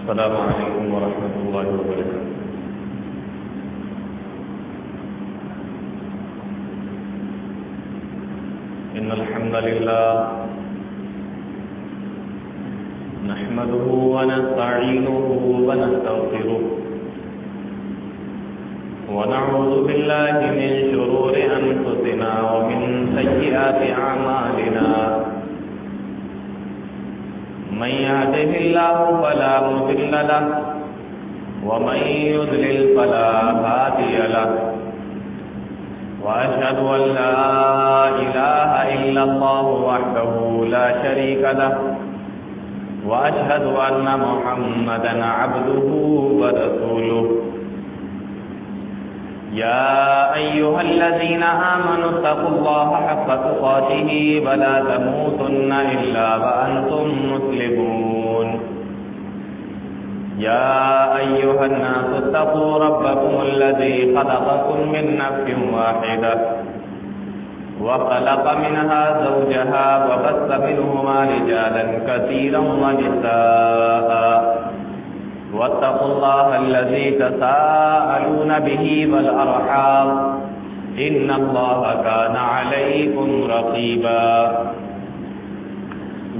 السلام علیکم ورحمۃ اللہ وبرکاتہ۔ ان الحمد للہ نحمده ونستعینه ونستغفره ونعوذ باللہ من شرور انفسنا ومن سیئات اعمالنا من يهده الله فلا مضل له ومن يضلل فلا هادي له وأشهد أن لا إله إلا الله وحده لا شريك له وأشهد أن محمدا عبده ورسوله يا أيها الذين آمنوا اتقوا الله حق تقاته ولا تموتن إلا وأنتم مسلمون يا أيها الناس اتقوا ربكم الذي خلقكم من نفس واحدة وخلق منها زوجها وبث منهما رجالا كثيرا ونساء واتقوا الله الذي تساءلون به والأرحام إن الله كان عليكم رقيبا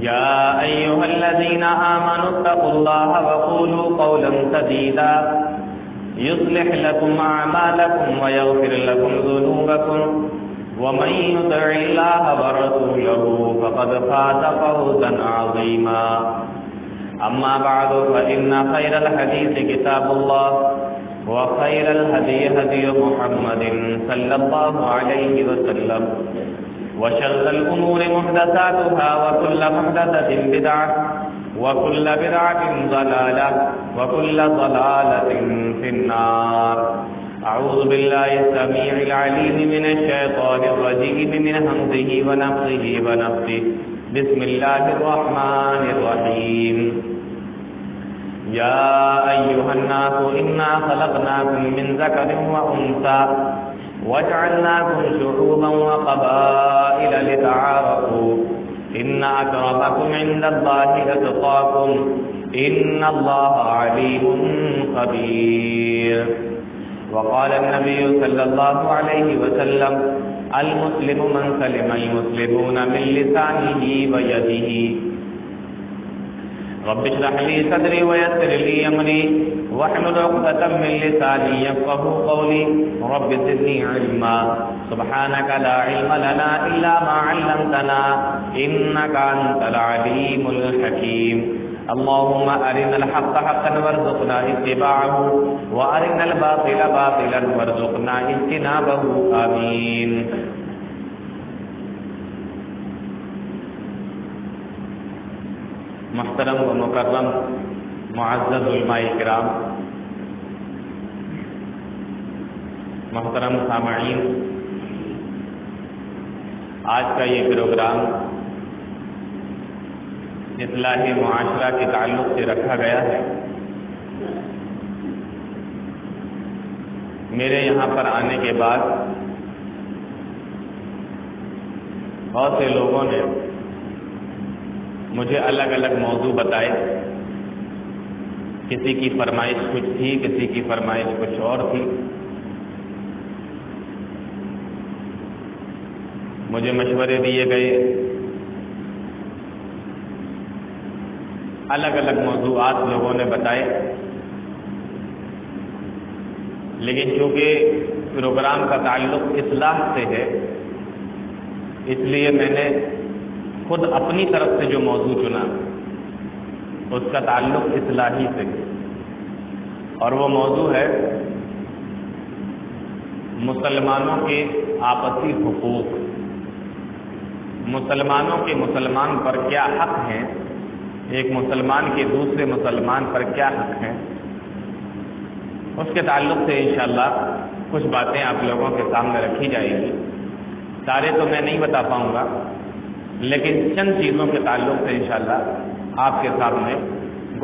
يا أيها الذين آمنوا اتقوا الله وقولوا قولا سديدا يصلح لكم أعمالكم ويغفر لكم ذنوبكم ومن يطع الله ورسوله فقد فاز فوزا عظيما أما بعد فإن خير الحديث كتاب الله وخير الهدي هدي محمد صلى الله عليه وسلم وشر الأمور محدثاتها وكل محدثة بدعة وكل بدعة ضلالة وكل ضلالة في النار أعوذ بالله السميع العليم من الشيطان الرجيم من همزه ونفخه ونفثه بسم الله الرحمن الرحيم يا أيها الناس إنا خلقناكم من ذكر وأنثى وجعلناكم شعوبا وقبائل لتعارفوا إن أكرمكم عند الله أتقاكم إن الله عليم خبير وقال النبي صلى الله عليه وسلم المسلم من سلم المسلمون من لسانه ويده رب اشرح لي صدري ويسر لي امري واحلل عقدة من لساني يفقهوا قولي رب زدني علما سبحانك لا علم لنا الا ما علمتنا انك انت العليم الحكيم اللهم ارنا الحق حقا وارزقنا اتباعه وارنا الباطل باطلا وارزقنا اجتنابه آمين۔ محترم و مکرم معزز علماء کرام، محترم سامعین، آج کا یہ پروگرام اصلاح معاشرہ کے تعلق سے رکھا گیا ہے۔ میرے یہاں پر آنے کے بعد بہت سے لوگوں نے مجھے الگ الگ موضوع بتائے، کسی کی فرمائش کچھ تھی، کسی کی فرمائش کچھ اور تھی۔ مجھے مشورے دیے گئے، الگ الگ موضوعات لوگوں نے بتائے، لیکن چونکہ پروگرام کا تعلق اصلاح سے ہے، اس لیے میں نے خود اپنی طرف سے جو موضوع چنا اس کا تعلق اصلاحی سے ہے، اور وہ موضوع ہے مسلمانوں کے آپسی حقوق، مسلمانوں کے مسلمان پر کیا حق ہیں، ایک مسلمان کے دوسرے مسلمان پر کیا حق ہیں، اس کے تعلق سے انشاءاللہ کچھ باتیں آپ لوگوں کے سامنے رکھی جائیں گی۔ سارے تو میں نہیں بتا پاؤں گا، لیکن چند چیزوں کے تعلق سے انشاءاللہ آپ کے سامنے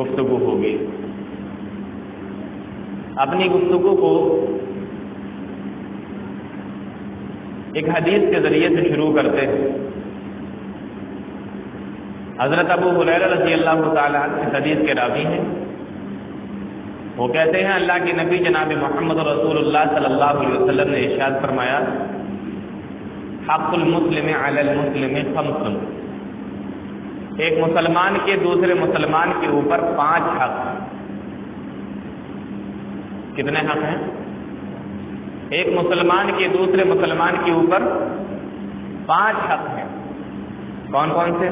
گفتگو ہوگی۔ اپنی گفتگو کو ایک حدیث کے ذریعے سے شروع کرتے ہیں۔ حضرت ابو ہریرہ رضی اللہ تعالیٰ عنہ اس حدیث کے راوی ہیں وہ کہتے ہیں اللہ کے نبی جناب محمد رسول اللہ صلی اللہ علیہ وسلم نے ارشاد فرمایا حق المسلم علی المسلم خمس، ایک مسلمان کے دوسرے مسلمان کے اوپر 5 حق ہیں۔ کتنے حق ہیں؟ ایک مسلمان کے دوسرے مسلمان کے اوپر 5 حق ہیں۔ کون کون سے؟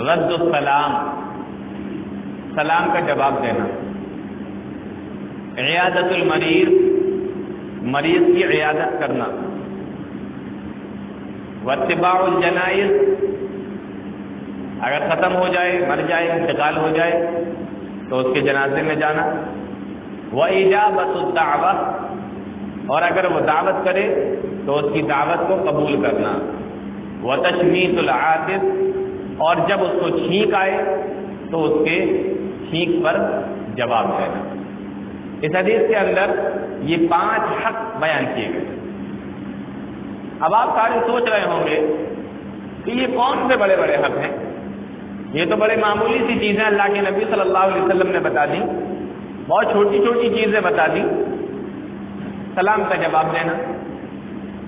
رد السلام، سلام کا جواب دینا، عیادت المریض، مریض کی عیادت کرنا، واتباع الجنائز، اگر ختم ہو جائے، مر جائے، انتقال ہو جائے تو اس کے جنازے میں جانا، وإجابۃ الدعوہ، اور اگر وہ دعوت کرے تو اس کی دعوت کو قبول کرنا، وتشمیت العاطس، اور جب اس کو چھینک آئے تو اس کے چھینک پر جواب دینا۔ اس حدیث کے اندر یہ 5 حق بیان کیے گئے۔ اب آپ سارے سوچ رہے ہوں گے کہ یہ کون سے بڑے بڑے حق ہیں؟ یہ تو بڑے معمولی سی چیزیں اللہ کے نبی صلی اللہ علیہ وسلم نے بتا دی، بہت چھوٹی چھوٹی چیزیں بتا دی۔ سلام کا جواب دینا،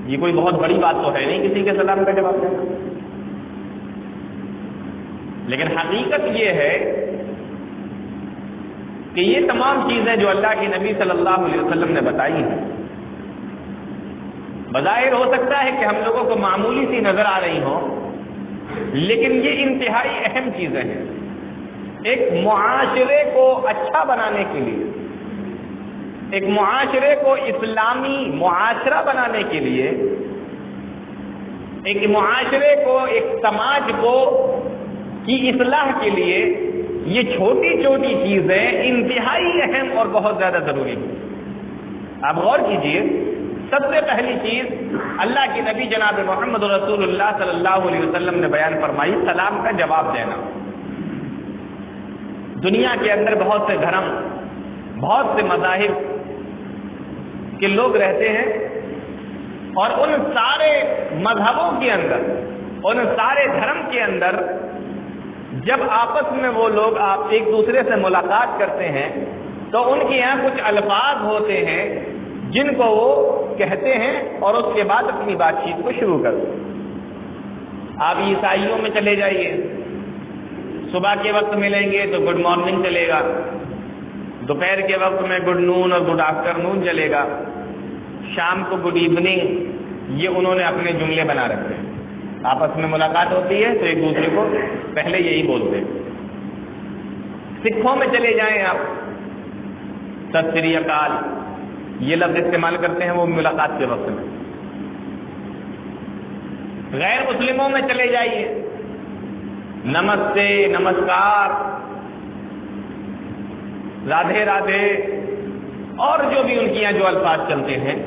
یہ کوئی بہت بڑی بات تو ہے نہیں کسی کے سلام کا جواب دینا، لیکن حقیقت یہ ہے کہ یہ تمام چیزیں جو اللہ کے نبی صلی اللہ علیہ وسلم نے بتائی ہیں، بظاہر ہو سکتا ہے کہ ہم لوگوں کو معمولی سی نظر آ رہی ہوں، لیکن یہ انتہائی اہم چیزیں ہیں۔ ایک معاشرے کو اچھا بنانے کے لیے، ایک معاشرے کو اسلامی معاشرہ بنانے کے لیے، ایک معاشرے کو، ایک سماج کو کی اصلاح کے لیے یہ چھوٹی چھوٹی چیزیں انتہائی اہم اور بہت زیادہ ضروری ہیں۔ آپ غور کیجئے، سب سے پہلی چیز اللہ کے نبی جناب محمد رسول اللہ صلی اللہ علیہ وسلم نے بیان فرمائی، سلام کا جواب دینا۔ دنیا کے اندر بہت سے دھرم، بہت سے مذاہب کے لوگ رہتے ہیں، اور ان سارے مذہبوں کے اندر، ان سارے دھرم کے اندر جب آپس میں وہ لوگ ایک دوسرے سے ملاقات کرتے ہیں تو ان کے یہاں کچھ الفاظ ہوتے ہیں جن کو وہ کہتے ہیں اور اس کے بعد اپنی بات چیت کو شروع کرتے ہیں۔ آپ عیسائیوں میں چلے جائیے، صبح کے وقت ملیں گے تو گڈ مارننگ چلے گا، دوپہر کے وقت میں گڈ نون اور گڈ آفٹر نون چلے گا، شام کو گڈ ایوننگ، یہ انہوں نے اپنے جملے بنا رکھے ہیں۔ آپس میں ملاقات ہوتی ہے تو ایک دوسرے کو پہلے یہی بولتے ہیں۔ سکھوں میں چلے جائیں آپ، ست سری اکال، یہ لفظ استعمال کرتے ہیں وہ ملاقات کے وقت میں۔ غیر مسلموں میں چلے جائیے، نمستے، نمسکار، رادھے رادھے، اور جو بھی ان کے یہاں جو الفاظ چلتے ہیں،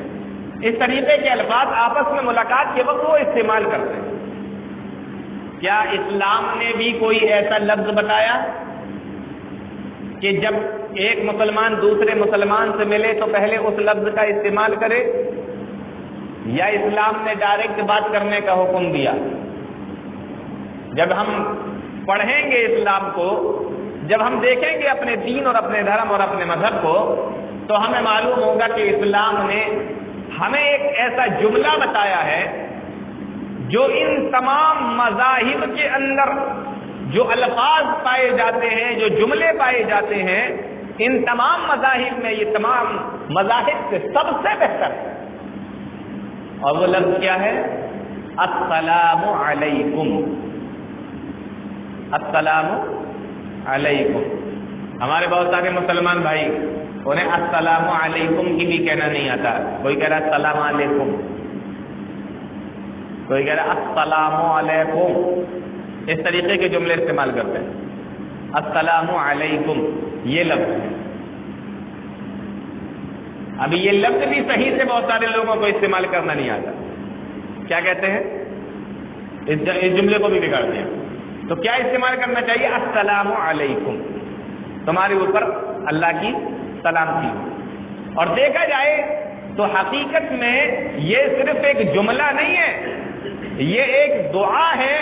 اس طریقے کے الفاظ آپس میں ملاقات کے وقت وہ استعمال کرتے ہیں۔ کیا اسلام نے بھی کوئی ایسا لفظ بتایا کہ جب ایک مسلمان دوسرے مسلمان سے ملے تو پہلے اس لفظ کا استعمال کرے، یا اسلام نے ڈائریکٹ بات کرنے کا حکم دیا؟ جب ہم پڑھیں گے اسلام کو، جب ہم دیکھیں گے اپنے دین اور اپنے دھرم اور اپنے مذہب کو، تو ہمیں معلوم ہوگا کہ اسلام نے ہمیں ایک ایسا جملہ بتایا ہے جو ان تمام مذاہب کے اندر جو الفاظ پائے جاتے ہیں، جو جملے پائے جاتے ہیں، ان تمام مذاہب میں یہ تمام مذاہب سے سب سے بہتر ہے۔ اور وہ لفظ کیا ہے؟ السلام علیکم۔ السلام علیکم۔ ہمارے بہت سارے مسلمان بھائی، انہیں السلام علیکم کی بھی کہنا نہیں آتا، کوئی کہہ رہا السلام علیکم، کوئی کہہ رہا السلام علیکم، اس طریقے کے جملے استعمال کرتے ہیں۔ السلام علیکم یہ لفظ ہے۔ ابھی یہ لفظ بھی صحیح سے بہت سارے لوگوں کو استعمال کرنا نہیں آتا، کیا کہتے ہیں؟ اس جملے کو بھی بگاڑ دیا۔ تو کیا استعمال کرنا چاہیے؟ السلام علیکم، تمہارے اوپر اللہ کی سلامتی ہو۔ اور دیکھا جائے تو حقیقت میں یہ صرف ایک جملہ نہیں ہے، یہ ایک دعا ہے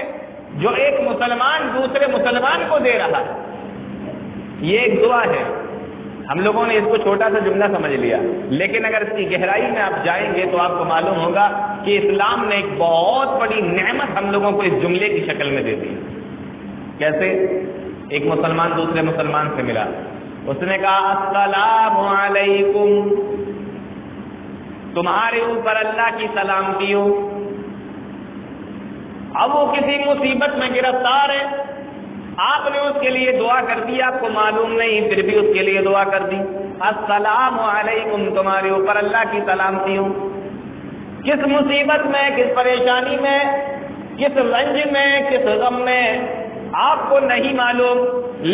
جو ایک مسلمان دوسرے مسلمان کو دے رہا ہے۔ یہ ایک دعا ہے. ہم لوگوں نے اس کو چھوٹا سا جملہ سمجھ لیا، لیکن اگر اس کی گہرائی میں آپ جائیں گے تو آپ کو معلوم ہوگا کہ اسلام نے ایک بہت بڑی نعمت ہم لوگوں کو اس جملے کی شکل میں دے دی. کیسے؟ ایک مسلمان دوسرے مسلمان سے ملا، اس نے کہا السلام علیکم، تمہارے اوپر اللہ کی سلامتی ہو. اب وہ کسی مصیبت میں گرفتار ہے، آپ نے اس کے لیے دعا کر دی، آپ کو معلوم نہیں، پھر بھی اس کے لیے دعا کر دی. السلام علیکم، تمہارے اوپر اللہ کی سلامتی ہو. کس مصیبت میں، کس پریشانی میں، کس رنج میں، کس غم میں آپ کو نہیں معلوم،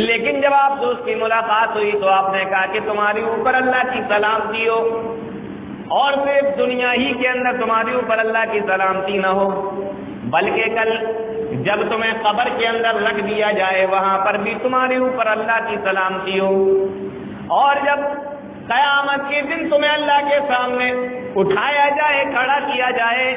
لیکن جب آپ سے اس کی ملاقات ہوئی تو آپ نے کہا کہ تمہارے اوپر اللہ کی سلامتی ہو. اور صرف دنیا ہی کے اندر تمہارے اوپر اللہ کی سلامتی نہ ہو، بلکہ کل جب تمہیں قبر کے اندر رکھ دیا جائے وہاں پر بھی تمہارے اوپر اللہ کی سلامتی ہو. اور جب قیامت کے دن تمہیں اللہ کے سامنے اٹھایا جائے، کھڑا کیا جائے،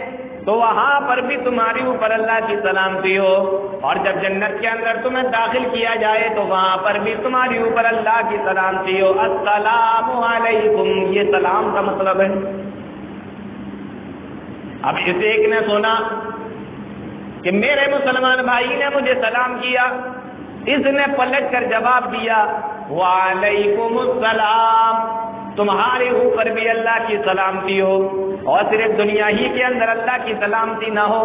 تو وہاں پر بھی تمہارے اوپر اللہ کی سلامتی ہو. اور جب جنت کے اندر تمہیں داخل کیا جائے تو وہاں پر بھی تمہارے اوپر اللہ کی سلامتی ہو. السلام علیکم، یہ سلام کا مطلب ہے. اب اس ایک نے سنا کہ میرے مسلمان بھائی نے مجھے سلام کیا، اس نے پلٹ کر جواب دیا وعلیکم السلام، تمہارے اوپر بھی اللہ کی سلامتی ہو. اور صرف دنیا ہی کے اندر اللہ کی سلامتی نہ ہو،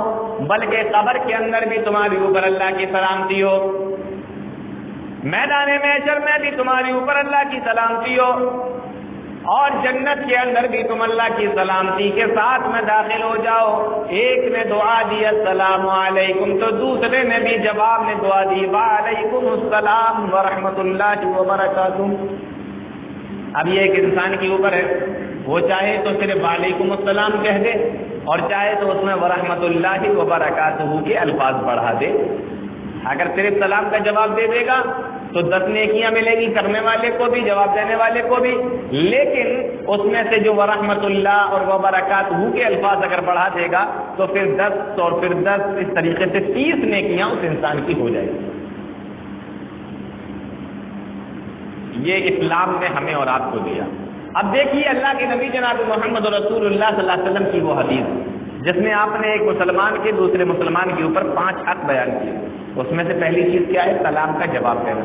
بلکہ قبر کے اندر بھی تمہارے اوپر اللہ کی سلامتی ہو، میدان محشر میں بھی تمہارے اوپر اللہ کی سلامتی ہو، اور جنت کے اندر بھی تم اللہ کی سلامتی کے ساتھ میں داخل ہو جاؤ. ایک نے دعا دی السلام علیکم، تو دوسرے نے بھی جواب میں دعا دی وعلیکم السلام ورحمۃ اللہ وبرکاتہ. اب یہ ایک انسان کے اوپر ہے، وہ چاہے تو صرف وعلیکم السلام کہہ دے، اور چاہے تو اس میں ورحمۃ اللہ وبرکاتہ کے الفاظ بڑھا دے. اگر صرف سلام کا جواب دے دے گا تو 10 نیکیاں ملیں گی کرنے والے کو بھی، جواب دینے والے کو بھی، لیکن اس میں سے جو ورحمۃ اللہ اور وبرکاتہ کے الفاظ اگر بڑھا دے گا تو پھر 10 اور پھر 10 اس طریقے سے 30 نیکیاں اس انسان کی ہو جائے گی. یہ اسلام نے ہمیں اور آپ کو دیا. اب دیکھیے اللہ کے نبی جناب محمد رسول اللہ صلی اللہ علیہ وسلم کی وہ حدیث جس میں آپ نے ایک مسلمان کے دوسرے مسلمان کے اوپر 5 حق بیان کیے. اس میں سے پہلی چیز کیا ہے؟ سلام کا جواب دینا.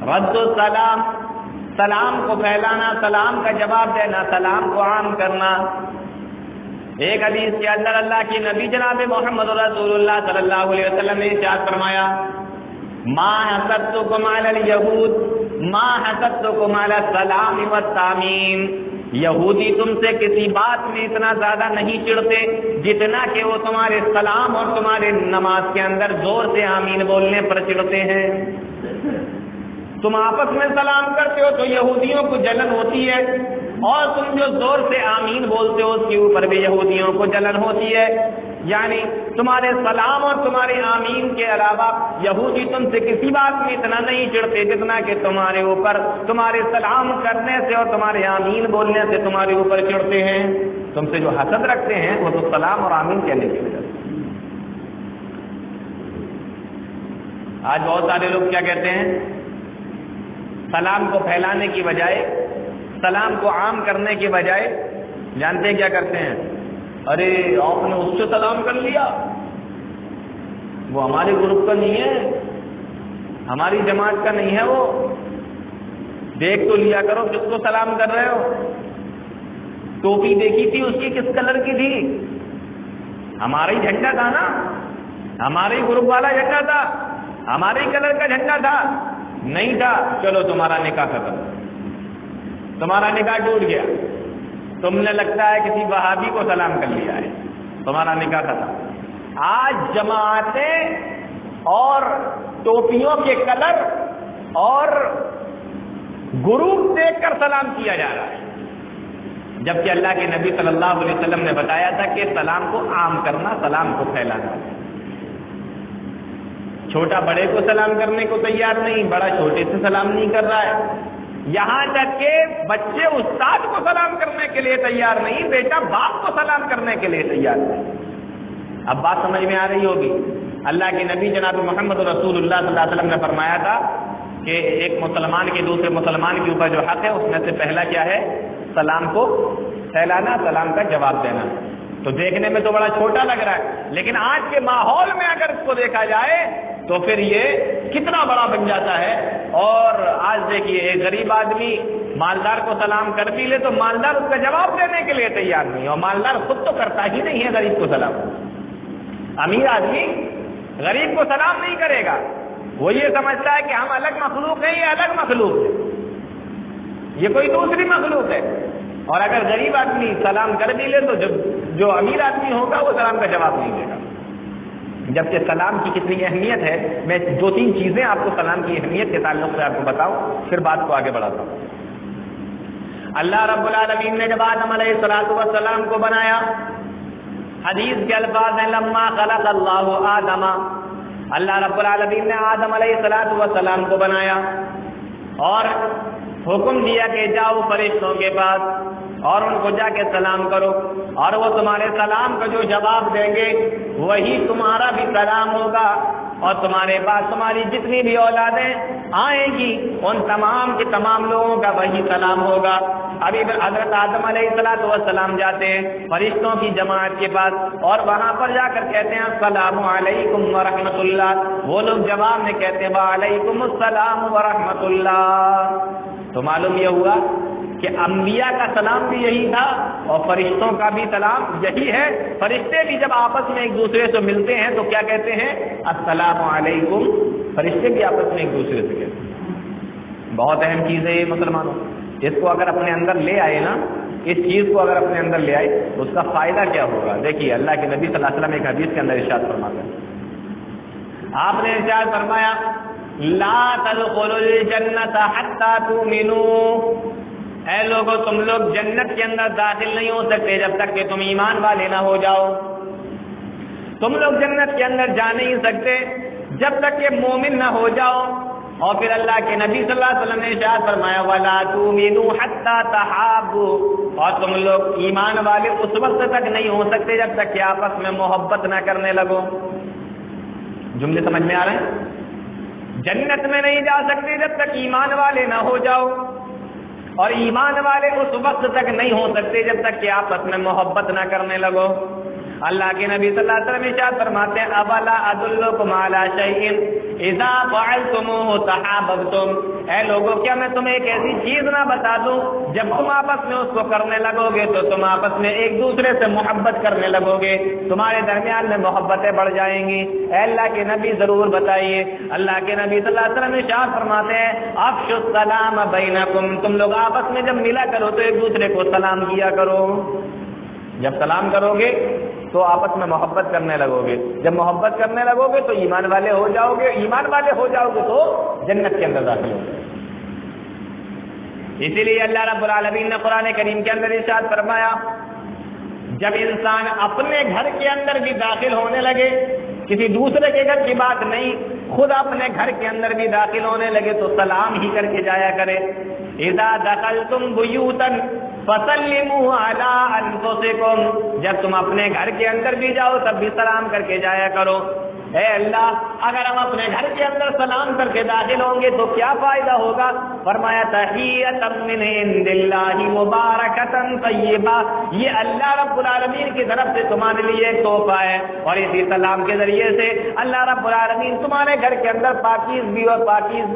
رد السلام، سلام کو پھیلانا، سلام کا جواب دینا، سلام کو عام کرنا. ایک حدیث کے اندر اللہ کے نبی جناب محمد رسول اللہ صلی اللہ علیہ وسلم نے ارشاد فرمایا ما حسدتکم علی الیہود ما حسدتکم علی السلام والتامین. یہودی تم سے کسی بات میں اتنا زیادہ نہیں چڑھتے جتنا کہ وہ تمہارے سلام اور تمہارے نماز کے اندر زور سے آمین بولنے پر چڑھتے ہیں. تم آپس میں سلام کرتے ہو تو یہودیوں کو جلن ہوتی ہے، اور تم جو زور سے آمین بولتے ہو اس کے اوپر بھی یہودیوں کو جلن ہوتی ہے. یعنی تمہارے سلام اور تمہارے آمین کے علاوہ یہودی تم سے کسی بات میں اتنا نہیں چڑھتے جتنا کہ تمہارے اوپر تمہارے سلام کرنے سے اور تمہارے آمین بولنے سے تمہارے اوپر چڑھتے ہیں. تم سے جو حسد رکھتے ہیں وہ تو سلام اور آمین کہنے کی وجہ سے. آج بہت سارے لوگ کیا کہتے ہیں؟ سلام کو پھیلانے کی بجائے، سلام کو عام کرنے کے بجائے جانتے ہیں کیا کرتے ہیں؟ ارے آپ نے اس سے سلام کر لیا، وہ ہمارے گروپ کا نہیں ہے، ہماری جماعت کا نہیں ہے، وہ دیکھ تو لیا کرو کس کو سلام کر رہے ہو. ٹوپی دیکھی تھی اس کی کس کلر کی تھی؟ ہمارا ہی جھنڈا تھا نا، ہمارے ہی گروپ والا جھنڈا تھا، ہمارے ہی کلر کا جھنڈا تھا. نہیں تھا، چلو تمہارا نکاح ختم، تمہارا نکاح ٹوٹ گیا. تم نے لگتا ہے کسی وہابی کو سلام کر لیا ہے، تمہارا نکاح ختم. آج جماعتیں اور ٹوپیوں کے کلر اور گروپ دیکھ کر سلام کیا جا رہا ہے، جبکہ اللہ کے نبی صلی اللہ علیہ وسلم نے بتایا تھا کہ سلام کو عام کرنا، سلام کو پھیلانا. چھوٹا بڑے کو سلام کرنے کو تیار نہیں، بڑا چھوٹے سے سلام نہیں کر رہا ہے، یہاں تک کہ بچے استاد کو سلام کرنے کے لیے تیار نہیں، بیٹا باپ کو سلام کرنے کے لیے تیار نہیں. اب بات سمجھ میں آ رہی ہوگی. اللہ کے نبی جناب محمد رسول اللہ صلی اللہ علیہ وسلم نے فرمایا تھا کہ ایک مسلمان کے دوسرے مسلمان کے اوپر جو حق ہے اس میں سے پہلا کیا ہے؟ سلام کو پھیلانا، سلام کا جواب دینا. تو دیکھنے میں تو بڑا چھوٹا لگ رہا ہے، لیکن آج کے ماحول میں اگر اس کو دیکھا جائے تو پھر یہ کتنا بڑا بن جاتا ہے. اور آج دیکھیے ایک غریب آدمی مالدار کو سلام کر بھی لے تو مالدار اس کا جواب دینے کے لیے تیار نہیں، اور مالدار خود تو کرتا ہی نہیں ہے غریب کو سلام. امیر آدمی غریب کو سلام نہیں کرے گا، وہ یہ سمجھتا ہے کہ ہم الگ مخلوق ہیں، یہ الگ مخلوق ہے، یہ کوئی دوسری مخلوق ہے. اور اگر غریب آدمی سلام کر بھی لے تو جو امیر آدمی ہوگا وہ سلام کا جواب نہیں دے گا. جبکہ سلام کی کتنی اہمیت ہے، میں 2-3 چیزیں آپ کو سلام کی اہمیت کے تعلق سے آپ کو بتاؤں، پھر بات کو آگے بڑھاتا ہوں. اللہ رب العالمین نے جب آدم علیہ السلام کو بنایا، حدیث کے الفاظ ہیں لما خلق اللہ آدم، اللہ رب العالمین نے آدم علیہ السلام کو بنایا اور حکم دیا کہ جاؤ فرشتوں کے پاس اور ان کو جا کے سلام کرو، اور وہ تمہارے سلام کا جو جواب دیں گے وہی تمہارا بھی سلام ہوگا، اور تمہارے پاس تمہاری جتنی بھی اولادیں آئیں گی ان تمام کے تمام لوگوں کا وہی سلام ہوگا. ابھی حضرت آدم علیہ السلام جاتے ہیں فرشتوں کی جماعت کے پاس اور وہاں پر جا کر کہتے ہیں السلام علیکم ورحمۃ اللہ، وہ لوگ جواب میں کہتے ہیں وعلیکم السلام ورحمۃ اللہ. تو معلوم یہ ہوا کہ انبیاء کا سلام بھی یہی تھا اور فرشتوں کا بھی سلام یہی ہے. فرشتے بھی جب آپس میں ایک دوسرے سے ملتے ہیں تو کیا کہتے ہیں؟ السلام علیکم. فرشتے بھی آپس میں ایک دوسرے سے کہتے ہیں. بہت اہم چیز ہے یہ مسلمانوں، اس کو اگر اپنے اندر لے آئے نا، اس چیز کو اگر اپنے اندر لے آئے تو اس کا فائدہ کیا ہوگا. دیکھیے اللہ کے نبی صلی اللہ علیہ وسلم ایک حدیث کے اندر ارشاد فرماتے ہیں، آپ نے ارشاد فرمایا لا تدخلوا الجنۃ حتى تؤمنوا، اے لوگوں تم لوگ جنت کے اندر داخل نہیں ہو سکتے جب تک کہ تم ایمان والے نہ ہو جاؤ. تم لوگ جنت کے اندر جا نہیں سکتے جب تک کہ مومن نہ ہو جاؤ. اور پھر اللہ کے نبی صلی اللہ علیہ وسلم نے ارشاد فرمایا وَلَا تُؤْمِنُوا حَتَّى تَحَابُّوا، اور تم لوگ ایمان والے اس وقت تک نہیں ہو سکتے جب تک کہ آپس میں محبت نہ کرنے لگو. جملے سمجھ میں آ رہے ہیں؟ جنت میں نہیں جا سکتے جب تک ایمان والے نہ ہو جاؤ، اور ایمان والے اس وقت تک نہیں ہو سکتے جب تک کہ آپس میں محبت نہ کرنے لگو. اللہ کے نبی صلی اللہ علیہ وسلم ارشاد فرماتے ہیں افلا ادلکم علی شیء اذا فعلتموه تحاببتم، اے لوگوں کیا میں تمہیں ایک ایسی چیز نہ بتا دوں جب تم آپس میں اس کو کرنے لگو گے تو تم آپس میں ایک دوسرے سے محبت کرنے لگو گے، تمہارے درمیان میں محبتیں بڑھ جائیں گی. اے اللہ کے نبی ضرور بتائیے. اللہ کے نبی صلی اللہ علیہ وسلم ارشاد فرماتے ہیں افشوا السلام بینکم، تم لوگ آپس میں جب ملا کرو تو ایک دوسرے کو سلام کیا کرو. جب سلام کرو گے تو آپس میں محبت کرنے لگو گے، جب محبت کرنے لگو گے تو ایمان والے ہو جاؤ گے، ایمان والے ہو جاؤ گے تو جنت کے اندر داخل ہو گے. اسی لیے اللہ رب العالمین نے قرآن کریم کے اندر ارشاد فرمایا جب انسان اپنے گھر کے اندر بھی داخل ہونے لگے، کسی دوسرے کے گھر کی بات نہیں، خود اپنے گھر کے اندر بھی داخل ہونے لگے تو سلام ہی کر کے جایا کرے. اذا دخلتم بیوتا فسلموا علی انفسکم، جب تم اپنے گھر کے اندر بھی جاؤ تب بھی سلام کر کے جایا کرو. اے اللہ اگر ہم اپنے گھر کے اندر سلام کر کے داخل ہوں گے تو کیا فائدہ ہوگا؟ فرمایا تحیۃ من عند اللہ مبارکۃ طیبہ، یہ اللہ رب العالمین کی طرف سے تمہارے لیے ایک تحفہ ہے، اور اسی سلام کے ذریعے سے اللہ رب العالمین تمہارے گھر کے اندر پاکیزگی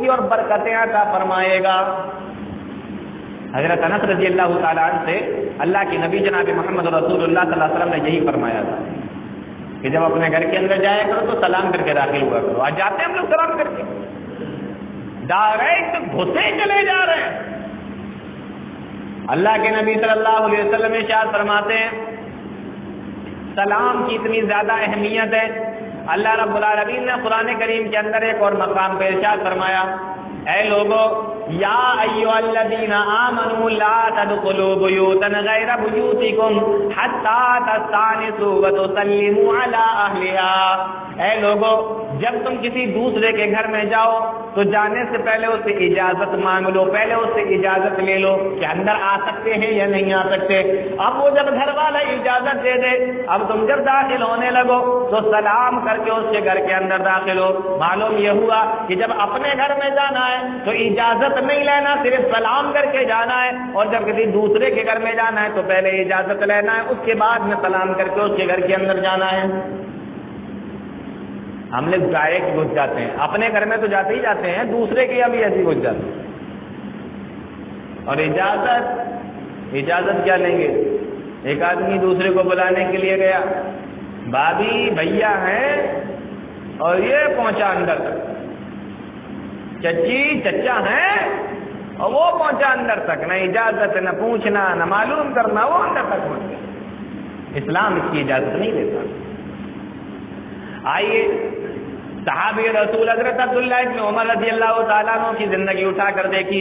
اور برکتیں عطا فرمائے گا. حضرت انس رضی اللہ تعالیٰ عنہ سے اللہ کے نبی جناب محمد رسول اللہ صلی اللہ علیہ وسلم نے یہی فرمایا تھا کہ جب اپنے گھر کے اندر جایا کرو تو سلام کر کے داخل ہوا کرو. آج جاتے ہیں ہم لوگ سلام کر کے ڈائریکٹ گھسے چلے جا رہے ہیں. اللہ کے نبی صلی اللہ علیہ وسلم ارشاد فرماتے ہیں سلام کی اتنی زیادہ اہمیت ہے، اللہ رب العالمین نے قرآن کریم کے اندر ایک اور مقام پہ ارشاد فرمایا اے لوگوں یا ایھا الذین آمنوا لا تدخلوا بیوتا غیر بیوتکم حتی تستأنسوا وتسلموا علی اہلہا، اے لوگوں جب تم کسی دوسرے کے گھر میں جاؤ تو جانے سے پہلے اس سے اجازت مانگ لو، پہلے اس سے اجازت لے لو کہ اندر آ سکتے ہیں یا نہیں آ سکتے۔ اب وہ جب گھر والا اجازت دے دے، اب تم جب داخل ہونے لگو تو سلام کر کے اس کے گھر کے اندر داخل ہو۔ معلوم یہ ہوا کہ جب اپنے گھر میں جانا ہے تو اجازت نہیں لینا، صرف سلام کر کے جانا ہے، اور جب کسی دوسرے کے گھر میں جانا ہے تو پہلے اجازت لینا ہے، اس کے بعد میں سلام کر کے اس کے گھر کے اندر جانا ہے۔ ہم لوگ ڈائریکٹ گھس جاتے ہیں، اپنے گھر میں تو جاتے ہی جاتے ہیں، دوسرے کے یہاں بھی ایسے گھس جاتے ہیں۔ اور اجازت کیا لیں گے؟ ایک آدمی دوسرے کو بلانے کے لیے گیا، بھابھی بھیا ہیں اور یہ پہنچا اندر تک، چچی چچا ہیں اور وہ پہنچا اندر تک، نہ اجازت نہ پوچھنا نہ معلوم کرنا، وہ اندر تک پہنچ گیا۔ اسلام اس کی اجازت نہیں دیتا۔ آئیے صحابی رسول حضرت عبداللہ ابن عمر رضی اللہ تعالیٰ عنہ کی زندگی اٹھا کر دیکھی۔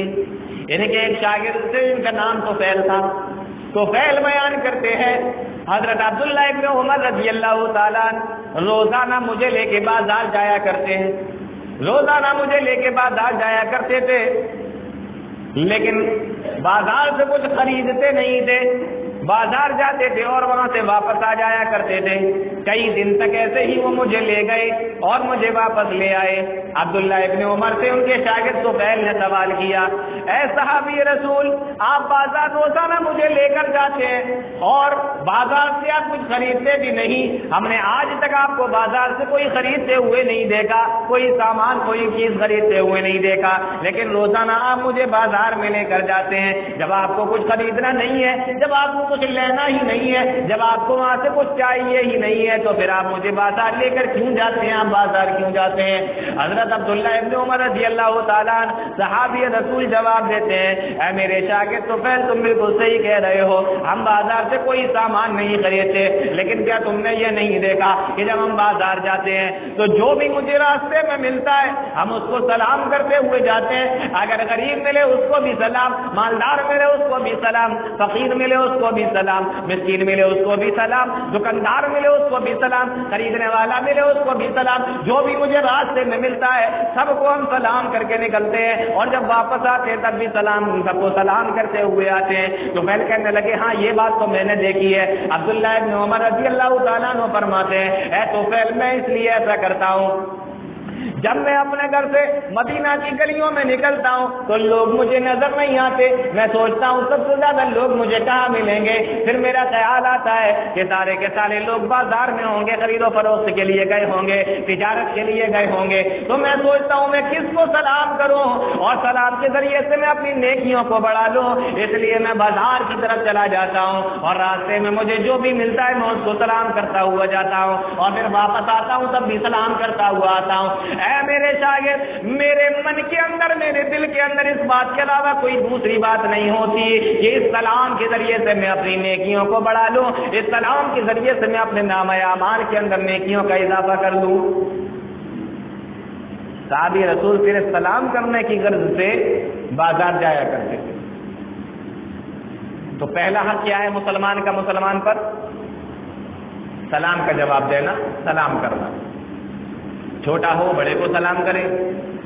یعنی کہ ایک شاگرد سے، ان کا نام طفیل تھا، طفیل بیان کرتے ہیں حضرت عبداللہ ابن عمر رضی اللہ تعالیٰ روزانہ مجھے لے کے بازار جایا کرتے ہیں، روزانہ مجھے لے کے بازار جایا کرتے تھے، لیکن بازار سے کچھ خریدتے نہیں تھے، بازار جاتے تھے اور وہاں سے واپس آ جایا کرتے تھے۔ کئی دن تک ایسے ہی وہ مجھے لے گئے اور مجھے واپس لے آئے۔ عبداللہ ابن عمر سے ان کے شاگرد طفیل نے سوال کیا، اے صحابی رسول، آپ بازار روزانہ مجھے لے کر جاتے ہیں اور بازار سے آپ کچھ خریدتے بھی نہیں، ہم نے آج تک آپ کو بازار سے کوئی خریدتے ہوئے نہیں دیکھا، کوئی سامان کوئی چیز خریدتے ہوئے نہیں دیکھا، لیکن روزانہ آپ مجھے بازار میں لے کر جاتے ہیں۔ جب آپ کو کچھ خریدنا نہیں ہے، جب آپ کو کچھ لینا ہی نہیں ہے، جب آپ کو وہاں سے کچھ چاہیے ہی نہیں ہے، تو پھر آپ مجھے بازار لے کر کیوں جاتے ہیں؟ آپ بازار کیوں جاتے ہیں؟ حضرت عبداللہ ابن عمر رضی اللہ تعالیٰ صحابی رسول جواب دیتے ہیں، اے میرے شاگرد طفیل، تم بالکل صحیح کہہ رہے ہو، ہم بازار سے کوئی سامان نہیں خریدتے، لیکن کیا تم نے یہ نہیں دیکھا کہ جب ہم بازار جاتے ہیں تو جو بھی مجھے راستے میں ملتا ہے ہم اس کو سلام کرتے ہوئے جاتے ہیں، اگر غریب ملے اس کو بھی سلام، مالدار ملے اس کو بھی سلام، فقیر ملے اس کو بھی سلام، مسکین ملے اس کو بھی سلام، دکاندار ملے اس کو بھی سلام، خریدنے والا ملے اس کو بھی سلام، جو بھی مجھے راستے میں ملتا ہے سب کو ہم سلام کر کے نکلتے ہیں، اور جب واپس آتے ہیں تب بھی سلام، سب کو سلام کرتے ہوئے آتے ہیں۔ تو پہلے کہنے لگے، ہاں یہ بات تو میں نے دیکھی ہے۔ عبداللہ ابن عمر رضی اللہ تعالیٰ عنہ فرماتے ہیں، اے طفیل، میں اس لیے ایسا کرتا ہوں، جب میں اپنے گھر سے مدینہ کی گلیوں میں نکلتا ہوں تو لوگ مجھے نظر نہیں آتے، میں سوچتا ہوں سب سے زیادہ لوگ مجھے کہاں ملیں گے، پھر میرا خیال آتا ہے کہ سارے کے سارے لوگ بازار میں ہوں گے، خرید و فروخت کے لیے گئے ہوں گے، تجارت کے لیے گئے ہوں گے، تو میں سوچتا ہوں میں کس کو سلام کروں اور سلام کے ذریعے سے میں اپنی نیکیوں کو بڑھا لوں، اس لیے میں بازار کی طرف چلا جاتا ہوں اور راستے میں مجھے جو بھی ملتا ہے میں اس کو سلام کرتا ہوا جاتا ہوں، اور پھر واپس آتا ہوں تب بھی سلام کرتا ہوا آتا ہوں۔ اے میرے شاگرد، میرے من کے اندر، میرے دل کے اندر اس بات کے علاوہ کوئی دوسری بات نہیں ہوتی کہ اس سلام کے ذریعے سے میں اپنی نیکیوں کو بڑھا لوں، اس سلام کے ذریعے سے میں اپنے نامہ اعمال کے اندر نیکیوں کا اضافہ کر لوں۔ صحابی رسول صرف سلام کرنے کی غرض سے بازار جایا کرتے تھے۔ تو پہلا حق کیا ہے مسلمان کا مسلمان پر؟ سلام کا جواب دینا، سلام کرنا، چھوٹا ہو بڑے کو سلام کرے،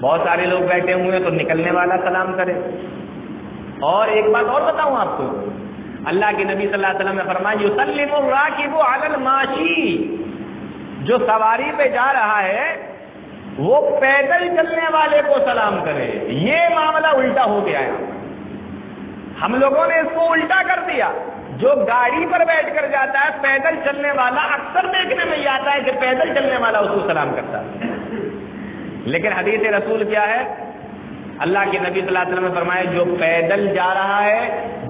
بہت سارے لوگ بیٹھے ہوئے ہیں تو نکلنے والا سلام کرے۔ اور ایک بات اور بتاؤں آپ کو، اللہ کے نبی صلی اللہ علیہ وسلم نے فرمایا، یسلم الراکب علی الماشی، جو سواری پہ جا رہا ہے وہ پیدل چلنے والے کو سلام کرے۔ یہ معاملہ الٹا ہو گیا ہے، ہم لوگوں نے اس کو الٹا کر دیا۔ جو گاڑی پر بیٹھ کر جاتا ہے پیدل چلنے والا، اکثر دیکھنے میں یہ آتا ہے کہ پیدل چلنے والا اس کو سلام کرتا ہے، لیکن حدیث رسول کیا ہے؟ اللہ کے نبی صلی اللہ علیہ وسلم نے فرمایا، جو پیدل جا رہا ہے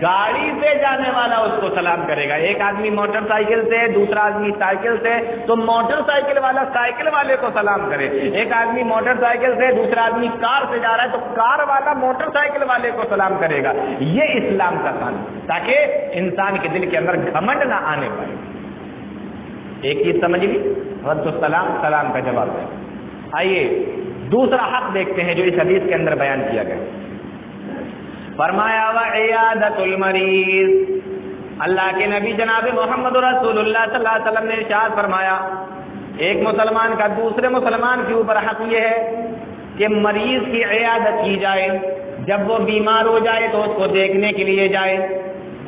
گاڑی سے جانے والا اس کو سلام کرے گا۔ ایک آدمی موٹر سائیکل سے، دوسرا آدمی سائیکل سے، تو موٹر سائیکل والا سائیکل والے کو سلام کرے۔ ایک آدمی موٹر سائیکل سے، دوسرا آدمی کار سے جا رہا ہے تو کار والا موٹر سائیکل والے کو سلام کرے گا۔ یہ اسلام کا قانون، تاکہ انسان کے دل کے اندر گھمنڈ نہ آنے پائے۔ ایک چیز سمجھ لی، رد السلام، سلام کا جواب ہے۔ آئیے دوسرا حق دیکھتے ہیں جو اس حدیث کے اندر بیان کیا گیا۔ فرمایا وعیادۃ المریض، اللہ کے نبی جناب محمد رسول اللہ صلی اللہ علیہ وسلم نے ارشاد فرمایا، ایک مسلمان کا دوسرے مسلمان کے اوپر حق یہ ہے کہ مریض کی عیادت کی جائے، جب وہ بیمار ہو جائے تو اس کو دیکھنے کے لیے جائے،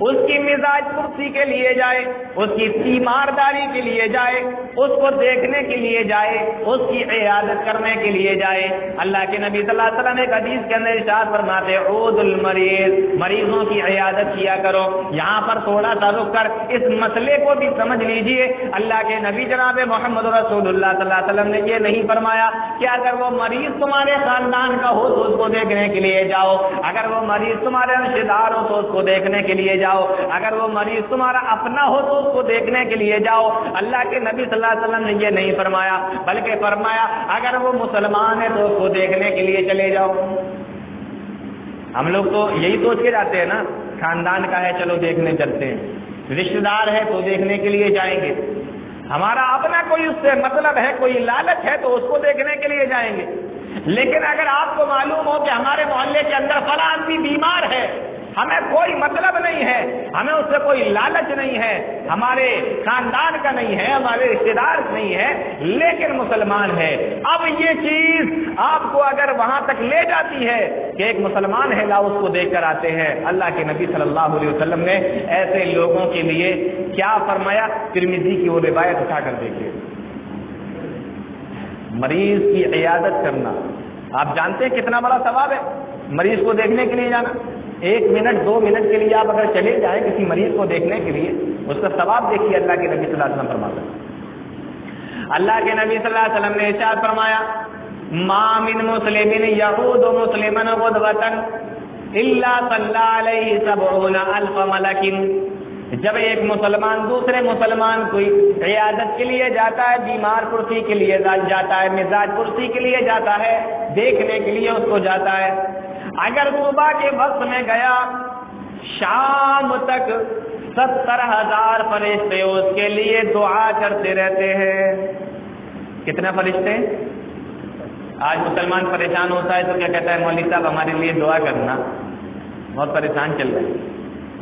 اس کی مزاج پرسی کے لیے جائے، اس کی تیمارداری کے لیے جائے، اس کو دیکھنے کے لیے جائے، اس کی عیادت کرنے کے لیے جائے۔ اللہ کے نبی صلی اللہ علیہ وسلم ایک حدیث کے اندر ارشاد فرماتے ہیں عود المریض، مریضوں کی عیادت کیا کرو۔ یہاں پر تھوڑا سا رک کر اس مسئلے کو بھی سمجھ لیجئے، اللہ کے نبی جناب محمد رسول اللہ صلی اللہ علیہ وسلم نے یہ نہیں فرمایا کہ اگر وہ مریض تمہارے خاندان کا ہو تو اس کو دیکھنے کے لیے جاؤ، اگر وہ مریض تمہارے رشتے دار ہو تو اس کو دیکھنے کے لیے جاؤ، اگر وہ مریض تمہارا اپنا ہو تو اس کو دیکھنے کے لیے جاؤ۔ اللہ کے نبی صلی اللہ علیہ وسلم نے یہ نہیں فرمایا، بلکہ فرمایا اگر وہ مسلمان ہے تو اس کو دیکھنے کے لیے چلے جاؤ۔ ہم لوگ تو یہی سوچ کے جاتے ہیں نا، خاندان کا ہے چلو دیکھنے چلتے ہیں، رشتہ دار ہے تو دیکھنے کے لیے جائیں گے، ہمارا اپنا کوئی اس سے مطلب ہے، کوئی لالچ ہے تو اس کو دیکھنے کے لیے جائیں گے۔ لیکن اگر آپ کو معلوم ہو کہ ہمارے محلے کے اندر فلاں آدمی بیمار ہے، ہمیں کوئی مطلب نہیں ہے، ہمیں اس سے کوئی لالچ نہیں ہے، ہمارے خاندان کا نہیں ہے، ہمارے رشتے دار نہیں ہے، لیکن مسلمان ہے، اب یہ چیز آپ کو اگر وہاں تک لے جاتی ہے کہ ایک مسلمان ہے، لاؤ اس کو دیکھ کر آتے ہیں۔ اللہ کے نبی صلی اللہ علیہ وسلم نے ایسے لوگوں کے لیے کیا فرمایا؟ ترمذی کی وہ روایت اٹھا کر دیکھیے، مریض کی عیادت کرنا، آپ جانتے ہیں کتنا بڑا ثواب ہے مریض کو دیکھنے کے لیے جانا۔ 1 منٹ 2 منٹ کے لیے آپ اگر چلے جائیں کسی مریض کو دیکھنے کے لیے، اس کا ثواب دیکھیے اللہ کے نبی صلی اللہ علیہ وسلم فرماتے ہیں۔ اللہ کے نبی صلی اللہ علیہ وسلم نے ارشاد فرمایا ما من مسلم یعود مسلما غدوۃ الا صلی علیہ 70,000 ملک، جب ایک مسلمان دوسرے مسلمان کوئی عیادت کے لیے جاتا ہے، بیمار پرسی کے لیے جاتا ہے، مزاج پرسی کے لیے جاتا ہے، دیکھنے کے لیے اس کو جاتا ہے، اگر صبح کے وقت میں گیا شام تک 70,000 فرشتے اس کے لیے دعا کرتے رہتے ہیں۔ کتنے فرشتے؟ آج مسلمان پریشان ہوتا ہے تو کیا کہتا ہے؟ مولوی صاحب ہمارے لیے دعا کرنا، بہت پریشان چل رہے ہیں۔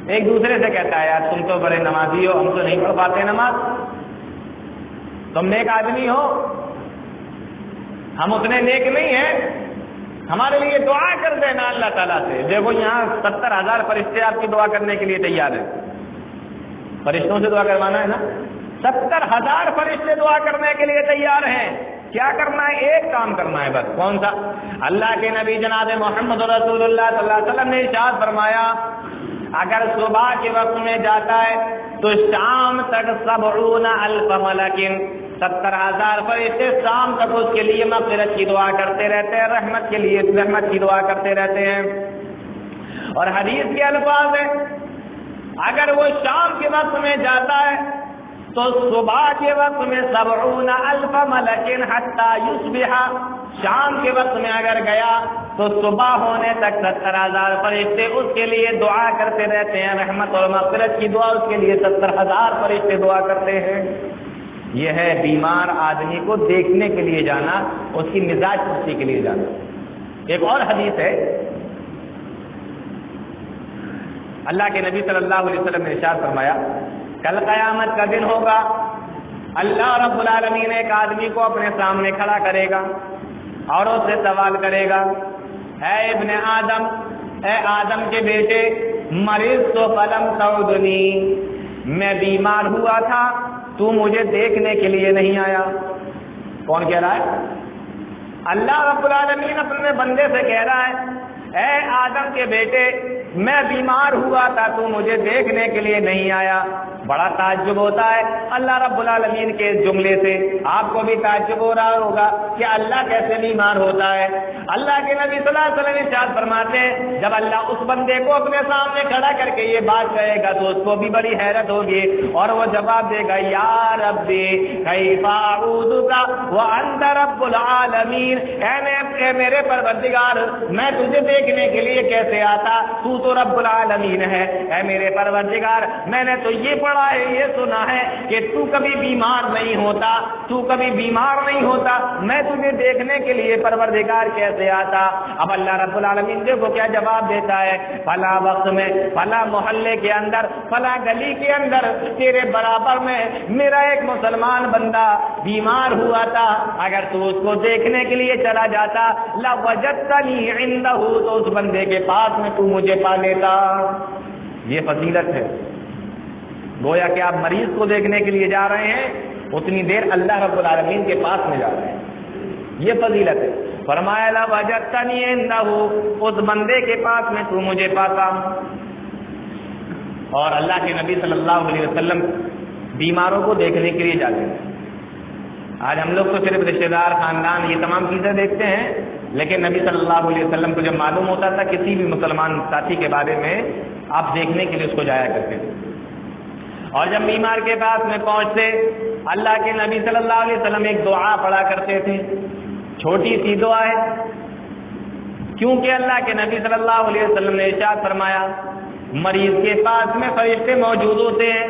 ایک دوسرے سے کہتا ہے یار تم تو بڑے نمازی ہو، ہم تو نہیں پڑھ پاتے نماز، تم نیک آدمی ہو، ہم اتنے نیک نہیں ہیں، ہمارے لیے دعا کر دینا اللہ تعالیٰ سے۔ دیکھو یہاں 70,000 فرشتے آپ کی دعا کرنے کے لیے تیار ہیں، فرشتوں سے دعا کروانا ہے نا، 70,000 فرشتے دعا کرنے کے لیے تیار ہیں۔ کیا کرنا ہے؟ ایک کام کرنا ہے بس۔ کون سا؟ اللہ کے نبی جناب محمد رسول اللہ صلی اللہ علیہ وسلم نے ارشاد فرمایا اگر صبح کے وقت میں جاتا ہے تو شام تک 70,000 ملک، 70,000 فرشتے شام تک اس کے لیے مغفرت کی دعا کرتے رہتے ہیں، رحمت کے لیے رحمت کی دعا کرتے رہتے ہیں۔ اور حدیث کے الفاظ ہیں اگر وہ شام کے وقت میں جاتا ہے تو صبح کے وقت میں 70,000 ملک حتی یصبح، شام کے وقت میں اگر گیا تو صبح ہونے تک 70,000 فرشتے اس کے لیے دعا کرتے رہتے ہیں، رحمت اور مغفرت کی دعا اس کے لیے 70,000 فرشتے دعا کرتے ہیں۔ یہ ہے بیمار آدمی کو دیکھنے کے لیے جانا، اس کی مزاج پرسی کے لیے جانا۔ ایک اور حدیث ہے، اللہ کے نبی صلی اللہ علیہ وسلم نے ارشاد فرمایا کل قیامت کا دن ہوگا، اللہ رب العالمین ایک آدمی کو اپنے سامنے کھڑا کرے گا اور اس سے سوال کرے گا اے ابن آدم، اے آدم کے بیٹے، مریض تو فلم تعودنی، میں بیمار ہوا تھا تو مجھے دیکھنے کے لیے نہیں آیا۔ کون کہہ رہا ہے؟ اللہ رب العالمین اپنے بندے سے کہہ رہا ہے اے آدم کے بیٹے، میں بیمار ہوا تھا تو مجھے دیکھنے کے لیے نہیں آیا۔ بڑا تعجب ہوتا ہے اللہ رب العالمین کے جملے سے، آپ کو بھی تعجب ہو رہا ہوگا کہ اللہ کیسے بیمار ہوتا ہے۔ اللہ کے نبی صلی اللہ علیہ وسلم ارشاد فرماتے ہیں جب اللہ اس بندے کو اپنے سامنے کھڑا کر کے یہ بات کہے گا تو اس کو بھی بڑی حیرت ہوگی اور وہ جواب دے گا یا ربی کیف اعوذک وانت رب العالمین، اے میرے پروردگار میں تجھے دیکھنے کے لیے کیسے آتا، تو تو رب العالمین ہے۔ اے میرے پروردگار میں نے تو یہ پڑھا ہے، یہ سنا ہے کہ تو کبھی بیمار نہیں ہوتا، تو کبھی بیمار نہیں ہوتا، میں تجھے دیکھنے کے لیے پروردگار کیسے سے آتا. اب اللہ رب العالمین دیکھو کیا جواب دیتا ہے, فلاں وقت میں فلاں محلے کے اندر فلاں گلی کے اندر تیرے برابر میں میرا ایک مسلمان بندہ بیمار ہوا تھا, اگر تو اس کو دیکھنے کے لیے چلا جاتا لوجدتنی عنده, تو اس بندے کے پاس میں تو مجھے پا لیتا. یہ فضیلت ہے. گویا کہ آپ مریض کو دیکھنے کے لیے جا رہے ہیں, اتنی دیر اللہ رب العالمین کے پاس میں جا رہے ہیں. یہ فضیلت ہے. فرمایا لوجدتنی عنده, اس بندے کے پاس میں تو مجھے پاتا. اور اللہ کے نبی صلی اللہ علیہ وسلم بیماروں کو دیکھنے کے لیے جاتے ہیں. آج ہم لوگ تو صرف رشتہ دار, خاندان, یہ تمام چیزیں دیکھتے ہیں, لیکن نبی صلی اللہ علیہ وسلم کو جب معلوم ہوتا تھا کسی بھی مسلمان ساتھی کے بارے میں, آپ دیکھنے کے لیے اس کو جایا کرتے تھے. اور جب بیمار کے پاس میں پہنچتے, اللہ کے نبی صلی اللہ علیہ وسلم ایک دعا پڑھا کرتے تھے, چھوٹی سی دعا ہے, کیونکہ اللہ کے نبی صلی اللہ علیہ وسلم نے ارشاد فرمایا مریض کے پاس میں فرشتے موجود ہوتے ہیں,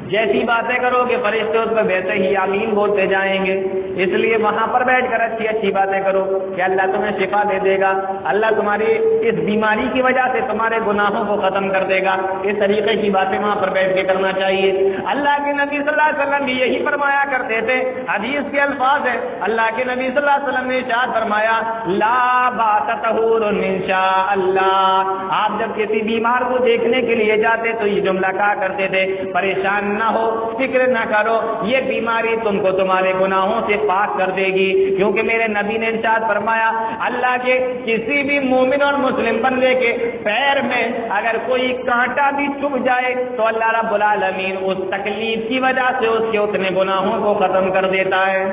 جیسی باتیں کرو گے فرشتے اس پہ ویسے ہی آمین بولتے جائیں گے. اس لیے وہاں پر بیٹھ کر اچھی اچھی باتیں کرو کہ اللہ تمہیں شفا دے دے گا, اللہ تمہاری اس بیماری کی وجہ سے تمہارے گناہوں کو ختم کر دے گا. اس طریقے کی باتیں وہاں پر بیٹھ کے کرنا چاہیے. اللہ کے نبی صلی اللہ علیہ وسلم بھی یہی فرمایا کرتے تھے. حدیث کے الفاظ ہیں, اللہ کے نبی صلی اللہ علیہ وسلم نے ارشاد فرمایا لا بات طہور ان شاء اللہ. آپ جب کسی بیمار کو دیکھنے کے لیے جاتے تو یہ جملہ کہا کرتے تھے, پریشان نہ ہو, فکر نہ کرو, یہ بیماری تم کو تمہارے گناہوں سے پاک کر دے گی. کیونکہ میرے نبی نے ارشاد فرمایا اللہ کے کسی بھی مومن اور مسلم بندے کے پیر میں اگر کوئی کانٹا بھی چبھ جائے تو اللہ رب العالمین اس تکلیف کی وجہ سے اس کے اتنے گناہوں کو ختم کر دیتا ہے.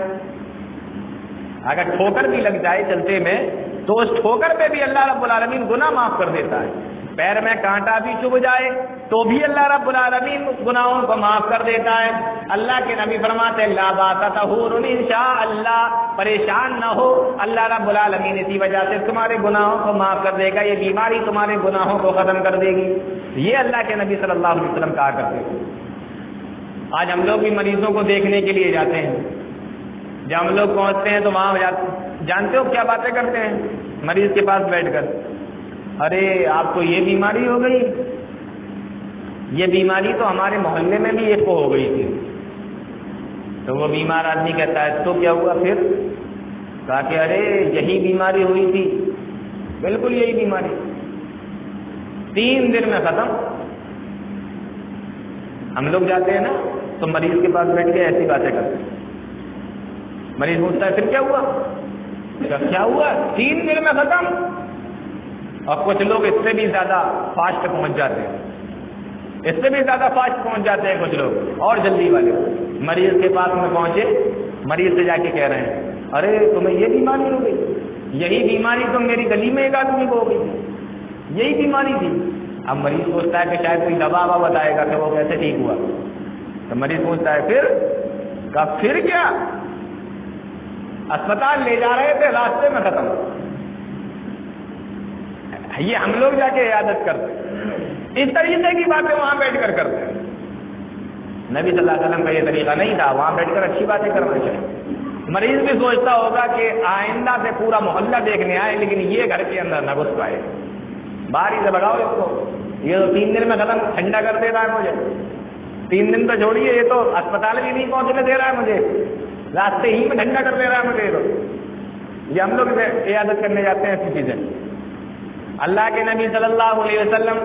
اگر ٹھوکر بھی لگ جائے چلتے میں تو اس ٹھوکر پہ بھی اللہ رب العالمین گناہ معاف کر دیتا ہے. پیر میں کانٹا بھی چبھ جائے تو بھی اللہ رب العالمین گناہوں کو معاف کر دیتا ہے. اللہ کے نبی فرماتے لا بات طہور ان شاء اللہ, پریشان نہ ہو, اللہ رب العالمین اسی وجہ سے تمہارے گناہوں کو معاف کر دے گا, یہ بیماری تمہارے گناہوں کو ختم کر دے گی. یہ اللہ کے نبی صلی اللہ علیہ وسلم کہا کرتے تھے. آج ہم لوگ بھی مریضوں کو دیکھنے کے لیے جاتے ہیں, جب ہم لوگ پہنچتے ہیں تو وہاں جانتے ہو کیا باتیں کرتے ہیں مریض کے پاس بیٹھ کر, ارے آپ کو یہ بیماری ہو گئی, یہ بیماری تو ہمارے محلے میں بھی ایک کو ہو گئی تھی. تو وہ بیمار آدمی کہتا ہے تو کیا ہوا پھر؟ کہا کہ ارے یہی بیماری ہوئی تھی, بالکل یہی بیماری, 3 دن میں ختم. ہم لوگ جاتے ہیں نا تو مریض کے پاس بیٹھ کے ایسی باتیں کرتے ہیں. مریض پوچھتا ہے پھر کیا ہوا؟ کیا ہوا؟ 3 دن میں ختم. اور کچھ لوگ اس سے بھی زیادہ فاسٹ پہنچ جاتے ہیں, اس سے بھی زیادہ فاسٹ پہنچ جاتے ہیں کچھ لوگ اور جلدی والے. مریض کے پاس میں پہنچے, مریض سے جا کے کہہ رہے ہیں ارے تمہیں یہ بیماری ہو گئی, یہی بیماری تو میری گلی میں ایک آدمی کو ہو گئی تھی, یہی بیماری تھی. اب مریض سوچتا ہے کہ شاید کوئی دوا بتائے گا کہ وہ کیسے ٹھیک ہوا. تو مریض پوچھتا ہے پھر کیا؟ اسپتال لے جا رہے تھے, راستے میں ختم. یہ ہم لوگ جا کے عیادت کرتے ہیں, اس طریقے کی باتیں وہاں بیٹھ کر کرتے ہیں. نبی صلی اللہ علیہ وسلم کا یہ طریقہ نہیں تھا, وہاں بیٹھ کر اچھی باتیں کرنا چاہیے. مریض بھی سوچتا ہوگا کہ آئندہ سے پورا محلہ دیکھنے آئے, لیکن یہ گھر کے اندر نہ گھس پائے, باہر ہی سے بگاؤ اس کو. یہ تو 3 دن میں ختم, ٹھنڈا کر دے رہا ہے مجھے. 3 دن تو چھوڑیے, یہ تو اسپتال بھی نہیں پہنچنے دے رہا ہے مجھے, راستے ہی میں ٹھنڈا کر دے رہا ہے مجھے. یہ ہم لوگ عیادت کرنے جاتے ہیں ایسی چیزیں. اللہ کے نبی صلی اللہ علیہ وسلم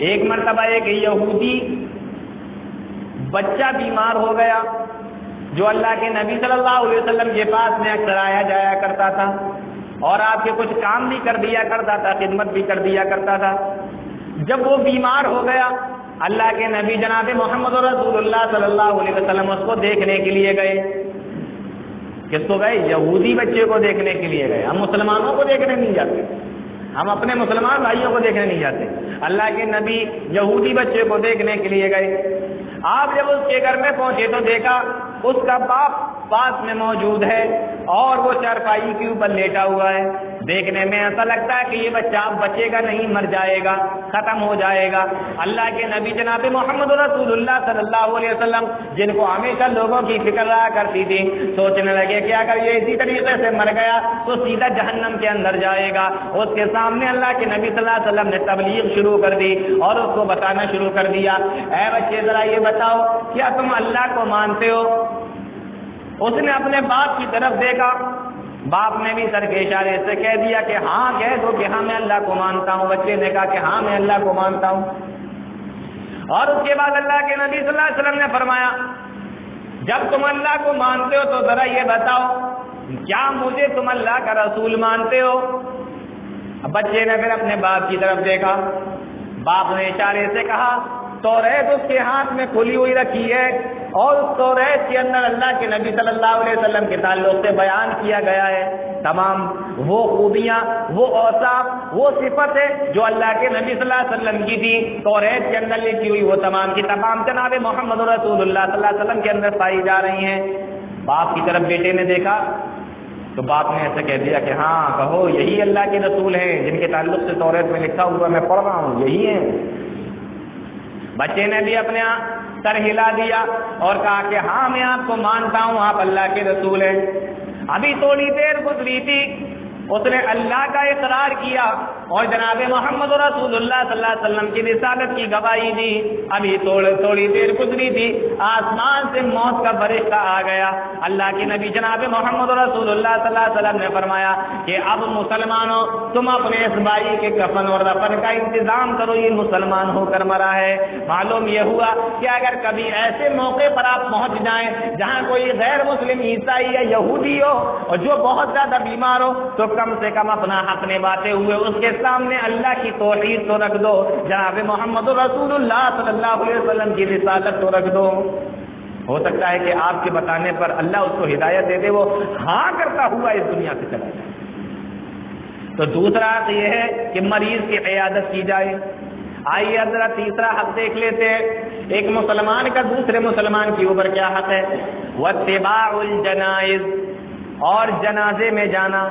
ایک مرتبہ ایک یہودی بچہ بیمار ہو گیا جو اللہ کے نبی صلی اللہ علیہ وسلم کے پاس میں اکثر آیا جایا کرتا تھا اور آپ کے کچھ کام بھی کر دیا کرتا تھا, خدمت بھی کر دیا کرتا تھا. جب وہ بیمار ہو گیا, اللہ کے نبی جناب محمد رسول اللہ صلی اللہ علیہ وسلم اس کو دیکھنے کے لیے گئے. کس کو گئے؟ یہودی بچے کو دیکھنے کے لیے گئے. ہم مسلمانوں کو دیکھنے نہیں جاتے, ہم اپنے مسلمان بھائیوں کو دیکھنے نہیں جاتے. اللہ کے نبی یہودی بچے کو دیکھنے کے لیے گئے. آپ جب اس کے گھر میں پہنچے تو دیکھا اس کا باپ پاس میں موجود ہے اور وہ چارپائی کے اوپر لیٹا ہوا ہے. دیکھنے میں ایسا لگتا ہے کہ یہ بچہ اب بچے گا نہیں، مر جائے گا، ختم ہو جائے گا. اللہ کے نبی جناب محمد رسول اللہ صلی اللہ علیہ وسلم، جن کو ہمیشہ لوگوں کی فکر رہا کرتی تھی، سوچنے لگے کہ اگر یہ اسی طریقے سے مر گیا تو سیدھا جہنم کے اندر جائے گا. اس کے سامنے اللہ کے نبی صلی اللہ علیہ وسلم نے تبلیغ شروع کر دی اور اس کو بتانا شروع کر دیا. اے بچے ذرا یہ بتاؤ، کیا تم اللہ کو مانتے ہو؟ اس نے اپنے باپ کی طرف دیکھا، باپ نے بھی سر کے اشارے سے کہہ دیا کہ ہاں، کہہ دو کہ ہاں میں اللہ کو مانتا ہوں. بچے نے کہا کہ ہاں میں اللہ کو مانتا ہوں. اور اس کے بعد اللہ کے نبی صلی اللہ علیہ وسلم نے فرمایا، جب تم اللہ کو مانتے ہو تو ذرا یہ بتاؤ، کیا مجھے تم اللہ کا رسول مانتے ہو؟ اب بچے نے پھر اپنے باپ کی طرف دیکھا، باپ نے اشارے سے کہا، توریت اس کے ہاتھ میں کھلی ہوئی رکھی ہے اور اس توریت کے اندر اللہ کے نبی صلی اللہ علیہ وسلم کے تعلق سے بیان کیا گیا ہے تمام وہ خوبیاں، وہ اوصاف، وہ صفتیں جو اللہ کے نبی صلی اللہ علیہ وسلم کی تھی، توریت کے اندر لکھی ہوئی وہ تمام کی تمام جناب محمد رسول اللہ صلی اللہ علیہ وسلم کے اندر پائی جا رہی ہیں. باپ کی طرف بیٹے نے دیکھا تو باپ نے ایسا کہہ دیا کہ ہاں کہو، یہی اللہ کے رسول ہیں جن کے تعلق سے توریت میں لکھا ہوا میں پڑھ رہا ہوں، یہی ہیں. بچے نے بھی اپنے سر ہلا دیا اور کہا کہ ہاں میں آپ کو مانتا ہوں، آپ اللہ کے رسول ہیں. ابھی تھوڑی دیر گزری تھی، اس نے اللہ کا اقرار کیا اور جناب محمد رسول اللہ صلی اللہ علیہ وسلم کی رسالت کی گواہی دی. ابھی تھوڑی دیر گزری تھی، آسمان سے موت کا فرشتہ آ گیا. اللہ کے نبی جناب محمد رسول اللہ صلی اللہ علیہ وسلم نے فرمایا کہ اب مسلمانوں تم اپنے اس بھائی کے کفن اور دفن کا انتظام کرو، یہ مسلمان ہو کر مرا ہے. معلوم یہ ہوا کہ اگر کبھی ایسے موقع پر آپ پہنچ جائیں جہاں کوئی غیر مسلم عیسائی یا یہودی ہو اور جو بہت زیادہ بیمار ہو تو کم سے کم اپنا حق نبھاتے ہوئے اس کے سامنے اللہ کی توحید تو رکھ دو، جناب محمد رسول اللہ صلی اللہ علیہ وسلم کی رسالت تو رکھ دو. ہو سکتا ہے کہ آپ کے بتانے پر اللہ اس کو ہدایت دے دے، وہ ہاں کرتا ہوا اس دنیا سے چلا جائے. تو دوسرا حق یہ ہے کہ مریض کی عیادت کی جائے. آئیے ذرا تیسرا حق دیکھ لیتے ہیں، ایک مسلمان کا دوسرے مسلمان کے اوپر کیا حق ہے. واتباع الجنائز، اور جنازے میں جانا.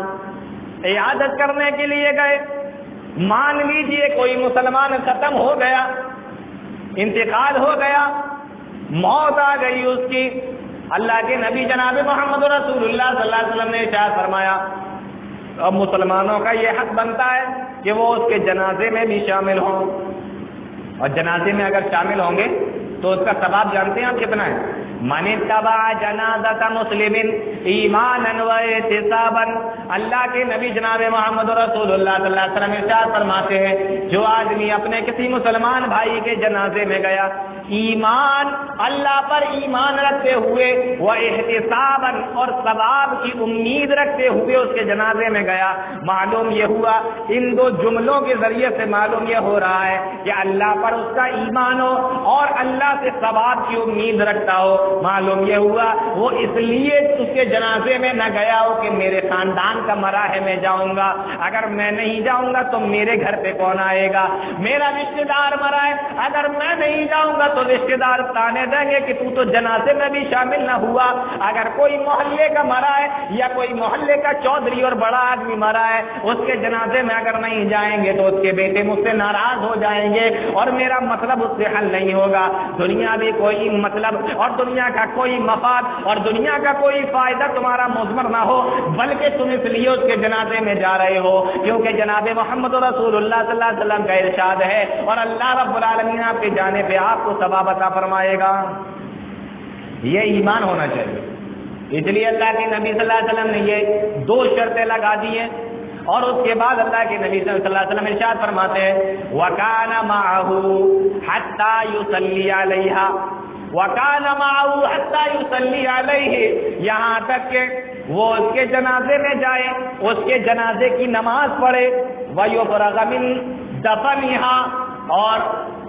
عیادت کرنے کے لیے گئے، مان لیجئے کوئی مسلمان ختم ہو گیا، انتقال ہو گیا، موت آ گئی اس کی. اللہ کے نبی جناب محمد رسول اللہ صلی اللہ علیہ وسلم نے ارشاد فرمایا، اب مسلمانوں کا یہ حق بنتا ہے کہ وہ اس کے جنازے میں بھی شامل ہوں. اور جنازے میں اگر شامل ہوں گے تو اس کا ثواب جانتے ہیں آپ کتنا ہے؟ من اتبع جنازۃ مسلم ایمانا و احتسابا. اللہ کے نبی جناب محمد رسول اللہ صلی اللہ علیہ وسلم ارشاد فرماتے ہیں، جو آدمی اپنے کسی مسلمان بھائی کے جنازے میں گیا، ایمان، اللہ پر ایمان رکھتے ہوئے، وہ احتسابا، اور ثواب کی امید رکھتے ہوئے اس کے جنازے میں گیا. معلوم یہ ہوا، ان دو جملوں کے ذریعے سے معلوم یہ ہو رہا ہے کہ اللہ پر اس کا ایمان ہو اور اللہ سے ثواب کی امید رکھتا ہو. معلوم یہ ہوا وہ اس لیے اس کے جنازے میں نہ گیا ہو کہ میرے خاندان کا مرا ہے میں جاؤں گا، اگر میں نہیں جاؤں گا تو میرے گھر پہ کون آئے گا، میرا رشتے دار مرا ہے، اگر میں نہیں جاؤں گا تو رشتے دار تانے دیں گے کہ تو جنازے میں بھی شامل نہ ہوا. اگر کوئی محلے کا مرا ہے یا کوئی محلے کا چودھری اور بڑا آدمی مرا ہے، اس کے جنازے میں اگر نہیں جائیں گے تو اس کے بیٹے مجھ سے ناراض ہو جائیں گے اور میرا مطلب اس سے حل نہیں ہوگا. دنیا بھی کوئی مطلب اور دنیا کا کوئی مفاد اور دنیا کا کوئی فائدہ تمہارا مضمر نہ ہو، بلکہ تم اس لیے اس کے جنازے میں جا رہے ہو کیونکہ جناب محمد رسول اللہ صلی اللہ علیہ وسلم کا ارشاد ہے اور اللہ رب العالمین آپ کے جانے پہ آپ کو ثواب عطا فرمائے گا. یہ ایمان ہونا چاہیے. اس لیے اللہ کے نبی صلی اللہ علیہ وسلم نے یہ دو شرطیں لگا دی ہیں اور اس کے بعد اللہ کے نبی صلی اللہ علیہ وسلم ارشاد فرماتے ہیں، وَكَانَ مَعَهُ حَتَّى يُصَلِّيَ عَلَيْهَا، وَكَانَ مَعَهُ حَتَّى يُصَلِّيَ عَلَيْهِ، یہاں تک کہ وہ اس کے جنازے میں جائے، اس کے جنازے کی نماز پڑھے، وَيُفْرَغَ مِن دَفْنِهَا، اور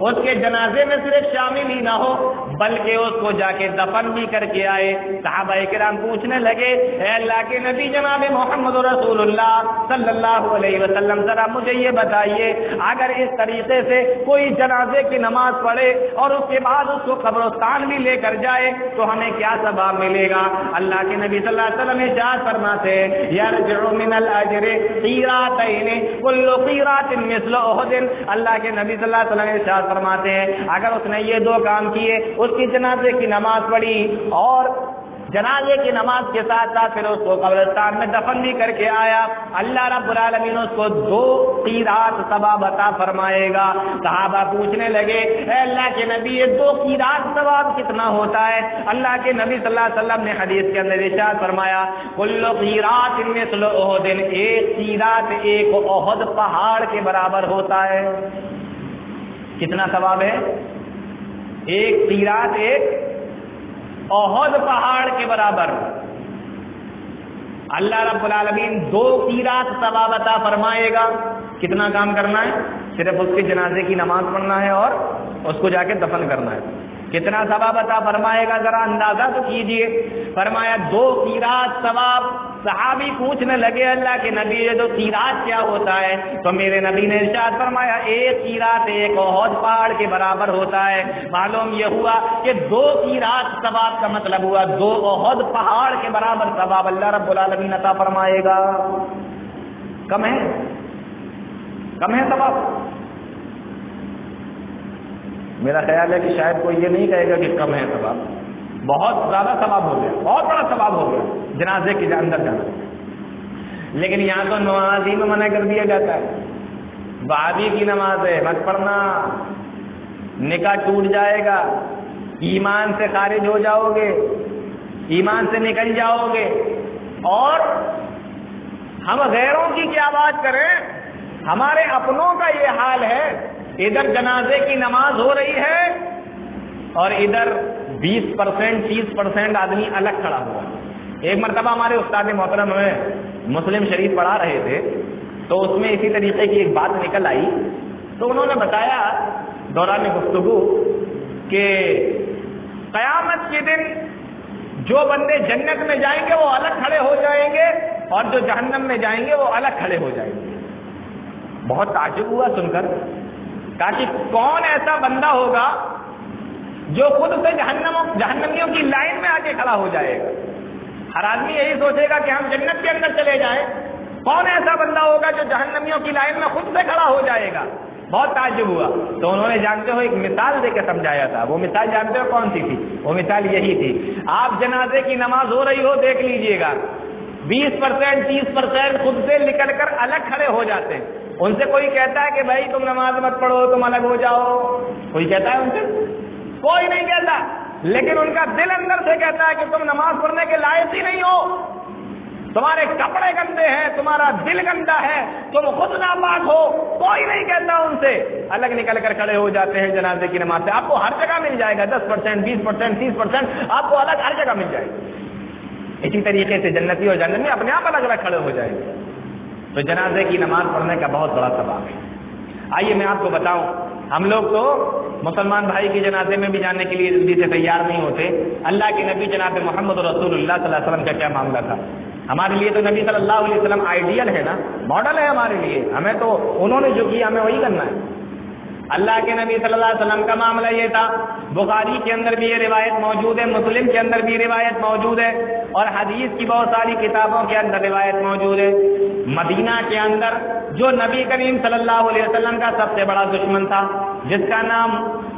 اس کے جنازے میں صرف شامل ہی نہ ہو بلکہ اس کو جا کے دفن بھی کر کے آئے۔ صحابہ کرام پوچھنے لگے اے اللہ کے نبی جناب محمد رسول اللہ صلی اللہ علیہ وسلم ذرا مجھے یہ بتائیے اگر اس طریقے سے کوئی جنازے کی نماز پڑھے اور اس کے بعد اس کو قبرستان بھی لے کر جائے تو ہمیں کیا ثواب ملے گا؟ اللہ کے نبی صلی اللہ علیہ وسلم ارشاد فرماتے ہیں یرجع من الاجر قیراتین کل قیرات مثل احد۔ اللہ کے نبی صلی اللہ علیہ وسلم ارشاد فرماتے ہیں اگر اس نے یہ دو کام کیے، اس کی جنازے کی نماز پڑھی اور جنازے کی نماز کے ساتھ ساتھ پھر اس کو قبرستان میں دفن بھی کر کے آیا، اللہ رب العالمین اس کو 2 قیرات ثواب عطا فرمائے گا۔ صحابہ پوچھنے لگے اے اللہ کے نبی یہ 2 قیرات ثواب کتنا ہوتا ہے؟ اللہ کے نبی صلی اللہ علیہ وسلم نے حدیث کے اندر ارشاد فرمایا کل قیرات مثل احد، ایک قیرات ایک احد پہاڑ کے برابر ہوتا ہے۔ کتنا ثواب ہے؟ ایک قیرات ایک احد پہاڑ کے برابر۔ اللہ رب العالمین 2 قیرات ثواب عطا فرمائے گا۔ کتنا کام کرنا ہے؟ صرف اس کے جنازے کی نماز پڑھنا ہے اور اس کو جا کے دفن کرنا ہے۔ کتنا ثواب عطا فرمائے گا ذرا اندازہ تو کیجئے۔ فرمایا 2 قیرات ثواب۔ صحابی پوچھنے لگے اللہ کے نبی یہ 2 قیرات کیا ہوتا ہے؟ تو میرے نبی نے ارشاد فرمایا ایک قیرات ایک احد پہاڑ کے برابر ہوتا ہے۔ معلوم یہ ہوا کہ 2 قیرات ثواب کا مطلب ہوا 2 احد پہاڑ کے برابر ثواب اللہ رب العالمین عطا فرمائے گا۔ کم ہے؟ کم ہے ثواب؟ میرا خیال ہے کہ شاید کوئی یہ نہیں کہے گا کہ کم ہے ثواب، بہت زیادہ ثواب ہو گیا، بہت بڑا ثواب ہو گیا جنازے کے اندر جانا۔ لیکن یہاں تو نماز ہی میں منع کر دیا جاتا ہے، بابی کی نماز ہے مت پڑھنا، نکاح ٹوٹ جائے گا، ایمان سے خارج ہو جاؤ گے، ایمان سے نکل جاؤ گے۔ اور ہم غیروں کی کیا بات کریں، ہمارے اپنوں کا یہ حال ہے، ادھر جنازے کی نماز ہو رہی ہے اور ادھر 20% 30% آدمی الگ کھڑا ہوا۔ ایک مرتبہ ہمارے استاد محترم میں مسلم شریف پڑھا رہے تھے تو اس میں اسی طریقے کی ایک بات نکل آئی، تو انہوں نے بتایا دوران گفتگو کہ قیامت کے دن جو بندے جنت میں جائیں گے وہ الگ کھڑے ہو جائیں گے اور جو جہنم میں جائیں گے وہ الگ کھڑے ہو جائیں گے۔ بہت تعجب ہوا سن کر، کہا کہ کون ایسا بندہ ہوگا جو خود سے جہنمیوں کی لائن میں آ کے کھڑا ہو جائے گا؟ ہر آدمی یہی سوچے گا کہ ہم جنت کے اندر چلے جائیں، کون ایسا بندہ ہوگا جو جہنمیوں کی لائن میں خود سے کھڑا ہو جائے گا؟ بہت تعجب ہوا۔ تو انہوں نے جانتے ہو ایک مثال دے کے سمجھایا تھا، وہ مثال جانتے ہو کون سی تھی؟ وہ مثال یہی تھی، آپ جنازے کی نماز ہو رہی ہو، دیکھ لیجئے گا 20% 30% خود سے نکل کر الگ کھڑے ہو جاتے ہیں۔ ان سے کوئی کہتا ہے کہ بھائی تم نماز مت پڑھو، تم الگ ہو جاؤ، کوئی کہتا ہے ان سے؟ کوئی نہیں کہتا، لیکن ان کا دل اندر سے کہتا ہے کہ تم نماز پڑھنے کے لائق ہی نہیں ہو، تمہارے کپڑے گندے ہیں، تمہارا دل گندا ہے، تم خود ناپاک ہو۔ کوئی نہیں کہتا ان سے، الگ نکل کر کھڑے ہو جاتے ہیں جنازے کی نماز سے۔ آپ کو ہر جگہ مل جائے گا 10% 20% 30%، آپ کو الگ ہر جگہ مل جائے گا۔ اسی طریقے سے جنتی اور جہنمی اپنے آپ الگ الگ کھڑے ہو جائیں گے۔ تو جنازے کی نماز پڑھنے کا بہت بڑا ثواب ہے۔ آئیے میں آپ کو بتاؤں، ہم لوگ تو مسلمان بھائی کے جنازے میں بھی جانے کے لیے جلدی سے تیار نہیں ہوتے۔ اللہ کے نبی جناب محمد رسول اللہ صلی اللہ علیہ وسلم کا کیا معاملہ تھا؟ ہمارے لیے تو نبی صلی اللہ علیہ وسلم آئیڈیل ہے نا، ماڈل ہے ہمارے لیے، ہمیں تو انہوں نے جو کیا ہمیں وہی کرنا ہے۔ اللہ کے نبی صلی اللہ علیہ وسلم کا معاملہ یہ تھا، بخاری کے اندر بھی یہ روایت موجود ہے، مسلم کے اندر بھی روایت موجود ہے، اور حدیث کی بہت ساری کتابوں کے اندر روایت موجود ہے۔ مدینہ کے اندر جو نبی کریم صلی اللہ علیہ وسلم کا سب سے بڑا دشمن تھا، جس کا نام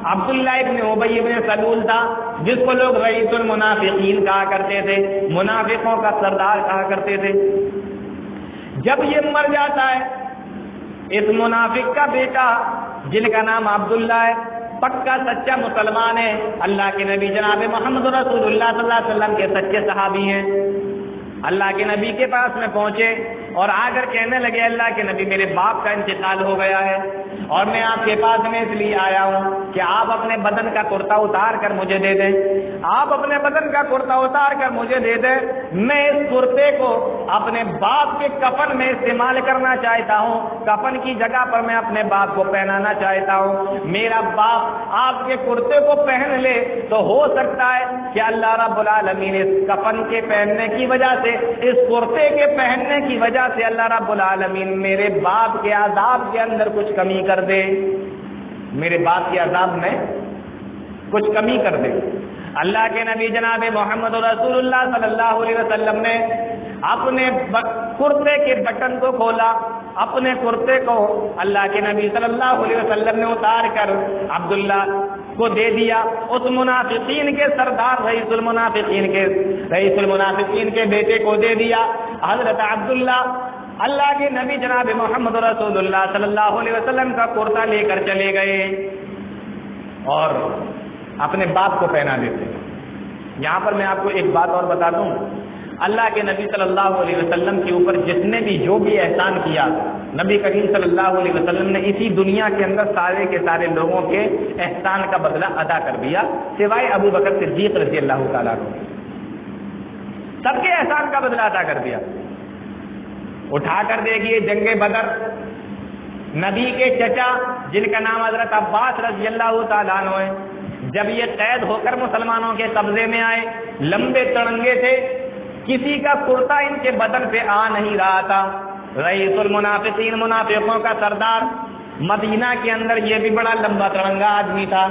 عبداللہ ابن ابی ابن سلول تھا، جس کو لوگ رئیس المنافقین کہا کرتے تھے، منافقوں کا سردار کہا کرتے تھے، جب یہ مر جاتا ہے، اس منافق کا بیٹا جن کا نام عبداللہ ہے، پکا سچا مسلمان ہے، اللہ کے نبی جناب محمد رسول اللہ صلی اللہ علیہ وسلم کے سچے صحابی ہیں، اللہ کے نبی کے پاس میں پہنچے اور آ کر کہنے لگے اللہ کے نبی میرے باپ کا انتقال ہو گیا ہے اور میں آپ کے پاس میں اس لیے آیا ہوں کہ آپ اپنے بدن کا کرتا اتار کر مجھے دے دیں، آپ اپنے بدن کا کرتا اتار کر مجھے دے دیں، میں اس کرتے کو اپنے باپ کے کفن میں استعمال کرنا چاہتا ہوں، کفن کی جگہ پر میں اپنے باپ کو پہنانا چاہتا ہوں، میرا باپ آپ کے کرتے کو پہن لے تو ہو سکتا ہے کہ اللہ رب العالمین اس کفن کے پہننے کی وجہ سے، اس کرتے کے پہننے کی وجہ سے اللہ رب العالمین میرے باپ کے عذاب کے اندر کچھ کمی کر دے، میرے باپ کے عذاب میں کچھ کمی کر دے۔ اللہ کے نبی جناب محمد رسول اللہ صلی اللہ علیہ وسلم نے اپنے کرتے کے بٹن کو کھولا، اپنے کرتے کو اللہ کے نبی صلی اللہ علیہ وسلم نے اتار کر عبداللہ کو دے دیا، اس منافقین کے سردار رئیس المنافقین کے بیٹے کو دے دیا۔ حضرت عبداللہ اللہ کے نبی جناب محمد رسول اللہ صلی اللہ علیہ وسلم کا کرتا لے کر چلے گئے اور اپنے باپ کو پہنا دیتے۔ یہاں پر میں آپ کو ایک بات اور بتا دوں، اللہ کے نبی صلی اللہ علیہ وسلم کے اوپر جس نے بھی جو بھی احسان کیا، نبی کریم صلی اللہ علیہ وسلم نے اسی دنیا کے اندر سارے کے سارے لوگوں کے احسان کا بدلہ ادا کر دیا، سوائے ابو بکر صدیق رضی اللہ تعالیٰ عنہ، سب کے احسان کا بدلہ ادا کر دیا۔ اٹھا کر دیکھیے جنگ بدر، نبی کے چچا جن کا نام حضرت عباس رضی اللہ تعالیٰ عنہ ہے، جب یہ قید ہو کر مسلمانوں کے قبضے میں آئے، لمبے تڑنگے تھے، کسی کا کرتا ان کے بدن پہ آ نہیں رہا تھا۔ رئیس المنافقین، منافقوں کا سردار، مدینہ کے اندر یہ بھی بڑا لمبا تڑنگا آدمی تھا۔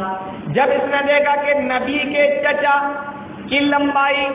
جب اس نے دیکھا کہ نبی کے چچا کی لمبائی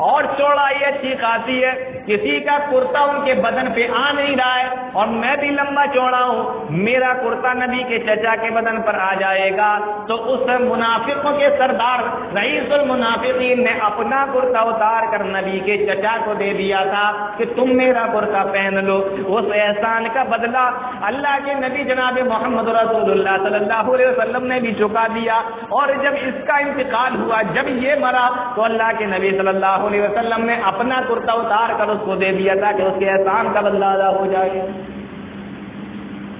اور چوڑائی اچھی خاصی ہے، کسی کا کرتا ان کے بدن پہ آ نہیں رہا ہے اور میں بھی لمبا چوڑا ہوں، میرا کرتا نبی کے چچا کے بدن پر آ جائے گا، تو اس منافقوں کے سردار رئیس المنافقین نے اپنا کرتا اتار کر نبی کے چچا کو دے دیا تھا کہ تم میرا کرتا پہن لو۔ اس احسان کا بدلہ اللہ کے نبی جناب محمد رسول اللہ صلی اللہ علیہ وسلم نے بھی چکا دیا، اور جب اس کا انتقال ہوا، جب یہ مرا، تو اللہ کے نبی صلی اللہ علیہ وسلم نے اپنا کرتا اتار کر اس کو دے دیا تھا کہ اس کے احسان کا بدلہ ادا ہو جائے۔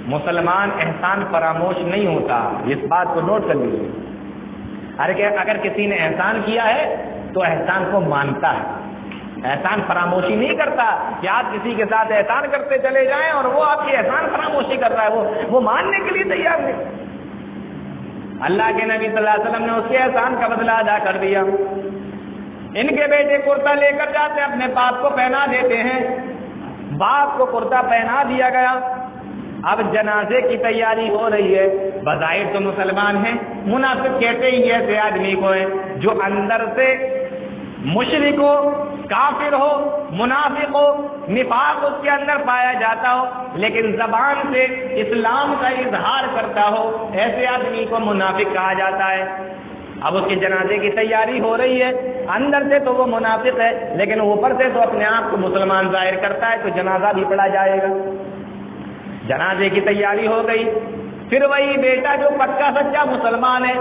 مسلمان احسان فراموش نہیں ہوتا، اس بات کو نوٹ کر لیجیے۔ اگر کسی نے احسان کیا ہے تو احسان کو مانتا ہے، احسان فراموشی نہیں کرتا کہ آپ کسی کے ساتھ احسان کرتے چلے جائیں اور وہ آپ کی احسان فراموشی کر رہا ہے، وہ ماننے کے لیے تیار نہیں۔ اللہ کے نبی صلی اللہ علیہ وسلم نے اس کے احسان کا بدلہ ادا کر دیا۔ ان کے بیٹے کرتا لے کر جاتے ہیں، اپنے باپ کو پہنا دیتے ہیں، باپ کو کرتا پہنا دیا گیا۔ اب جنازے کی تیاری ہو رہی ہے، بظاہر تو مسلمان ہیں، منافق کہتے ہی ایسے آدمی کو ہے جو اندر سے مشرک ہو، کافر ہو، منافق ہو، نفاق اس کے اندر پایا جاتا ہو، لیکن زبان سے اسلام کا اظہار کرتا ہو، ایسے آدمی کو منافق کہا جاتا ہے۔ اب اس کے جنازے کی تیاری ہو رہی ہے، اندر سے تو وہ منافق ہے لیکن اوپر سے تو اپنے آپ کو مسلمان ظاہر کرتا ہے، تو جنازہ بھی پڑھا جائے گا۔ جنازے کی تیاری ہو گئی، پھر وہی بیٹا جو پکا سچا مسلمان ہے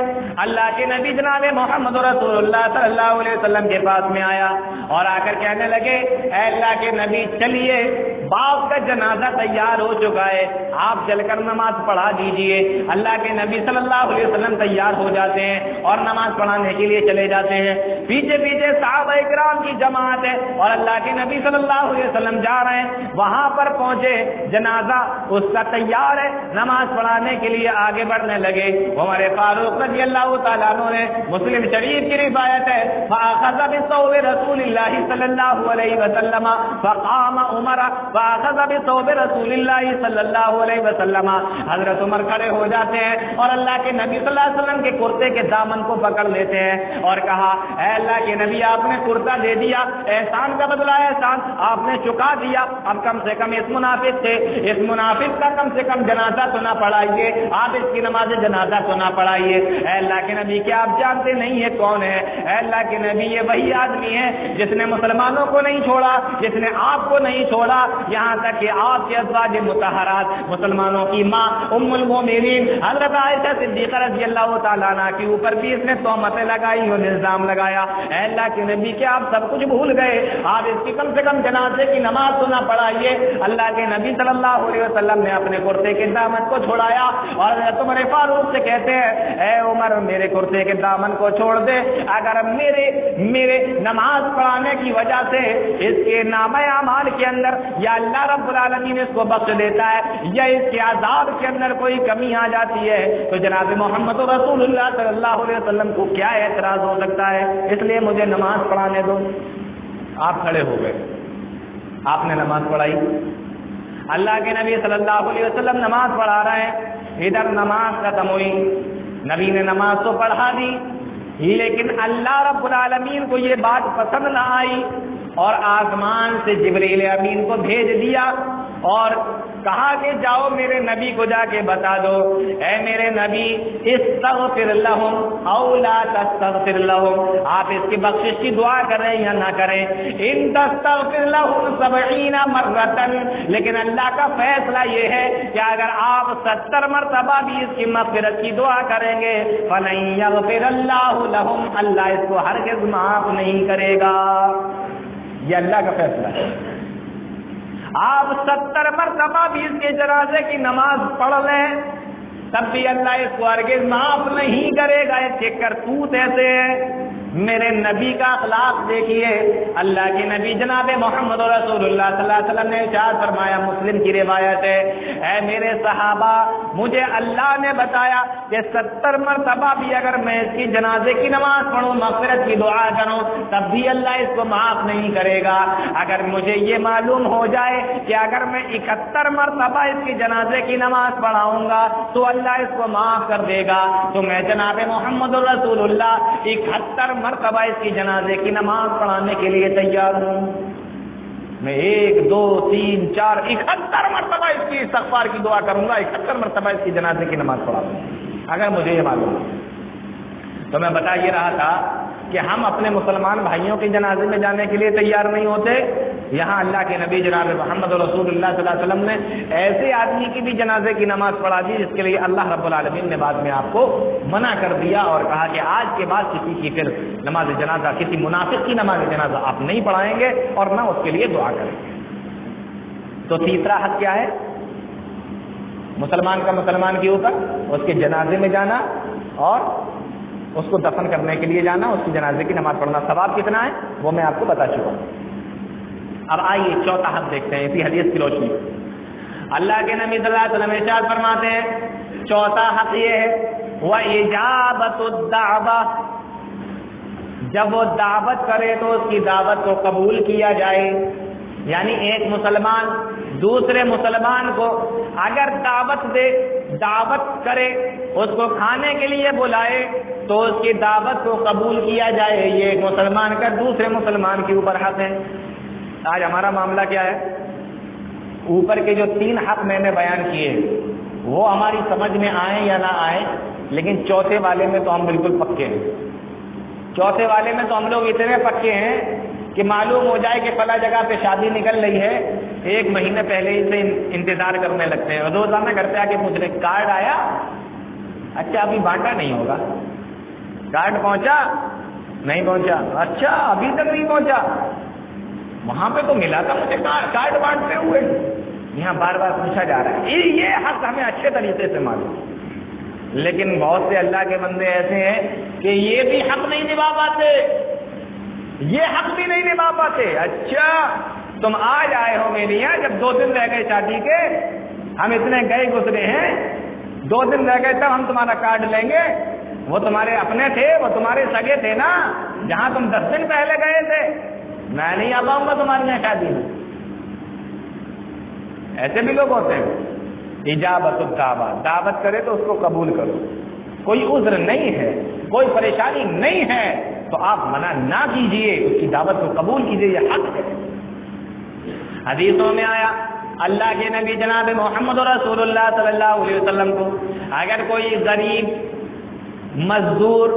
اللہ کے نبی جناب محمد رسول اللہ صلی اللہ علیہ وسلم کے پاس میں آیا اور آ کر کہنے لگے، اے اللہ کے نبی چلیے، باپ کا جنازہ تیار ہو چکا ہے، آپ چل کر نماز پڑھا دیجئے۔ اللہ کے نبی صلی اللہ علیہ وسلم تیار ہو جاتے ہیں اور نماز پڑھانے کے لیے چلے جاتے ہیں، پیچھے پیچھے صحابہ اکرام کی جماعت ہے اور اللہ کے نبی صلی اللہ علیہ وسلم جا رہے ہیں۔ وہاں پر پہنچے، جنازہ اس کا تیار ہے، نماز پڑھانے کے لیے آگے بڑھنے لگے۔ عمر فاروق رضی اللہ تعالیٰ عنہ نے، مسلم شریف کی روایت ہے، فأخذ بثوب رسول اللہ صلی اللہ علیہ وسلم فقام عمر فأخذ بثوب رسول اللہ صلی اللہ علیہ وسلم۔ حضرت عمر کھڑے ہو جاتے ہیں اور اللہ کے نبی صلی اللہ علیہ وسلم کے کرتے کے دامن کو پکڑ لیتے ہیں اور کہا، اے اللہ کے نبی، آپ نے کرتا دے دیا، احسان کا بدلہ احسان آپ نے چکا دیا، اب کم سے کم اس منافق سے، اس منافق کا کم سے کم جنازہ تو نہ پڑھائیے، آپ اس کی نماز جنازہ تو نہ پڑھائیے۔ اے اللہ کے نبی، کیا آپ جانتے نہیں ہے کون ہے؟ اے اللہ کے نبی، یہ وہی آدمی ہے جس نے مسلمانوں کو نہیں چھوڑا، جس نے آپ کو نہیں چھوڑا، یہاں تک کہ آپ کے ازواج مطہرات مسلمانوں کی ماں ام المومنین حضرت عائشہ صدیقہ رضی اللہ تعالیٰ عنہ کے اوپر بھی اس نے تہمتیں لگائی اور الزام لگایا، اے اللہ کے نبی کیا آپ سب کچھ بھول گئے؟ آپ اس کی کم سے کم جنازے کی نماز تو نہ پڑھائیے۔ اللہ کے نبی صلی اللہ علیہ وسلم نے اپنے کرتے کے دامن کو چھوڑایا اور حضرت عمر فاروق سے کہتے ہیں اے عمر میرے کرتے کے دامن کو چھوڑ دے، اگر میرے نماز پڑھانے کی وجہ سے اس کے نامہ اعمال کے اندر یا اللہ رب العالمین اس کو بخش دیتا ہے یا اس کے عذاب کے اندر کوئی کمی آ جاتی ہے تو جناب محمد رسول اللہ صلی اللہ علیہ وسلم کو کیا اعتراض ہو سکتا ہے؟ اس لیے مجھے نماز پڑھانے دو۔ آپ کھڑے ہو گئے، آپ نے نماز پڑھائی، اللہ کے نبی صلی اللہ علیہ وسلم نماز پڑھا رہے ہیں، ادھر نماز ختم ہوئی، نبی نے نماز تو پڑھا دی لیکن اللہ رب العالمین کو یہ بات پسند نہ آئی اور آسمان سے جبریل امین کو بھیج دیا اور کہا کہ جاؤ میرے نبی کو جا کے بتا دو، اے میرے نبی استغفر لہم او لا تستغفر لہم، آپ اس کی بخشش کی دعا کریں یا نہ کریں، ان تستغفر لہم 70 مرتن، لیکن اللہ کا فیصلہ یہ ہے کہ اگر آپ 70 مرتبہ بھی اس کی مغفرت کی دعا کریں گے فلن یغفر اللہ لہم، اللہ اس کو ہرگز معاف نہیں کرے گا۔ یہ اللہ کا فیصلہ ہے۔ آپ 70 مرتبہ بھی اس کے جنازے کی نماز پڑھ لیں تب بھی اللہ اس کو ہرگز معاف نہیں کرے گا۔ اس کے کرتوت ایسے ہیں۔ میرے نبی کا اخلاق دیکھیے، اللہ کے نبی جناب محمد رسول اللہ صلی اللہ علیہ وسلم نے ارشاد فرمایا، مسلم کی روایت ہے، اے میرے صحابہ مجھے اللہ نے بتایا کہ 70 مرتبہ بھی اگر میں اس کی جنازے کی نماز پڑھوں، مغفرت کی دعا کروں، تب بھی اللہ اس کو معاف نہیں کرے گا۔ اگر مجھے یہ معلوم ہو جائے کہ اگر میں 71 مرتبہ اس کی جنازے کی نماز پڑھاؤں گا تو اللہ اس کو معاف کر دے گا، تو میں جناب محمد رسول اللہ 71 مرتبہ اس کی جنازے کی نماز پڑھانے کے لیے تیار ہوں۔ میں 1 2 3 4 71 مرتبہ اس کی استغفار کی دعا کروں گا، 71 مرتبہ اس کی جنازے کی نماز پڑھاؤں گا اگر مجھے یہ معلوم ہے۔ تو میں بتا یہ رہا تھا کہ ہم اپنے مسلمان بھائیوں کے جنازے میں جانے کے لیے تیار نہیں ہوتے، یہاں اللہ کے نبی جناب محمد رسول اللہ صلی اللہ علیہ وسلم نے ایسے آدمی کی بھی جنازے کی نماز پڑھا دی جس کے لیے اللہ رب العالمین نے بعد میں آپ کو منع کر دیا اور کہا کہ آج کے بعد کسی کی پھر نماز جنازہ، کسی منافق کی نماز جنازہ آپ نہیں پڑھائیں گے اور نہ اس کے لیے دعا کریں گے۔ تو تیسرا حق کیا ہے؟ مسلمان کا مسلمان کے اوپر اس کے جنازے میں جانا اور اس کو دفن کرنے کے لیے جانا، اس کی جنازے کی نماز پڑھنا۔ ثواب کتنا ہے وہ میں آپ کو بتا چکا ہوں۔ اب آئیے چوتھا حق دیکھتے ہیں اسی حدیث کی روشنی۔ اللہ کے نبی صلی اللہ علیہ وسلم ارشاد فرماتے ہیں چوتھا حق یہ ہے وَإِجَابَةُ الدَّعْوَةِ، جب وہ دعوت کرے تو اس کی دعوت کو قبول کیا جائے، یعنی ایک مسلمان دوسرے مسلمان کو اگر دعوت کرے، اس کو کھانے کے لیے بلائے تو اس کی دعوت کو قبول کیا جائے، یہ ایک مسلمان کا دوسرے مسلمان کے اوپر حق ہے۔ آج ہمارا معاملہ کیا ہے؟ اوپر کے جو 3 حق میں نے بیان کیے وہ ہماری سمجھ میں آئیں یا نہ آئیں، لیکن چوتھے والے میں تو ہم بالکل پکے ہیں۔ چوتھے والے میں تو ہم لوگ اتنے پکے ہیں کہ معلوم ہو جائے کہ فلاں جگہ پہ شادی نکل رہی ہے، 1 مہینے پہلے ہی سے انتظار کرنے لگتے ہیں، روزانہ گھر پہ آ کے پوچھ رہے کارڈ آیا؟ اچھا ابھی بانٹا نہیں ہوگا، کارڈ پہنچا؟ نہیں پہنچا؟ اچھا ابھی تک نہیں پہنچا، وہاں پہ تو ملا تھا مجھے کارڈ بانٹتے ہوئے۔ یہاں بار بار پوچھا جا رہا ہے، یہ حق ہمیں اچھے طریقے سے معلوم، لیکن بہت سے اللہ کے بندے ایسے ہیں کہ یہ بھی حق نہیں نبھا پاتے، یہ حق بھی نہیں نبھا پاتے۔ اچھا تم آج آئے ہو میرے یہاں، جب 2 دن رہ گئے شادی کے، ہم اتنے گئے گزرے ہیں، 2 دن رہ گئے تب ہم تمہارا کارڈ لیں گے۔ وہ تمہارے اپنے تھے، وہ تمہارے سگے تھے نا، جہاں تم 10 دن پہلے گئے تھے، میں نہیں آ پاؤں گا تمہارے یہاں شادی میں۔ ایسے بھی لوگ ہوتے ہیں۔ اجابت الدعوۃ، دعوت کرے تو اس کو قبول کرو، کوئی عذر نہیں ہے، کوئی پریشانی نہیں ہے تو آپ منع نہ کیجیے، اس کی دعوت کو قبول کیجیے، یہ حق ہے۔ حدیثوں میں آیا اللہ کے نبی جناب محمد رسول اللہ صلی اللہ علیہ وسلم کو اگر کوئی غریب مزدور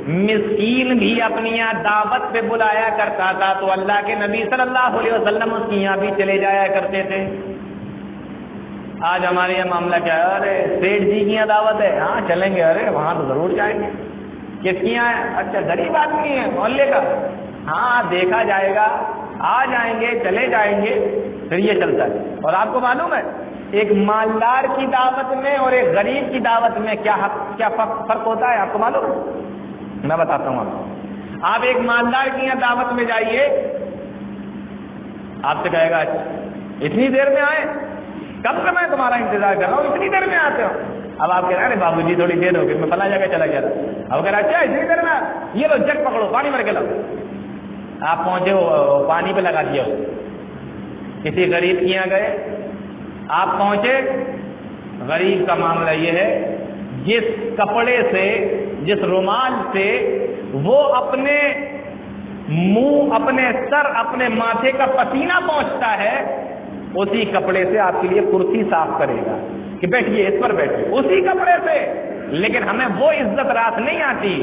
مسکین بھی اپنی یہاں دعوت پہ بلایا کرتا تھا تو اللہ کے نبی صلی اللہ علیہ وسلم اس کی یہاں بھی چلے جایا کرتے تھے۔ آج ہمارے یہاں معاملہ کیا ہے؟ ارے سیٹھ جی کی یہاں دعوت ہے، ہاں چلیں گے، ارے وہاں تو ضرور جائیں گے۔ کس کی یہاں ہے؟ اچھا غریب آدمی ہے محلے کا، ہاں دیکھا جائے گا، آ جائیں گے، چلے جائیں گے، پھر یہ چلتا ہے۔ اور آپ کو معلوم ہے ایک مالدار کی دعوت میں اور ایک غریب کی دعوت میں کیا فرق ہوتا ہے؟ آپ کو معلوم ہے؟ میں بتاتا ہوں آپ کو۔ آپ ایک مالدار کی یہاں دعوت میں جائیے، آپ سے کہے گا اتنی دیر میں آئے، کب سے میں تمہارا انتظار کر رہا ہوں، اتنی دیر میں آتے ہو۔ اب آپ کہہ رہے ہیں بابو جی تھوڑی دیر ہو گئی، میں فلاں جگہ چلا گیا تھا۔ اب کہہ رہا اچھا اتنی دیر میں، یہ لو جگ پکڑو، پانی بھر کے لاؤ۔ آپ پہنچے، وہ پانی پہ لگا دیا اس۔ کسی غریب کے یہاں گئے، آپ پہنچے، غریب کا معاملہ یہ ہے جس کپڑے سے، جس رومال سے وہ اپنے منہ، اپنے سر، اپنے ماتھے کا پسینہ پہنچتا ہے، اسی کپڑے سے آپ کے لیے کرسی صاف کرے گا کہ بیٹھیے اس پر بیٹھیے، اسی کپڑے سے۔ لیکن ہمیں وہ عزت رات نہیں آتی،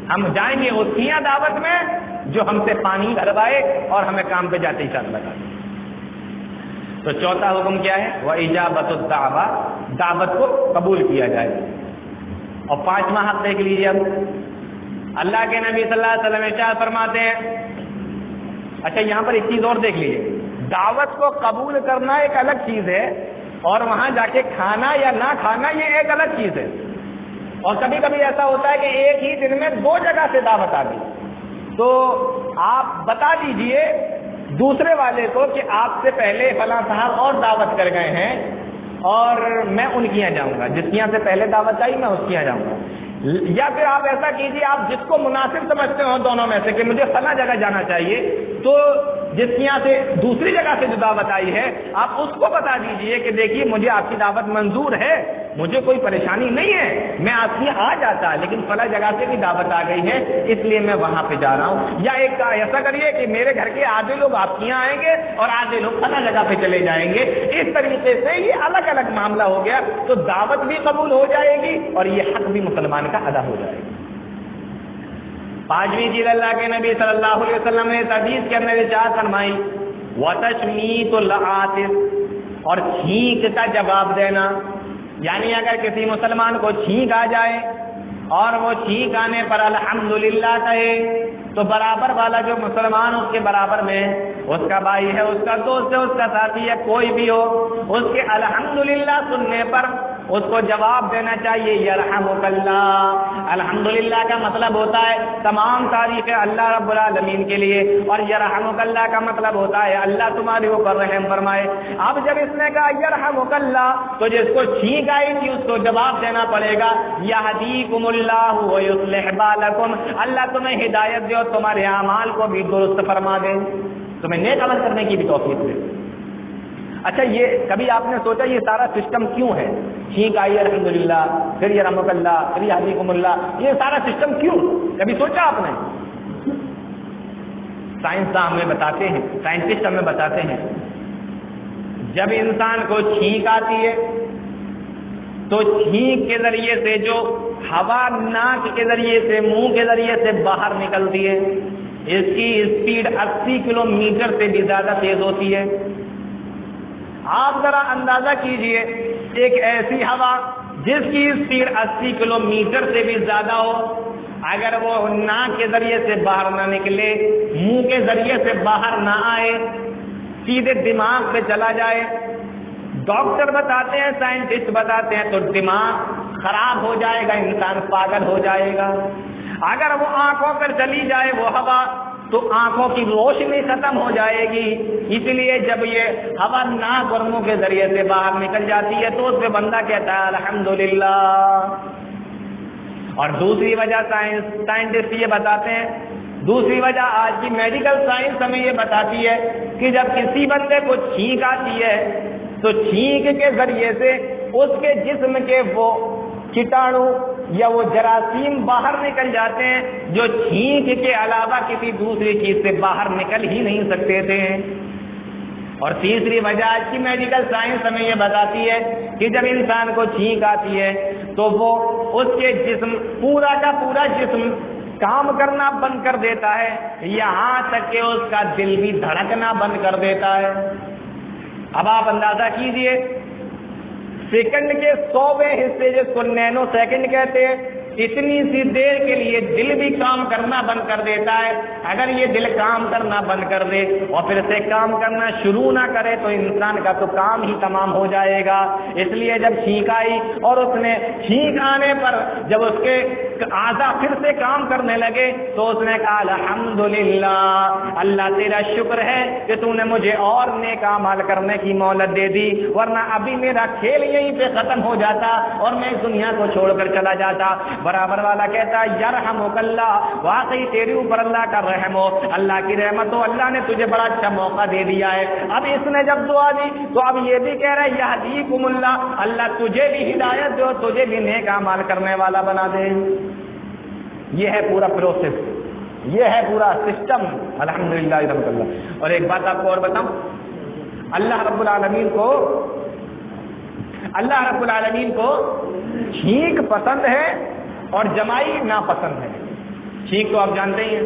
ہم جائیں گے اس کی دعوت میں جو ہم سے پانی بھروائے اور ہمیں کام پہ جاتے ہی ساتھ لگا دے۔ تو چوتھا حکم کیا ہے؟ وَإِجَابَةُ الدَّعْوَةِ، دعوت کو قبول کیا جائے۔ اور پانچواں حق دیکھ لیجیے، اب اللہ کے نبی صلی اللہ علیہ وسلم ارشاد فرماتے ہیں، اچھا یہاں پر ایک چیز اور دیکھ لیجیے، دعوت کو قبول کرنا ایک الگ چیز ہے اور وہاں جا کے کھانا یا نہ کھانا یہ ایک الگ چیز ہے۔ اور کبھی کبھی ایسا ہوتا ہے کہ ایک ہی دن میں دو جگہ سے دعوت آ گئی، تو آپ بتا دیجئے دوسرے والے کو کہ آپ سے پہلے فلاں صاحب اور دعوت کر گئے ہیں اور میں ان کی یہاں جاؤں گا، جس کی یہاں سے پہلے دعوت آئی میں اس کی یہاں جاؤں گا۔ یا پھر آپ ایسا کیجیے، آپ جس کو مناسب سمجھتے ہو دونوں میں سے کہ مجھے فلاں جگہ جانا چاہیے، تو جس کی یہاں سے دوسری جگہ سے جو دعوت آئی ہے آپ اس کو بتا دیجئے کہ دیکھیے مجھے آپ کی دعوت منظور ہے، مجھے کوئی پریشانی نہیں ہے، میں آپ کی آ جاتا، لیکن فلاں جگہ سے بھی دعوت آ گئی ہے اس لیے میں وہاں پہ جا رہا ہوں۔ یا ایک ایسا کریے کہ میرے گھر کے آدھے لوگ آپ کے یہاں آئیں گے اور آدھے لوگ فلاں جگہ پہ چلے جائیں گے، اس طریقے سے یہ الگ الگ معاملہ ہو گیا، تو دعوت بھی قبول ہو جائے گی اور یہ حق بھی مسلمان کا ادا ہو جائے گا۔ پانچویں چیز اللہ کے نبی صلی اللہ علیہ وسلم نے حدیث کے اندر ارشاد فرمائی، وَتَشْمِيتُ الْعَاطِسِ، اور چھینک کا جواب دینا، یعنی اگر کسی مسلمان کو چھینک آ جائے اور وہ چھینک آنے پر الحمدللہ کہے تو برابر والا جو مسلمان اس کے برابر میں، اس کا بھائی ہے، اس کا دوست ہے، اس کا ساتھی ہے، کوئی بھی ہو، اس کے الحمدللہ سننے پر اس کو جواب دینا چاہیے یرحمک اللہ۔ الحمدللہ کا مطلب ہوتا ہے تمام تعریف ہے اللہ رب العالمین کے لیے، اور یرحمک اللہ کا مطلب ہوتا ہے اللہ تمہارے اوپر رحم فرمائے۔ اب جب اس نے کہا یرحمک اللہ تو جس کو چھینک آئی تھی اس کو جواب دینا پڑے گا یہدیکم اللہ ویصلح بالکم، اللہ تمہیں ہدایت دے اور تمہارے اعمال کو بھی درست فرما دے، تمہیں نیک عمل کرنے کی بھی توفیق دے۔ اچھا یہ کبھی آپ نے سوچا یہ سارا سسٹم کیوں ہے؟ ٹھیک آئی الحمدللہ، پھر یرحمک اللہ، پھر یہدیکم اللہ، یہ سارا سسٹم کیوں؟ کبھی سوچا آپ نے؟ سائنسداں ہمیں بتاتے ہیں، سائنٹسٹ ہمیں بتاتے ہیں، جب انسان کو چھینک آتی ہے تو چھینک کے ذریعے سے جو ہوا ناک کے ذریعے سے، منہ کے ذریعے سے باہر نکلتی ہے، اس کی اسپیڈ 80 کلومیٹر سے بھی زیادہ تیز ہوتی ہے۔ آپ ذرا اندازہ کیجئے ایک ایسی ہوا جس کی اسپیڈ 80 کلومیٹر سے بھی زیادہ ہو، اگر وہ ناک کے ذریعے سے باہر نہ نکلے، منہ کے ذریعے سے باہر نہ آئے، سیدھے دماغ پہ چلا جائے، ڈاکٹر بتاتے ہیں، سائنٹسٹ بتاتے ہیں، تو دماغ خراب ہو جائے گا، انسان پاگل ہو جائے گا۔ اگر وہ آنکھوں پر چلی جائے وہ ہوا تو آنکھوں کی روشنی ختم ہو جائے گی، اس لیے جب یہ ہوا ناک اور منہ کے ذریعے سے باہر نکل جاتی ہے تو اس پہ بندہ کہتا ہے الحمدللہ۔ اور دوسری وجہ سائنٹسٹ یہ بتاتے ہیں، دوسری وجہ آج کی میڈیکل سائنس ہمیں یہ بتاتی ہے کہ جب کسی بندے کو چھینک آتی ہے تو چھینک کے ذریعے سے اس کے جسم کے وہ کیٹانو یا وہ جراثیم باہر نکل جاتے ہیں جو چھینک کے علاوہ کسی دوسری چیز سے باہر نکل ہی نہیں سکتے تھے۔ اور تیسری وجہ آج کی میڈیکل سائنس ہمیں یہ بتاتی ہے کہ جب انسان کو چھینک آتی ہے تو وہ اس کے جسم، پورا کا پورا جسم کام کرنا بند کر دیتا ہے، یہاں تک کہ اس کا دل بھی دھڑکنا بند کر دیتا ہے۔ اب آپ اندازہ کیجئے، سیکنڈ کے 100ویں حصے جس کو نینو سیکنڈ کہتے ہیں، اتنی سی دیر کے لیے دل بھی کام کرنا بند کر دیتا ہے۔ اگر یہ دل کام کرنا بند کر دے اور پھر سے کام کرنا شروع نہ کرے تو انسان کا تو کام ہی تمام ہو جائے گا۔ اس لیے جب چھینک آئی اور اس نے چھینک آنے پر جب اس کے اعضاء پھر سے کام کرنے لگے تو اس نے کہا الحمدللہ، اللہ تیرا شکر ہے کہ تو نے مجھے اور نیک اعمال کرنے کی مہلت دے دی، ورنہ ابھی میرا کھیل یہیں پہ ختم ہو جاتا اور میں اس دنیا کو چھوڑ کر چلا جاتا۔ برابر والا کہتا ہے یرحمک اللہ، واقعی تیرے اوپر اللہ کا رحم ہو، اللہ کی رحمت ہو، اللہ نے تجھے بڑا اچھا موقع دے دیا ہے۔ اب اس نے جب دعا دی تو اب یہ بھی کہہ رہا ہے یہدیکم اللہ، اللہ تجھے بھی ہدایت دے، تجھے بھی نیک اعمال کرنے والا بنا دے۔ یہ ہے پورا پروسیس، یہ ہے پورا سسٹم۔ الحمدللہ رب اللہ۔ اور ایک بات آپ کو اور بتاؤں، اللہ رب العالمین کو چھینک پسند ہے اور جمائی ناپسند ہے۔ چھینک تو آپ جانتے ہی ہیں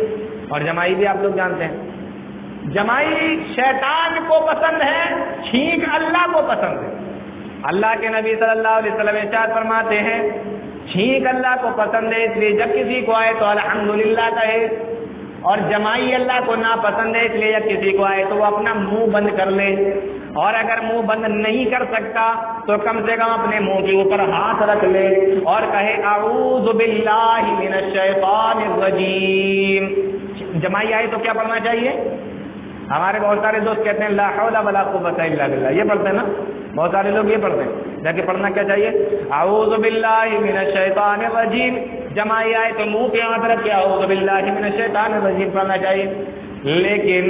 اور جمائی بھی آپ لوگ جانتے ہیں۔ جمائی شیطان کو پسند ہے، چھینک اللہ کو پسند ہے۔ اللہ کے نبی صلی اللہ علیہ وسلم ارشاد فرماتے ہیں چھینک اللہ کو پسند ہے، اس لیے جب کسی کو آئے تو الحمدللہ کہے، اور جمائی اللہ کو ناپسند ہے، اس لیے جب کسی کو آئے تو وہ اپنا منہ بند کر لے، اور اگر منہ بند نہیں کر سکتا تو کم سے کم اپنے منہ کے اوپر ہاتھ رکھ لے اور کہے اعوذ باللہ من الشیطان الرجیم۔ جمائی آئے تو کیا پڑھنا چاہیے؟ ہمارے بہت سارے دوست کہتے ہیں لا حول ولا قوت الا باللہ، یہ پڑھتے ہیں نا، بہت سارے لوگ یہ پڑھتے ہیں، جبکہ پڑھنا کیا چاہیے؟ اعوذ باللہ من الشیطان الرجیم۔ جمائی آئے تو منہ پہ ہاتھ رکھ کے اعوذ باللہ من الشیطان الرجیم پڑھنا چاہیے۔ لیکن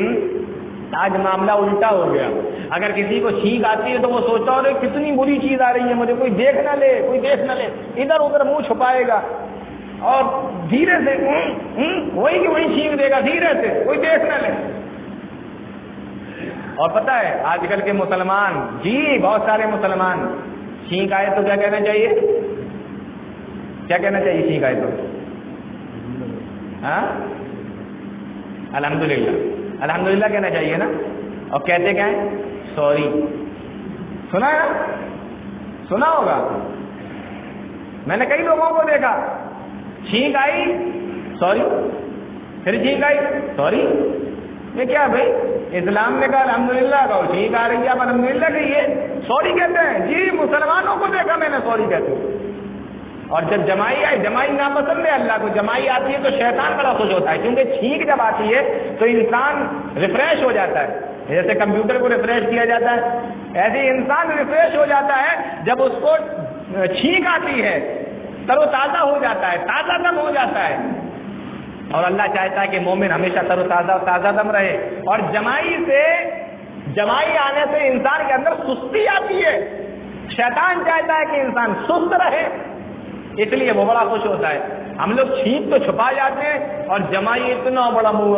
آج معاملہ الٹا ہو گیا، اگر کسی کو چھینک آتی ہے تو وہ سوچتا ہو کتنی بری چیز آ رہی ہے، مجھے کوئی دیکھ نہ لے، کوئی دیکھ نہ لے، ادھر ادھر منہ چھپائے گا اور دھیرے سے وہی کہ وہی چھینک دے گا، دھیرے سے، کوئی دیکھ نہ لے۔ اور پتہ ہے آج کل کے مسلمان، جی بہت سارے مسلمان، چھینک آئے تو کیا کہنا چاہیے؟ کیا کہنا چاہیے چھینک آئے تو؟ ہاں الحمدللہ، الحمدللہ کہنا چاہیے نا، اور کہتے کیا ہے؟ سوری۔ سنا ہے نا؟ سنا ہوگا، میں نے کئی لوگوں کو دیکھا، چھینک آئی سوری، پھر چھینک آئی سوری۔ یہ کیا بھائی؟ اسلام نے کہا الحمدللہ کہو، چھینک آ رہی ہے آپ الحمدللہ کہیے، سوری کہتے ہیں۔ جی مسلمانوں کو دیکھا میں نے سوری کہتے ہیں۔ اور جب جمائی آئی، جمائی ناپسند ہے اللہ کو، جمائی آتی ہے تو شیطان بڑا خوش ہوتا ہے، کیونکہ چھینک جب آتی ہے تو انسان ریفریش ہو جاتا ہے، جیسے کمپیوٹر کو ریفریش کیا جاتا ہے، ایسے انسان ریفریش ہو جاتا ہے جب اس کو چھینک آتی ہے، تر و تازہ ہو جاتا ہے، تازہ دم ہو جاتا ہے۔ اور اللہ چاہتا ہے کہ مومن ہمیشہ تر و تازہ دم رہے۔ اور جمائی آنے سے انسان کے اندر سستی آتی ہے، شیطان چاہتا ہے کہ انسان سست رہے، اس لیے وہ بڑا خوش ہوتا ہے۔ ہم لوگ چھینک تو چھپا جاتے ہیں اور جمائی اتنا بڑا منہ،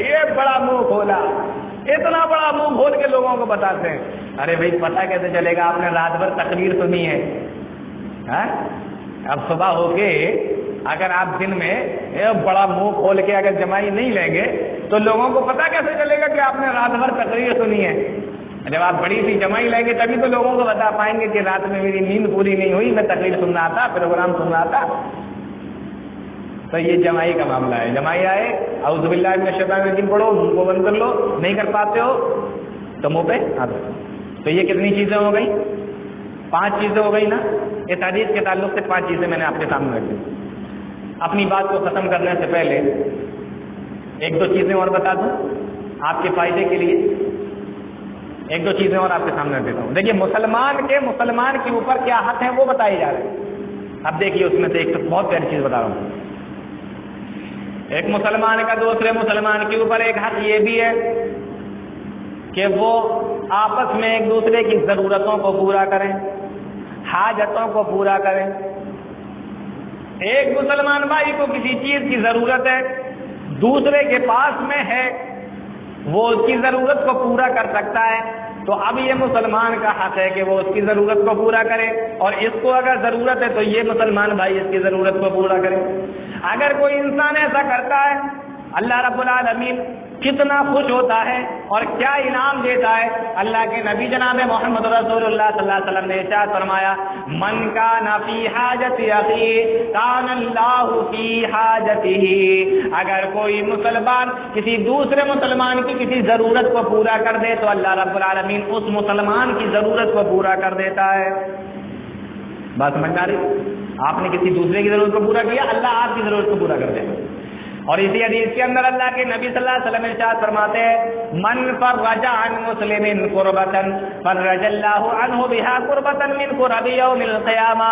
یہ بڑا منہ کھولا، اتنا بڑا منہ کھول کے لوگوں کو بتاتے ہیں۔ ارے بھائی پتہ کیسے چلے گا؟ آپ نے رات بھر تقریر سنی ہے، اب صبح ہو کے اگر آپ دن میں بڑا منہ کھول کے اگر جمائی نہیں لیں گے تو لوگوں کو پتہ کیسے چلے گا کہ آپ نے رات بھر تقریر سنی ہے؟ جب آپ بڑی سی جمائی لیں گے تبھی تو لوگوں کو بتا پائیں گے کہ رات میں میری نیند پوری نہیں ہوئی، میں تقریر سن رہا تھا، پروگرام سن رہا تھا۔ تو یہ جمائی کا معاملہ ہے۔ جمائی آئے اعوذ باللہ من الشیطان الرجیم پڑھو، منہ کو بند کر لو، نہیں کر پاتے ہو تو منہ پہ ہاتھ رکھو۔ تو یہ کتنی چیزیں ہو گئی؟ 5 چیزیں ہو گئی نا۔ اس حدیث کے تعلق سے 5 چیزیں میں نے آپ کے سامنے رکھ دی۔ اپنی بات کو ختم کرنے سے پہلے 1-2 چیزیں اور بتا دوں آپ کے فائدے کے لیے، 1-2 چیزیں اور آپ کے سامنے رکھ دیتا ہوں۔ دیکھیے مسلمان کے اوپر کیا حق ہیں وہ بتائے جا رہے ہیں۔ اب دیکھیے اس میں سے ایک تو بہت پیاری چیز بتا رہا ہوں۔ ایک مسلمان کا دوسرے مسلمان کے اوپر ایک حق یہ بھی ہے کہ وہ آپس میں ایک دوسرے کی ضرورتوں کو پورا کریں، حاجتوں کو پورا کریں۔ ایک مسلمان بھائی کو کسی چیز کی ضرورت ہے، دوسرے کے پاس میں ہے، وہ اس کی ضرورت کو پورا کر سکتا ہے، تو اب یہ مسلمان کا حق ہے کہ وہ اس کی ضرورت کو پورا کرے، اور اس کو اگر ضرورت ہے تو یہ مسلمان بھائی اس کی ضرورت کو پورا کرے۔ اگر کوئی انسان ایسا کرتا ہے، اللہ رب العالمین کتنا خوش ہوتا ہے اور کیا انعام دیتا ہے۔ اللہ کے نبی جناب محمد رسول اللہ صلی اللہ علیہ وسلم نے ارشاد فرمایا، من کان فی حاجت اخیہ کان اللہ فی حاجتہ، اگر کوئی مسلمان کسی دوسرے مسلمان کی کسی ضرورت کو پورا کر دے تو اللہ رب العالمین اس مسلمان کی ضرورت کو پورا کر دیتا ہے۔ بات سمجھ آ رہی؟ آپ نے کسی دوسرے کی ضرورت کو پورا کیا، اللہ آپ کی ضرورت کو پورا کر دے۔ اور اسی حدیث کے اندر اللہ کے نبی صلی اللہ علیہ وسلم ارشاد فرماتے ہیں، من فرج عن مسلم کربۃ فرج اللہ عنہ بها کربۃ من کرب یوم القیامہ،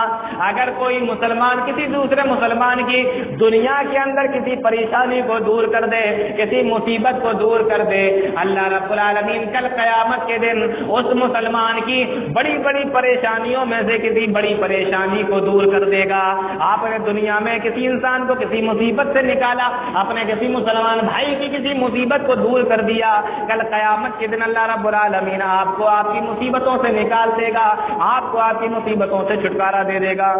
اگر کوئی مسلمان کسی دوسرے مسلمان کی دنیا کے اندر کسی پریشانی کو دور کر دے، کسی مصیبت کو دور کر دے، اللہ رب العالمین کل قیامت کے دن اس مسلمان کی بڑی بڑی پریشانیوں میں سے کسی بڑی پریشانی کو دور کر دے گا۔ آپ نے دنیا میں کسی انسان کو کسی مصیبت سے نکالا، اپنے کسی مسلمان بھائی کی کسی مصیبت کو دور کر دیا، کل قیامت کے دن اللہ رب العالمین آپ کو آپ کی مصیبتوں سے نکال دے گا، آپ کو آپ کی مصیبتوں سے چھٹکارا دے دے گا۔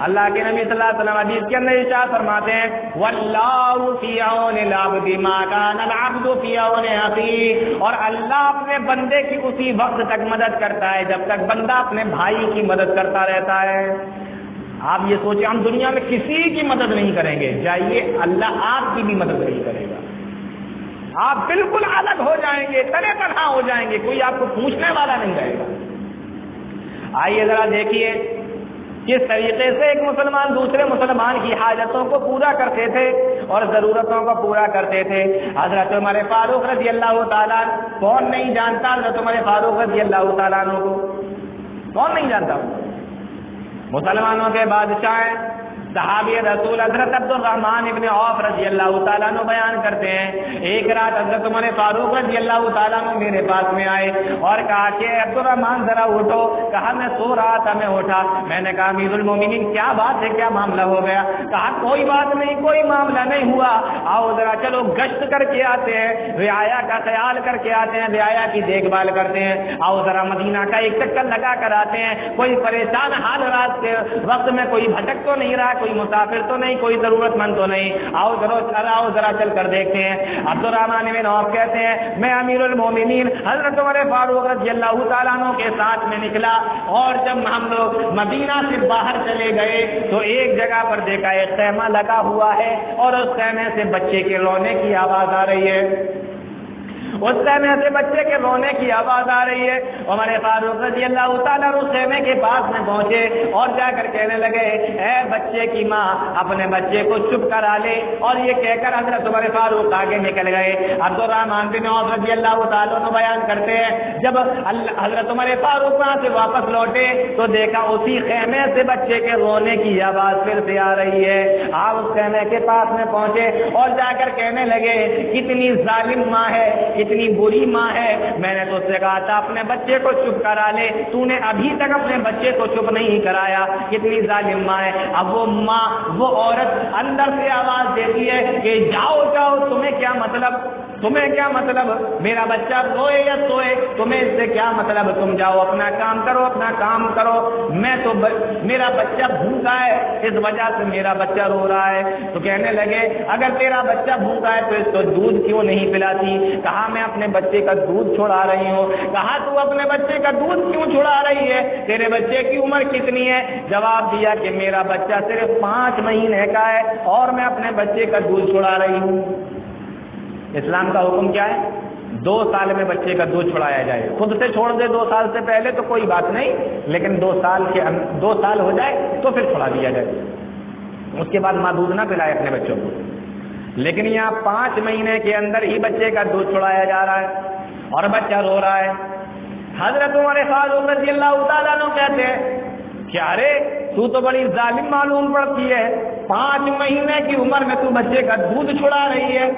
اللہ کے نبی صلی اللہ علیہ وسلم حدیث کے اندر ارشاد فرماتے ہیں، واللہ فی عون العبد ما کان العبد فی عون اخیہ، اور اللہ اپنے بندے کی اسی وقت تک مدد کرتا ہے جب تک بندہ اپنے بھائی کی مدد کرتا رہتا ہے۔ آپ یہ سوچیں، ہم دنیا میں کسی کی مدد نہیں کریں گے، جائیے اللہ آپ کی بھی مدد نہیں کرے گا، آپ بالکل الگ ہو جائیں گے، تنہا تنہا ہو جائیں گے، کوئی آپ کو پوچھنے والا نہیں رہے گا۔ آئیے ذرا دیکھیے کس طریقے سے ایک مسلمان دوسرے مسلمان کی حاجتوں کو پورا کرتے تھے اور ضرورتوں کو پورا کرتے تھے۔ حضرت عمر فاروق رضی اللہ تعالیٰ، کون نہیں جانتا حضرت عمر فاروق رضی اللہ تعالیٰ عنہ کو؟ کون نہیں جانتا؟ مسلمانوں کے بادشاہ صحابی رسول حضرت عبد الرحمن ابن عوف رضی اللہ تعالیٰ عنہ بیان کرتے ہیں، ایک رات حضرت عمر فاروق رضی اللہ تعالیٰ عنہ میرے پاس میں آئے اور کہا کہ عبد الرحمن ذرا اٹھو۔ کہا میں سو رہا تھا، میں اٹھا، میں نے کہا امیر المومنین کیا بات ہے، کیا معاملہ ہو گیا؟ کہا کوئی بات نہیں، کوئی معاملہ نہیں ہوا، آؤ ذرا چلو گشت کر کے آتے ہیں، رعایا کا خیال کر کے آتے ہیں، رعایا کی دیکھ بھال کرتے ہیں، آؤ ذرا مدینہ کا ایک چکر لگا کر آتے ہیں، کوئی پریشان حال رات کے وقت میں کوئی بھٹک تو نہیں رہا، کوئی مسافر تو نہیں، کوئی ضرورت مند تو نہیں، آؤ ذرا چل کر دیکھتے ہیں۔ عبد الرحمن بن عوف کہتے ہیں میں امیر المومنین حضرت عمر فاروق رضی اللہ تعالیٰ عنہ کے ساتھ میں نکلا، اور جب ہم لوگ مدینہ سے باہر چلے گئے تو ایک جگہ پر دیکھا ایک خیمہ لگا ہوا ہے اور اس خیمے سے بچے کے رونے کی آواز آ رہی ہے، اس خیمے سے بچے کے رونے کی آواز آ رہی ہے۔ عمر فاروق رضی اللہ تعالیٰ اس خیمے کے پاس میں پہنچے اور جا کر کہنے لگے اے بچے کی ماں اپنے بچے کو چپ کرا لے، اور یہ کہہ کر حضرت عمر فاروق آگے نکل گئے۔ عبد الرحمن بن عوف رضی اللہ تعالیٰ عنہ بیان کرتے ہیں جب حضرت عمر فاروق وہاں سے واپس لوٹے تو دیکھا اسی خیمے سے بچے کے رونے کی آواز پھر سے آ رہی ہے۔ آپ اس خیمے کے پاس میں پہنچے اور جا کر کہنے لگے کتنی ظالم ماں ہے، کتنی بری ماں ہے، میں نے تو اس سے کہا تھا اپنے بچے کو چپ کرا لے، تو نے ابھی تک اپنے بچے کو چپ نہیں کرایا، کتنی ظالم ماں ہے۔ اب وہ ماں، وہ عورت اندر سے آواز دیتی ہے کہ جاؤ جاؤ، تمہیں کیا مطلب، تمہیں کیا مطلب، میرا بچہ روئے یا سوئے، تمہیں اس سے کیا مطلب، تم جاؤ اپنا کام کرو، اپنا کام کرو، میں تو میرا بچہ بھوکا ہے، اس وجہ سے میرا بچہ رو رہا ہے۔ تو کہنے لگے اگر تیرا بچہ بھوکا ہے تو اس کو دودھ کیوں نہیں پلاتی؟ کہا میں اپنے بچے کا دودھ چھڑا رہی ہوں۔ کہا تو اپنے بچے کا دودھ کیوں چھڑا رہی ہے، تیرے بچے کی عمر کتنی ہے؟ جواب دیا کہ میرا بچہ صرف 5 مہینے کا ہے اور میں اپنے بچے کا دودھ چھڑا رہی ہوں۔ اسلام کا حکم کیا ہے؟ 2 سال میں بچے کا دودھ چھڑایا جائے، خود سے چھوڑ دے 2 سال سے پہلے تو کوئی بات نہیں، لیکن 2 سال ہو جائے تو پھر چھڑا دیا جائے، اس کے بعد ماں دودھ نہ پلائے اپنے بچوں کو۔ لیکن یہاں 5 مہینے کے اندر ہی بچے کا دودھ چھڑایا جا رہا ہے اور بچہ رو رہا ہے۔ حضرت عمر فاروق رضی اللہ تعالیٰ عنہ کہتے ہیں کیا رے تو بڑی ظالم معلوم پڑتی ہے، 5 مہینے کی عمر میں تو بچے کا دودھ چھڑا رہی ہے؟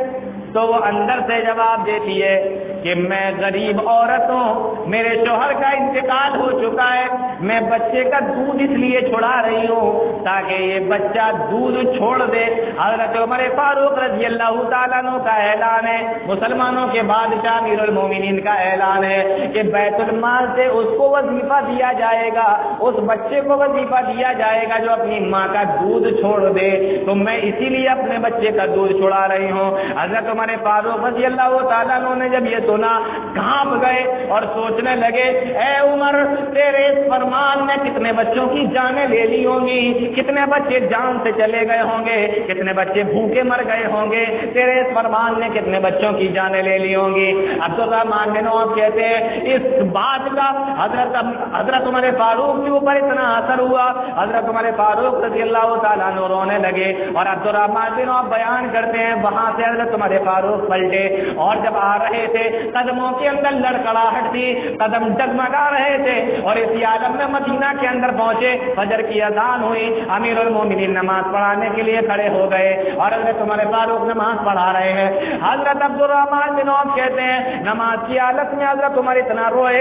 تو وہ اندر سے جواب دیتی ہے کہ میں غریب عورت ہوں، میرے شوہر کا انتقال ہو چکا ہے، میں بچے کا دودھ اس لیے چھڑا رہی ہوں تاکہ یہ بچہ دودھ چھوڑ دے۔ حضرت عمر فاروق رضی اللہ تعالیٰ عنہ کا اعلان ہے، مسلمانوں کے بادشاہ امیر المومنین کا اعلان ہے کہ بیت المال سے اس کو وظیفہ دیا جائے گا، اس بچے کو وظیفہ دیا جائے گا جو اپنی ماں کا دودھ چھوڑ دے، تو میں اسی لیے اپنے بچے کا دودھ چھڑا رہی ہوں۔ حضرت عمر فاروق رضی اللہ تعالیٰ عنہ نے جب یہ سنا کانپ گئے اور سوچنے لگے، اے عمر تیرے اس فرمان نے کتنے بچوں کی جانیں لے لی ہوں گی، کتنے بچے جان سے چلے گئے ہوں گے، کتنے بچے بھوکے مر گئے ہوں گے، تیرے اس فرمان نے کتنے بچوں کی جانیں لے لی ہوں گی۔ عبدالرحمن بن عوف کہتے ہیں اس بات کا حضرت عمر فاروق کے اوپر اتنا اثر ہوا، حضرت عمر فاروق رضی اللہ تعالیٰ عنہ رونے لگے، اور عبدالرحمن بن عوف بیان کرتے ہیں وہاں سے حضرت عمر فاروق پلٹے اور جب آ رہے تھے قدموں کے اندر لڑکڑاہٹ تھی، قدم ڈگمگا رہے تھے، اور اسی عالم میں مدینہ کے اندر پہنچے، فجر کی اذان ہوئی، امیر المومنین نماز پڑھانے کے لیے کھڑے ہو گئے اور حضرت عمر فاروق نماز پڑھا رہے ہیں۔ حضرت عبدالرحمن بن عوف کہتے ہیں نماز کی حالت میں حضرت عمر اتنا روئے،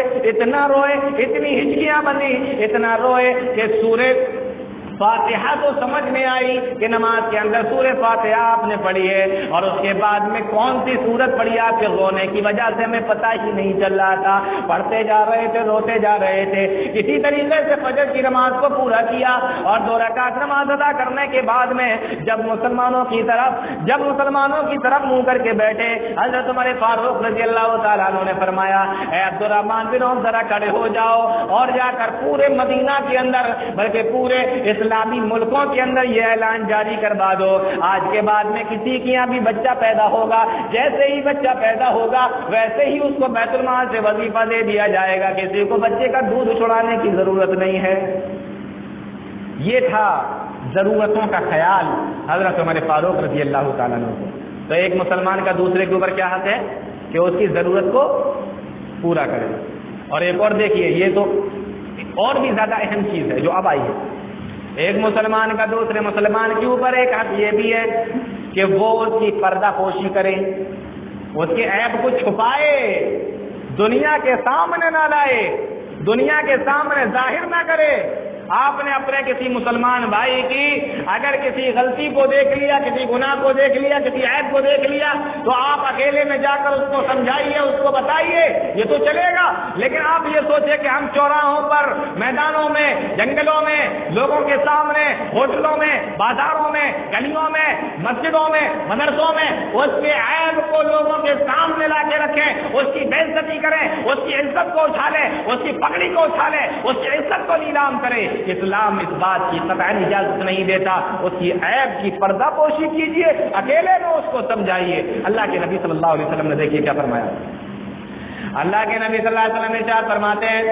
اتنی ہچکیاں بندی، اتنا روئے کہ سورہ فاتحہ تو سمجھ میں آئی کہ نماز کے اندر سورہ فاتحہ آپ نے پڑھی ہے، اور اس کے بعد میں کون سی سورت پڑھی آپ کے رونے کی وجہ سے ہمیں پتہ ہی نہیں چل رہا تھا، پڑھتے جا رہے تھے، روتے جا رہے تھے۔ اسی طریقے سے فجر کی نماز کو پورا کیا اور 2 رکعت نماز ادا کرنے کے بعد میں جب مسلمانوں کی طرف منہ کر کے بیٹھے، حضرت عمر فاروق رضی اللہ تعالیٰ عنہ نے فرمایا اے عبدالرحمن بن عوف ذرا کھڑے ہو جاؤ اور جا کر پورے مدینہ کے اندر بلکہ پورے اسلامی ملکوں کے اندر یہ اعلان جاری کروا دو، آج کے بعد میں کسی کے یہاں بھی بچہ پیدا ہوگا، جیسے ہی بچہ پیدا ہوگا ویسے ہی اس کو بیت المال سے وظیفہ دے دیا جائے گا، کسی کو بچے کا دودھ چھڑانے کی ضرورت نہیں ہے۔ یہ تھا ضرورتوں کا خیال حضرت عمر فاروق رضی اللہ تعالیٰ عنہ کو۔ تو ایک مسلمان کا دوسرے کے اوپر کیا حق ہے کہ اس کی ضرورت کو پورا کرے۔ اور ایک اور دیکھیے، یہ تو اور بھی زیادہ اہم چیز ہے جو اب آئی ہے، ایک مسلمان کا دوسرے مسلمان کے اوپر ایک حق یہ بھی ہے کہ وہ اس کی پردہ پوشی کرے، اس کے عیب کو چھپائے، دنیا کے سامنے نہ لائے، دنیا کے سامنے ظاہر نہ کرے۔ آپ نے اپنے کسی مسلمان بھائی کی اگر کسی غلطی کو دیکھ لیا، کسی گناہ کو دیکھ لیا، کسی عیب کو دیکھ لیا، تو آپ اکیلے میں جا کر اس کو سمجھائیے، اس کو بتائیے، یہ تو چلے گا۔ لیکن آپ یہ سوچیں کہ ہم چوراہوں پر، میدانوں میں، جنگلوں میں، لوگوں کے سامنے، ہوٹلوں میں، بازاروں میں، گلیوں میں، مسجدوں میں، مدرسوں میں اس کے عیب کو لوگوں کے سامنے لا کے رکھیں، اس کی بے عزتی کریں، اس کی عزت کو اچھالیں، اس کی پگڑی کو اچھالیں، اس کی عزت کو نیلام کریں۔ اسلام اس بات کی قطعاً اجازت نہیں دیتا۔ اس کی عیب کی پردہ پوشی کیجیے، اکیلے میں اس کو سمجھائیے۔ اللہ کے نبی صلی اللہ علیہ وسلم نے دیکھیے کیا فرمایا۔ اللہ کے نبی صلی اللہ علیہ وسلم ارشاد فرماتے ہیں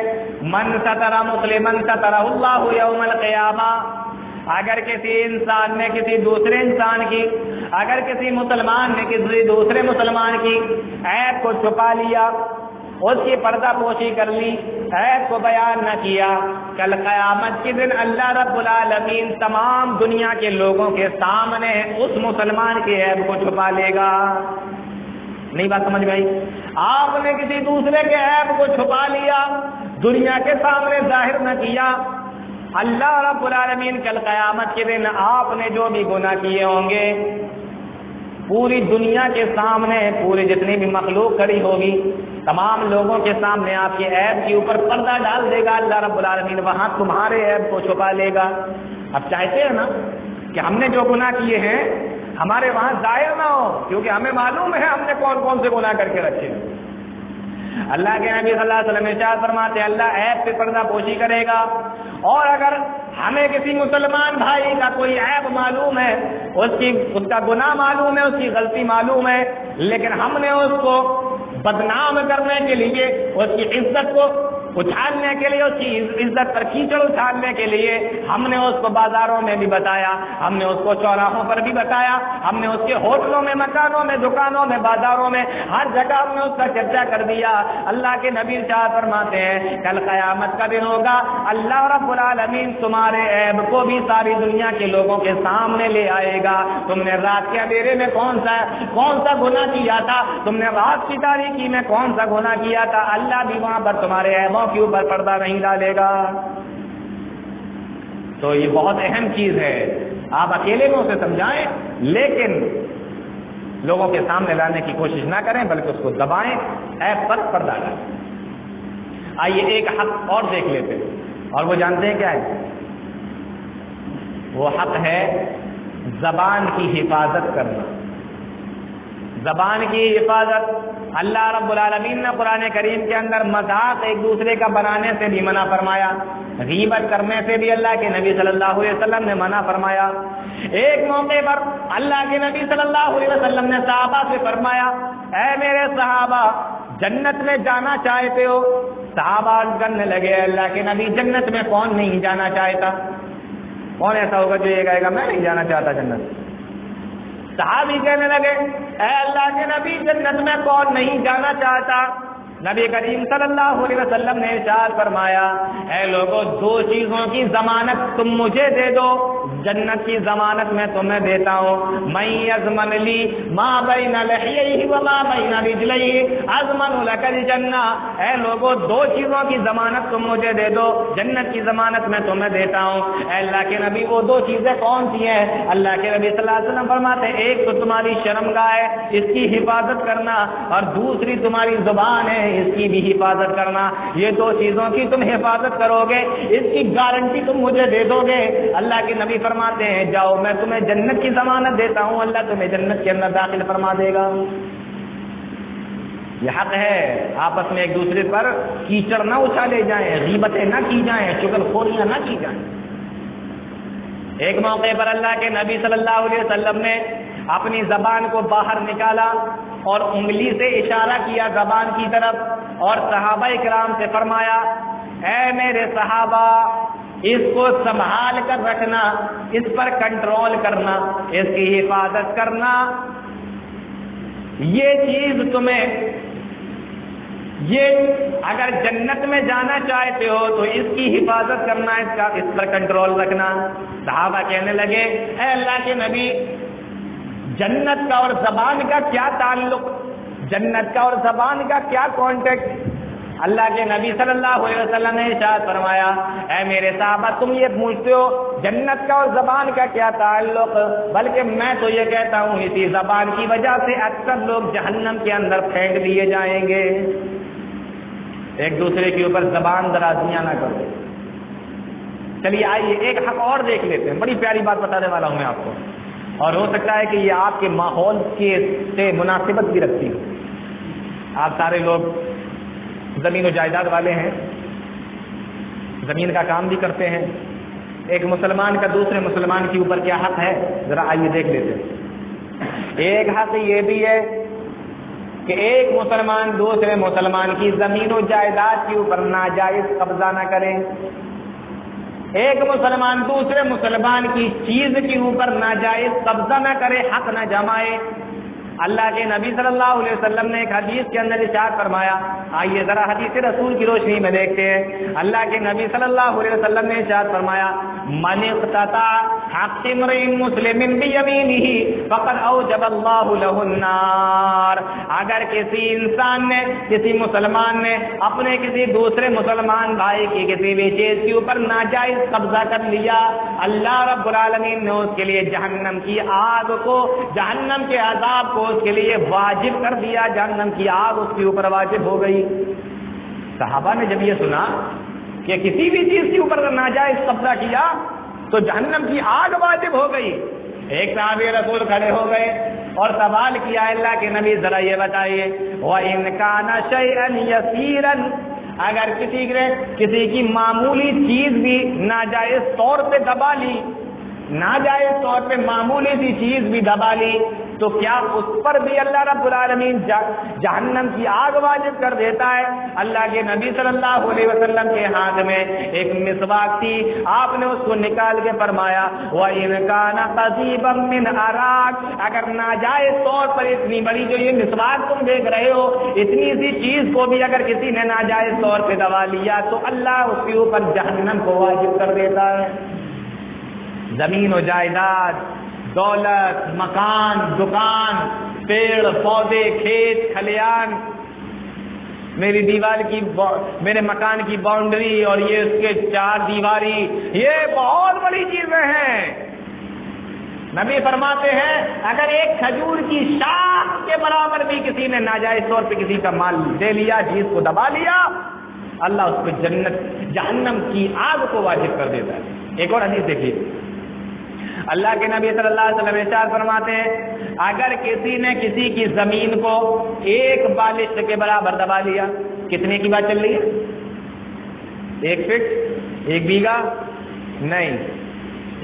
من ستر مسلما سترہ اللہ یوم القیامہ، اگر کسی انسان نے کسی دوسرے انسان کی، اگر کسی مسلمان نے کسی دوسرے مسلمان کی عیب کو چھپا لیا، اس کی پردہ پوشی کر لی، عیب کو بیان نہ کیا، کل قیامت کے دن اللہ رب العالمین تمام دنیا کے لوگوں کے سامنے اس مسلمان کے عیب کو چھپا لے گا۔ نہیں بات سمجھ میں آئی؟ آپ نے کسی دوسرے کے عیب کو چھپا لیا، دنیا کے سامنے ظاہر نہ کیا، اللہ رب العالمین کل قیامت کے دن آپ نے جو بھی گناہ کیے ہوں گے پوری دنیا کے سامنے، پوری جتنی بھی مخلوق کھڑی ہوگی، تمام لوگوں کے سامنے آپ کے عیب کے اوپر پردہ ڈال دے گا اللہ رب العالمین، وہاں تمہارے عیب کو چھپا لے گا۔ اب چاہتے ہیں نا کہ ہم نے جو گناہ کیے ہیں ہمارے وہاں ظاہر نہ ہو، کیونکہ ہمیں معلوم ہے ہم نے کون کون سے گناہ کر کے رکھے ہیں۔ اللہ کے نبی صلی اللہ علیہ وسلم ارشاد فرماتے ہیں اللہ عیب پہ پردہ پوشی کرے گا، اور اگر ہمیں کسی مسلمان بھائی کا کوئی عیب معلوم ہے، اس کا گناہ معلوم ہے، اس کی غلطی معلوم ہے، لیکن ہم نے اس کو بدنام کرنے کے لیے، اس کی عزت کو اچھالنے کے لیے، اس کی عزت پر کیچڑ اچھالنے کے لیے ہم نے اس کو بازاروں میں بھی بتایا، ہم نے اس کو چوراہوں پر بھی بتایا، ہم نے اس کے ہوٹلوں میں، مکانوں میں، دکانوں میں، بازاروں میں، ہر جگہ ہم نے اس کا چرچا کر دیا۔ اللہ کے نبی ارشاد فرماتے ہیں کل قیامت کا دن ہوگا، اللہ رب العالمین تمہارے عیب کو بھی ساری دنیا کے لوگوں کے سامنے لے آئے گا۔ تم نے رات کے اندھیرے میں کون سا گناہ کیا تھا، تم نے رات کی تاریکی میں کون سا گناہ کیا تھا، اللہ بھی وہاں پر تمہارے عیبوں کے اوپر پردہ نہیں ڈالے گا۔ تو یہ بہت اہم چیز ہے. آپ اکیلے میں اسے سمجھائیں لیکن لوگوں کے سامنے لانے کی کوشش نہ کریں بلکہ اس کو دبائیں، عیب پر پردہ ڈالیں. آئیے ایک حق اور دیکھ لیتے ہیں، اور وہ جانتے ہیں کیا ہے؟ وہ حق ہے زبان کی حفاظت کرنا. زبان کی حفاظت. اللہ رب العالمین نے قرآن کریم کے اندر مذاق ایک دوسرے کا بنانے سے بھی منع فرمایا، غیبت کرنے سے بھی اللہ کے نبی صلی اللہ علیہ وسلم نے منع فرمایا. ایک موقع پر اللہ کے نبی صلی اللہ علیہ وسلم نے صحابہ سے فرمایا، اے میرے صحابہ جنت میں جانا چاہتے ہو؟ صحابہ کرنے لگے، اللہ کے نبی جنت میں کون نہیں جانا چاہتا؟ کون ایسا ہوگا جو یہ کہے گا میں نہیں جانا چاہتا جنت؟ صحابی کہنے لگے، اے اللہ کے نبی جنت میں کون نہیں جانا چاہتا؟ نبی کریم صلی اللہ علیہ وسلم نے ارشاد فرمایا، اے لوگوں دو چیزوں کی ضمانت تم مجھے دے دو، جنت کی ضمانت میں تمہیں دیتا ہوں. من یضمن لی ما بین لحیہ وما بین رجلیہ اضمن لک الجنہ. اے لوگوں دو چیزوں کی ضمانت تم مجھے دے دو، جنت کی ضمانت میں تمہیں دیتا ہوں. اے اللہ کے نبی وہ دو چیزیں کون سی ہیں؟ اللہ کے نبی صلی اللہ علیہ وسلم فرماتے ہیں ایک تو تمہاری شرمگاہ ہے، اس کی حفاظت کرنا، اور دوسری تمہاری زبان ہے، اس کی بھی حفاظت کرنا. یہ دو چیزوں کی تم حفاظت کرو گے، اس کی گارنٹی تم مجھے دے دو گے. اللہ کے نبی فرماتے ہیں جاؤ میں تمہیں جنت کی ضمانت دیتا ہوں، اللہ تمہیں جنت کے اندر داخل فرما دے گا. یہ حق ہے. آپس میں ایک دوسرے پر کیچڑ نہ اچھالے جائیں، غیبتیں نہ کی جائیں، چغلخوریاں نہ کی جائیں. ایک موقع پر اللہ کے نبی صلی اللہ علیہ وسلم نے اپنی زبان کو باہر نکالا اور انگلی سے اشارہ کیا زبان کی طرف، اور صحابہ کرام سے فرمایا، اے میرے صحابہ اس کو سنبھال کر رکھنا، اس پر کنٹرول کرنا، اس کی حفاظت کرنا. یہ چیز تمہیں، یہ اگر جنت میں جانا چاہتے ہو تو اس کی حفاظت کرنا، اس پر کنٹرول رکھنا. صحابہ کہنے لگے، اے اللہ کے نبی جنت کا اور زبان کا کیا تعلق؟ جنت کا اور زبان کا کیا کانٹیکٹ؟ اللہ کے نبی صلی اللہ علیہ وسلم نے ارشاد فرمایا، اے میرے صحابہ تم یہ پوچھتے ہو جنت کا اور زبان کا کیا تعلق، بلکہ میں تو یہ کہتا ہوں اسی زبان کی وجہ سے اکثر لوگ جہنم کے اندر پھینک دیے جائیں گے. ایک دوسرے کے اوپر زبان درازیاں نہ کرو. چلیے آئیے ایک حق اور دیکھ لیتے ہیں. بڑی پیاری بات بتانے والا ہوں میں آپ کو، اور ہو سکتا ہے کہ یہ آپ کے ماحول کے سے مناسبت بھی رکھتی ہو. آپ سارے لوگ زمین و جائیداد والے ہیں، زمین کا کام بھی کرتے ہیں. ایک مسلمان کا دوسرے مسلمان کے اوپر کیا حق ہے ذرا آئیے دیکھ لیتے ہیں. ایک حق یہ بھی ہے کہ ایک مسلمان دوسرے مسلمان کی زمین و جائیداد کے اوپر ناجائز قبضہ نہ کرے. ایک مسلمان دوسرے مسلمان کی چیز کے اوپر ناجائز قبضہ نہ کرے، حق نہ جمائے. اللہ کے نبی صلی اللہ علیہ وسلم نے ایک حدیث کے اندر ارشاد فرمایا، آئیے ذرا حدیث رسول کی روشنی میں دیکھتے ہیں. اللہ کے نبی صلی اللہ علیہ وسلم نے ارشاد فرمایا، من اقتطع حق امرئ مسلم بیمینہ فقد اوجب اللہ له النار. اگر کسی انسان نے، کسی مسلمان نے اپنے کسی دوسرے مسلمان بھائی کی کسی بھی چیز کے اوپر ناجائز قبضہ کر لیا، اللہ رب العالمین نے اس کے لیے جہنم کی آگ کو، جہنم کے عذاب کو اس کے لیے واجب کر دیا. جہنم کی آگ اس کے اوپر واجب ہو گئی. صحابہ نے جب یہ سنا کہ کسی بھی چیز کے اوپر ناجائز قبضہ کیا تو جہنم کی آگ واجب ہو گئی، ایک صحابی رسول کھڑے ہو گئے اور سوال کیا، اللہ کے نبی ذرا یہ بتائیے، وَإِنْ كَانَ شَيْئًا يَسِيرًا، اگر کسی کی معمولی چیز بھی ناجائز طور پہ دبا لی، ناجائز طور پہ معمولی سی چیز بھی دبا لی، تو کیا اس پر بھی اللہ رب العالمین جہنم کی آگ واجب کر دیتا ہے؟ اللہ کے نبی صلی اللہ علیہ وسلم کے ہاتھ میں ایک مسواک تھی، آپ نے اس کو نکال کے فرمایا، وَإِنْ كَانَ قَضِيبًا مِنْ عَرَاقٍ، اگر ناجائز طور پر اتنی بڑی جو یہ مسواک تم دیکھ رہے ہو، اتنی سی چیز کو بھی اگر کسی نے ناجائز طور پہ دبا لیا تو اللہ اس کے اوپر جہنم کو واجب کر دیتا ہے. زمین و جائیداد، دولت، مکان، دکان، پیڑ پودے، کھیت کھلیان، میری دیوار کی میرے مکان کی باؤنڈری اور یہ اس کے چار دیواری، یہ بہت بڑی چیزیں ہیں۔ نبی فرماتے ہیں اگر ایک کھجور کی شاخ کے برابر بھی کسی نے ناجائز طور پہ کسی کا مال دے لیا، چیز کو دبا لیا، اللہ اس پہ جہنم کی آگ کو واجب کر دیتا ہے۔ ایک اور حدیث دیکھیے، اللہ کے نبی صلی اللہ علیہ وسلم ارشاد فرماتے ہیں اگر کسی نے کسی کی زمین کو ایک بالشت کے برابر دبا لیا، کتنے کی بات چل رہی ہے؟ 1 فٹ، 1 بیگھا نہیں،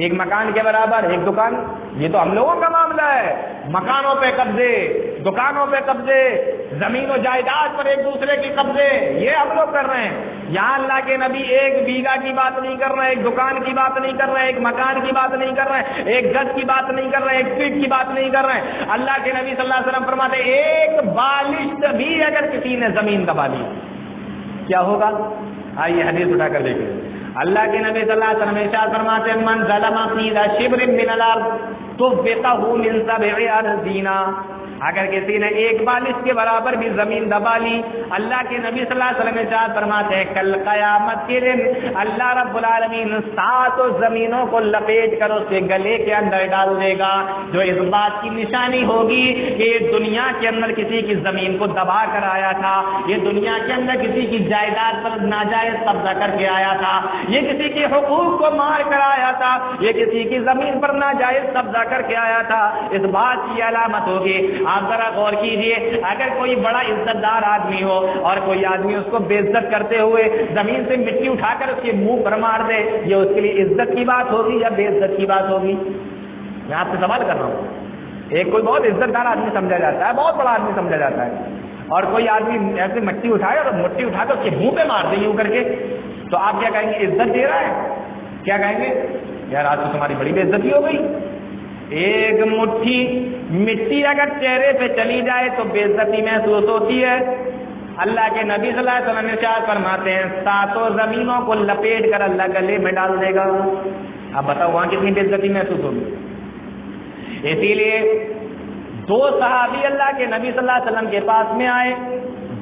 ایک مکان کے برابر، ایک دکان، یہ تو ہم لوگوں کا معاملہ ہے، مکانوں پہ قبضے، دکانوں پہ قبضے، زمین و جائیداد پر ایک دوسرے کی قبضے، یہ ہم لوگ کر رہے ہیں۔ یہاں اللہ کے نبی 1 بیگھا کی بات نہیں کر رہے، ایک دکان کی بات نہیں کر رہے، ایک مکان کی بات نہیں کر رہے، ایک گز کی بات نہیں کر رہے، 1 فٹ کی بات نہیں کر رہے۔ اللہ کے نبی صلی اللہ علیہ وسلم فرماتے ایک بالشت بھی اگر کسی نے زمین دبا لی کیا ہوگا؟ آئیے حدیث اٹھا کر دیکھیں۔ اللہ کے نبی صلی اللہ علیہ وسلم ارشاد فرماتے ہیں من ظلم قید شبر من الارض طبقہ من 7 ارضین، اگر کسی نے 1 بالش کے برابر بھی زمین دبا لی، اللہ کے نبی صلی اللہ علیہ وسلم ارشاد فرماتے ہیں کل قیامت کے دن اللہ رب العالمین 7 زمینوں کو لپیٹ کر اس کے گلے کے اندر ڈال دے گا، جو اس بات کی نشانی ہوگی کہ یہ دنیا کے اندر کسی کی زمین کو دبا کر آیا تھا، یہ دنیا کے اندر کسی کی جائیداد پر ناجائز قبضہ کر کے آیا تھا، یہ کسی کے حقوق کو مار کر آیا تھا، یہ کسی کی زمین پر ناجائز قبضہ کر کے آیا تھا، اس بات کی علامت ہوگی۔ آپ ذرا غور کیجئے، اگر کوئی بڑا عزت دار آدمی ہو اور کوئی آدمی اس کو بے عزت کرتے ہوئے زمین سے مٹی اٹھا کر اس کے منہ پر مار دے، یہ اس کے لیے عزت کی بات ہوگی یا بے عزت کی بات ہوگی؟ میں آپ سے سوال کر رہا ہوں۔ ایک کوئی بہت عزت دار آدمی سمجھا جاتا ہے، بہت بڑا آدمی سمجھا جاتا ہے، اور کوئی آدمی ایسے مٹی اٹھائے اور مٹی اٹھا کر اس کے منہ پہ مار دے یوں کر کے، تو آپ کیا کہیں گے؟ عزت دے رہا ہے؟ کیا کہیں گے؟ یار آج تو تمہاری بڑی بے عزتی ہو گئی۔ ایک مٹھی مٹی اگر چہرے پہ چلی جائے تو بے عزتی محسوس ہوتی ہے۔ اللہ کے نبی صلی اللہ علیہ وسلم ارشاد فرماتے ہیں 7 زمینوں کو لپیٹ کر اللہ گلے میں ڈال دے گا۔ اب بتاؤ وہاں کتنی بے عزتی محسوس ہوگی؟ اسی لیے 2 صحابی اللہ کے نبی صلی اللہ علیہ وسلم کے پاس میں آئے،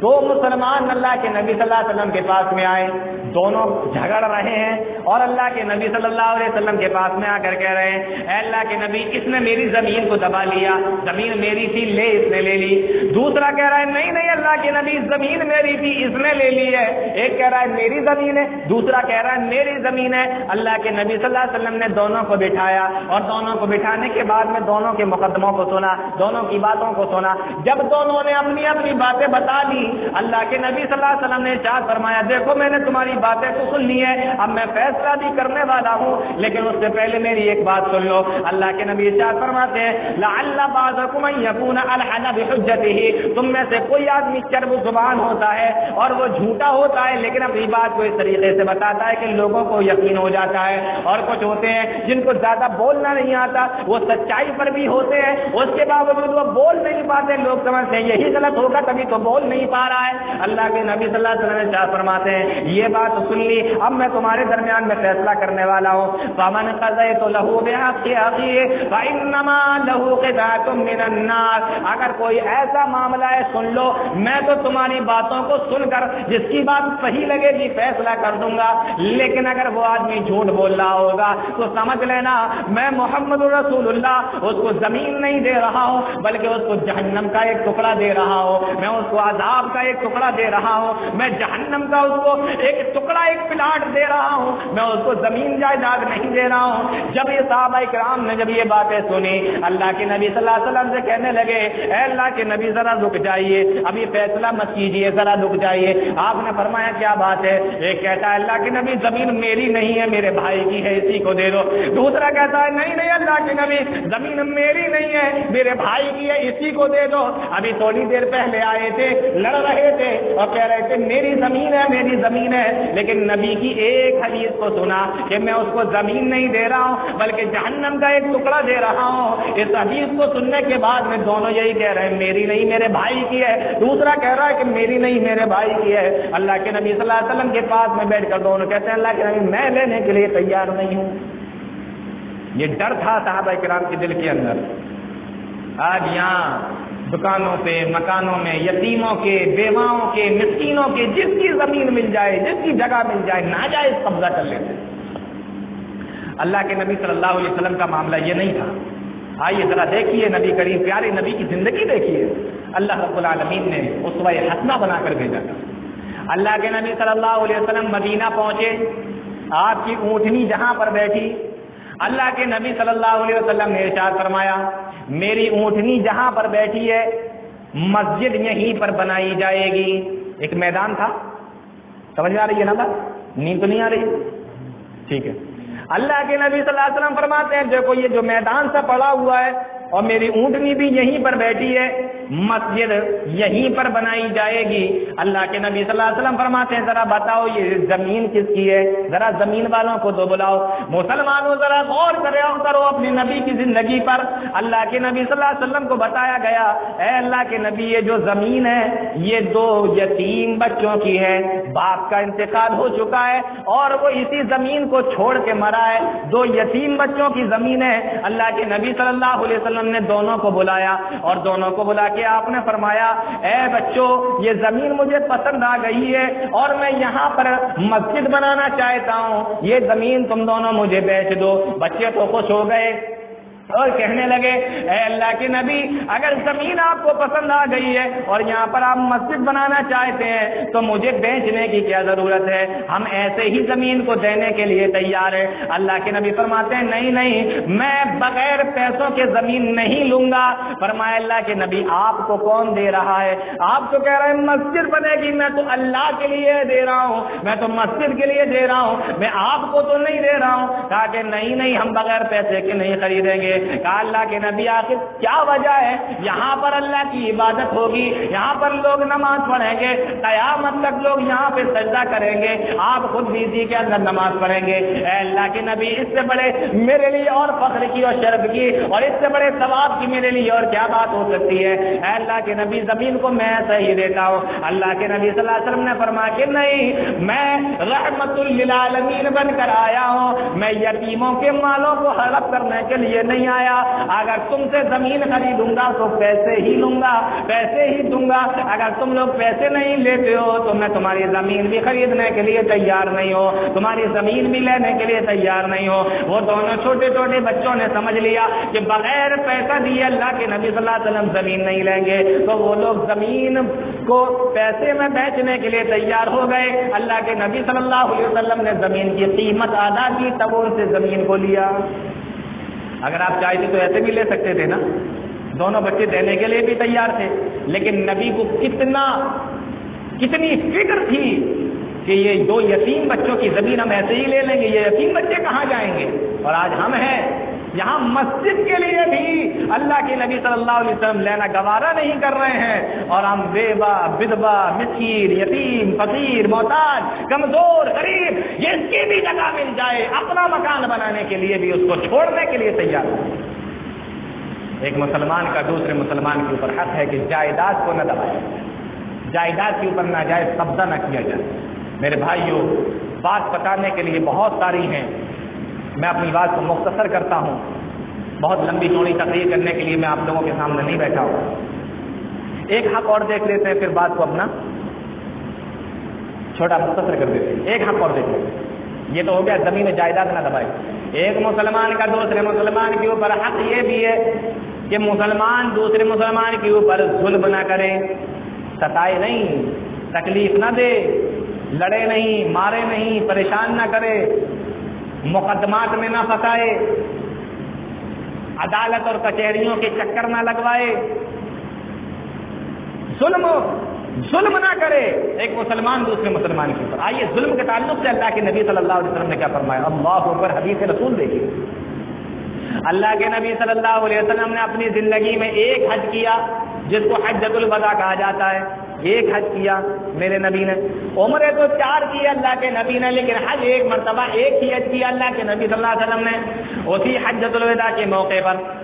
2 مسلمان اللہ کے نبی صلی اللہ علیہ وسلم کے پاس میں آئے، دونوں جھگڑ رہے ہیں اور اللہ کے نبی صلی اللہ علیہ وسلم کے پاس میں آ کر کہہ رہے ہیں اے اللہ کے نبی اس نے میری زمین کو دبا لیا، زمین میری تھی لے اس نے لے لی۔ دوسرا کہہ رہا ہے نہیں نہیں اللہ کے نبی زمین میری تھی اس نے لے لی ہے۔ ایک کہہ رہا ہے میری زمین ہے، دوسرا کہہ رہا ہے میری زمین ہے۔ اللہ کے نبی صلی اللہ علیہ وسلم نے دونوں کو بٹھایا اور دونوں کو بٹھانے کے بعد میں دونوں کے مقدموں کو سنا، دونوں کی باتوں کو سنا۔ جب دونوں نے اپنی اپنی باتیں بتا لی، اللہ کے نبی صلی اللہ علیہ وسلم نے ارشاد فرمایا دیکھو میں نے تمہاری باتیں تو سن لی ہے، اب میں فیصلہ بھی کرنے والا ہوں، لیکن اس سے پہلے میری ایک بات سن لو۔ اللہ کے نبی ارشاد فرماتے ہیں لعل بعضکم ان یکون الحن بحجته، تم میں سے کوئی آدمی چرب زبان ہوتا ہے اور وہ جھوٹا ہوتا ہے لیکن اپنی بات کو اس طریقے سے بتاتا ہے کہ لوگوں کو یقین ہو جاتا ہے، اور کچھ ہوتے ہیں جن کو زیادہ بولنا نہیں آتا، وہ سچائی پر بھی ہوتے ہیں اس کے باوجود وہ بول نہیں پاتے، لوگ سمجھتے ہیں یہی غلط ہوگا تبھی تو بول نہیں پا رہا ہے۔ اللہ کے نبی صلی اللہ علیہ وسلم ارشاد فرماتے ہیں یہ بات سن لی، اب میں تمہارے درمیان میں فیصلہ کرنے والا ہوں۔ فمن قضیت له بحق اخیہ فانما له قطعۃ من النار، اگر کوئی ایسا معاملہ ہے سن لو، میں تو تمہاری باتوں کو سن کر جس کی بات صحیح لگے گی فیصلہ کر دوں گا، لیکن اگر وہ آدمی جھوٹ بول رہا ہوگا تو سمجھ لینا میں محمد رسول اللہ اس کو زمین نہیں دے رہا ہوں بلکہ اس کو جہنم کا ایک ٹکڑا دے رہا ہوں، میں اس کو عذاب کا ایک ٹکڑا دے رہا ہوں، میں جہنم کا اس کو ایک ٹکڑا ایک پلاٹ دے رہا ہوں، میں اس کو زمین جائیداد نہیں دے رہا ہوں۔ جب یہ صحابہ کرام نے جب یہ باتیں سنی، اللہ کے نبی صلی اللہ علیہ وسلم سے کہنے لگے اے اللہ کے نبی ذرا رک جائیے، ابھی فیصلہ مت کیجیے، ذرا رک جائیے۔ آپ نے فرمایا کیا بات ہے؟ ایک کہتا ہے اللہ کے نبی زمین میری نہیں ہے میرے بھائی کی ہے اسی کو دے دو، دوسرا کہتا ہے نہیں نہیں اللہ کے نبی زمین میری نہیں ہے میرے بھائی کی ہے اسی کو دے دو۔ ابھی تھوڑی دیر پہلے آئے تھے لڑ رہے تھے اور کہہ رہے تھے میری زمین ہے میری زمین ہے، لیکن نبی کی ایک حدیث کو سنا کہ میں اس کو زمین نہیں دے رہا ہوں بلکہ جہنم کا ایک ٹکڑا دے رہا ہوں۔ اس حدیث کو سننے کے بعد میں دونوں یہی کہہ رہے ہیں میری نہیں میرے بھائی کی ہے، دوسرا کہہ رہا ہے کہ میری نہیں میرے بھائی کی ہے۔ اللہ کے نبی صلی اللہ علیہ وسلم کے پاس میں بیٹھ کر دونوں کہتے ہیں اللہ کے نبی میں لینے کے لیے تیار نہیں ہوں۔ یہ ڈر تھا صحابہ کرام کے دل کے اندر۔ آج یہاں دکانوں پہ، مکانوں میں، یتیموں کے، بیواؤں کے، مسکینوں کے، جس کی زمین مل جائے، جس کی جگہ مل جائے، ناجائز قبضہ کر لیتے. اللہ کے نبی صلی اللہ علیہ وسلم کا معاملہ یہ نہیں تھا. آئیے ذرا دیکھیے نبی کریم پیارے نبی کی زندگی دیکھیے. اللہ رب العالمین نے اسوہ حسنہ بنا کر بھیجا تھا. اللہ کے نبی صلی اللہ علیہ وسلم مدینہ پہنچے، آپ کی اونٹنی جہاں پر بیٹھی، اللہ کے نبی صلی اللہ علیہ وسلم نے ارشاد فرمایا میری اونٹنی جہاں پر بیٹھی ہے مسجد یہیں پر بنائی جائے گی. ایک میدان تھا، سمجھ آ رہی ہے نا بات؟ نیند تو نہیں آ رہی؟ ٹھیک ہے. اللہ کے نبی صلی اللہ علیہ وسلم فرماتے ہیں دیکھو یہ جو میدان سا پڑا ہوا ہے اور میری اونٹنی بھی یہیں پر بیٹھی ہے، مسجد یہیں پر بنائی جائے گی. اللہ کے نبی صلی اللہ علیہ وسلم فرماتے ہیں ذرا بتاؤ یہ زمین کس کی ہے؟ ذرا زمین والوں کو تو بلاؤ. مسلمانوں ذرا غور کرو اپنے نبی کی زندگی پر. اللہ کے نبی صلی اللہ علیہ وسلم کو بتایا گیا اے اللہ کے نبی یہ جو زمین ہے یہ 2 یتیم بچوں کی ہے، باپ کا انتقال ہو چکا ہے اور وہ اسی زمین کو چھوڑ کے مرا ہے. 2 یتیم بچوں کی زمین ہے. اللہ کے نبی صلی اللہ علیہ وسلم نے دونوں کو بلایا اور دونوں کو بلا کے آپ نے فرمایا اے بچوں یہ زمین مجھے پسند آ گئی ہے اور میں یہاں پر مسجد بنانا چاہتا ہوں، یہ زمین تم دونوں مجھے بیچ دو. بچے تو خوش ہو گئے اور کہنے لگے اے اللہ کے نبی اگر زمین آپ کو پسند آ گئی ہے اور یہاں پر آپ مسجد بنانا چاہتے ہیں تو مجھے بیچنے کی کیا ضرورت ہے، ہم ایسے ہی زمین کو دینے کے لیے تیار ہیں. اللہ کے نبی فرماتے ہیں نہیں میں بغیر پیسوں کے زمین نہیں لوں گا. فرمایا اللہ کے نبی آپ کو کون دے رہا ہے؟ آپ تو کہہ رہے ہیں مسجد بنے گی، میں تو اللہ کے لیے دے رہا ہوں، میں تو مسجد کے لیے دے رہا ہوں، میں آپ کو تو نہیں دے رہا ہوں. کہا کہ نہیں ہم بغیر پیسے کے نہیں خریدیں گے. کہا اللہ کے نبی آخر کیا وجہ ہے؟ یہاں پر اللہ کی عبادت ہوگی، یہاں پر لوگ نماز پڑھیں گے، قیامت تک لوگ یہاں پہ سجدہ کریں گے، آپ خود بھی اسی کے اندر نماز پڑھیں گے. اے اللہ کے نبی اس سے بڑے میرے لیے اور فخر کی اور شرف کی اور اس سے بڑے ثواب کی میرے لیے اور کیا بات ہو سکتی ہے؟ اے اللہ کے نبی زمین کو میں ایسا ہی دیتا ہوں. اللہ کے نبی صلی اللہ علیہ وسلم نے فرمایا کہ نہیں میں رحمت للعالمین بن کر آیا ہوں، میں یتیموں کے مالوں کو ہڑپ کرنے کے لیے نہیں آیا. اگر تم سے زمین خریدوں گا تو پیسے ہی لوں گا، پیسے ہی دوں گا. اگر تم لوگ پیسے نہیں لیتے ہو تو میں تمہاری زمین بھی خریدنے کے لیے تیار نہیں ہو، تمہاری زمین بھی لینے کے لیے تیار نہیں ہو. وہ دونوں چھوٹے چھوٹے بچوں نے سمجھ لیا کہ بغیر پیسہ دیے اللہ کے نبی صلی اللہ علیہ وسلم زمین نہیں لیں گے، تو وہ لوگ زمین کو پیسے میں بیچنے کے لیے تیار ہو گئے. اللہ کے نبی صلی اللہ علیہ وسلم نے زمین کی قیمت ادا کی تب ان سے زمین کو لیا. اگر آپ چاہتے تو ایسے بھی لے سکتے تھے نا، دونوں بچے دینے کے لیے بھی تیار تھے، لیکن نبی کو کتنی فکر تھی کہ یہ 2 یتیم بچوں کی زمین ہم ایسے ہی لے لیں گے، یہ یتیم بچے کہاں جائیں گے؟ اور آج ہم ہیں یہاں مسجد کے لیے بھی اللہ کے نبی صلی اللہ علیہ وسلم لینا گوارا نہیں کر رہے ہیں، اور ہم بیوہ بدوا مسکین یتیم فقیر محتاج کمزور غریب جس کی بھی جگہ مل جائے اپنا مکان بنانے کے لیے بھی اس کو چھوڑنے کے لیے تیار ہیں. ایک مسلمان کا دوسرے مسلمان کے اوپر حق ہے کہ جائیداد کو نہ دبائے، جائیداد کے اوپر ناجائز قبضہ نہ کیا جائے. میرے بھائیوں بات بتانے کے لیے بہت ساری ہیں، میں اپنی بات کو مختصر کرتا ہوں، بہت لمبی چوڑی تقریر کرنے کے لیے میں آپ لوگوں کے سامنے نہیں بیٹھا ہوں. ایک حق اور دیکھ لیتے ہیں پھر بات کو اپنا چھوٹا مختصر کر دیتے ہیں. ایک حق اور دیکھ لیتے ہیں، یہ تو ہو گیا زمین جائیداد نہ دبائے. ایک مسلمان کا دوسرے مسلمان کے اوپر حق یہ بھی ہے کہ مسلمان دوسرے مسلمان کے اوپر ظلم نہ کرے، ستائے نہیں، تکلیف نہ دے، لڑے نہیں، مارے نہیں، پریشان نہ کرے، مقدمات میں نہ پھنسائے، عدالت اور کچہریوں کے چکر نہ لگوائے، ظلم نہ کرے ایک مسلمان دوسرے مسلمان کے اوپر. آئیے ظلم کے تعلق سے اللہ کے نبی صلی اللہ علیہ وسلم نے کیا فرمایا. اللہ اکبر. حدیث رسول دیکھیے، اللہ کے نبی صلی اللہ علیہ وسلم نے اپنی زندگی میں ایک حج کیا جس کو حجۃ الوداع کہا جاتا ہے. ایک حج کیا میرے نبی نے. عمرے تو 4 کی اللہ کے نبی نے، لیکن حج ایک مرتبہ ایک ہی حج کیا اللہ کے نبی صلی اللہ علیہ وسلم نے. اسی حجۃ الوداع کے موقع پر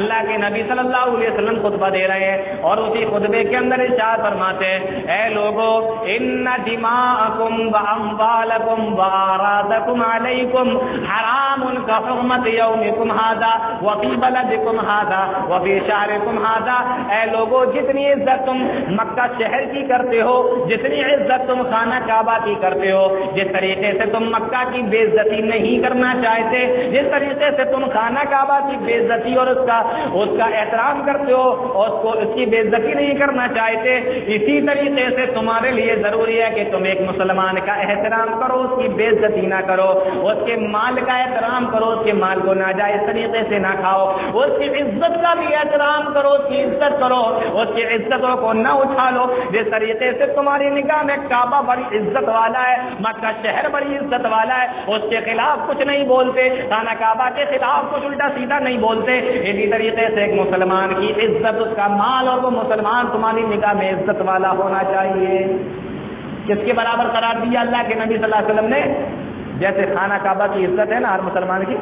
اللہ کے نبی صلی اللہ علیہ وسلم خطبہ دے رہے ہیں اور اسی خطبے کے اندر ارشاد فرماتے ہیں اے لوگو ان دماءکم واموالکم واعراضکم علیکم حرام کحرمت یومکم ھذا وفی بلدکم ھذا وفی شہرکم ھذا، اے لوگو جتنی عزت تم مکہ شہر کی کرتے ہو، جتنی عزت تم خانہ کعبہ کی کرتے ہو، جس طریقے سے تم مکہ کی بے عزتی نہیں کرنا چاہتے، جس طریقے سے تم خانہ کعبہ کی بے عزتی اور اس کا احترام کرتے ہو اور اس کی بے عزتی نہیں کرنا چاہتے، اسی طریقے سے تمہارے لیے ضروری ہے کہ تم ایک مسلمان کا احترام کرو، اس کی بے عزتی نہ کرو، اس کے مال کا احترام کرو، اس کے مال کو ناجائز طریقے سے نہ کھاؤ، اس کی عزت کا بھی احترام کرو، اس کی عزت کرو، اس کی عزتوں کو نہ اچھالو، جس طریقے سے تمہاری نگاہ میں کعبہ بڑی عزت والا ہے، مکہ شہر بڑی عزت والا ہے، اس کے خلاف کچھ نہیں بولتے، خانہ کعبہ کے خلاف کچھ الٹا سیدھا نہیں بولتے، اسی طریقے سے ایک مسلمان کی عزت، اس کا مال اور وہ مسلمان تمہاری نگاہ میں عزت والا ہونا چاہیے۔ کس کے برابر قرار دیا اللہ کے نبی صلی اللہ علیہ وسلم نے؟ جیسے خانہ کعبہ کی عزت ہے نا ہر مسلمان کی،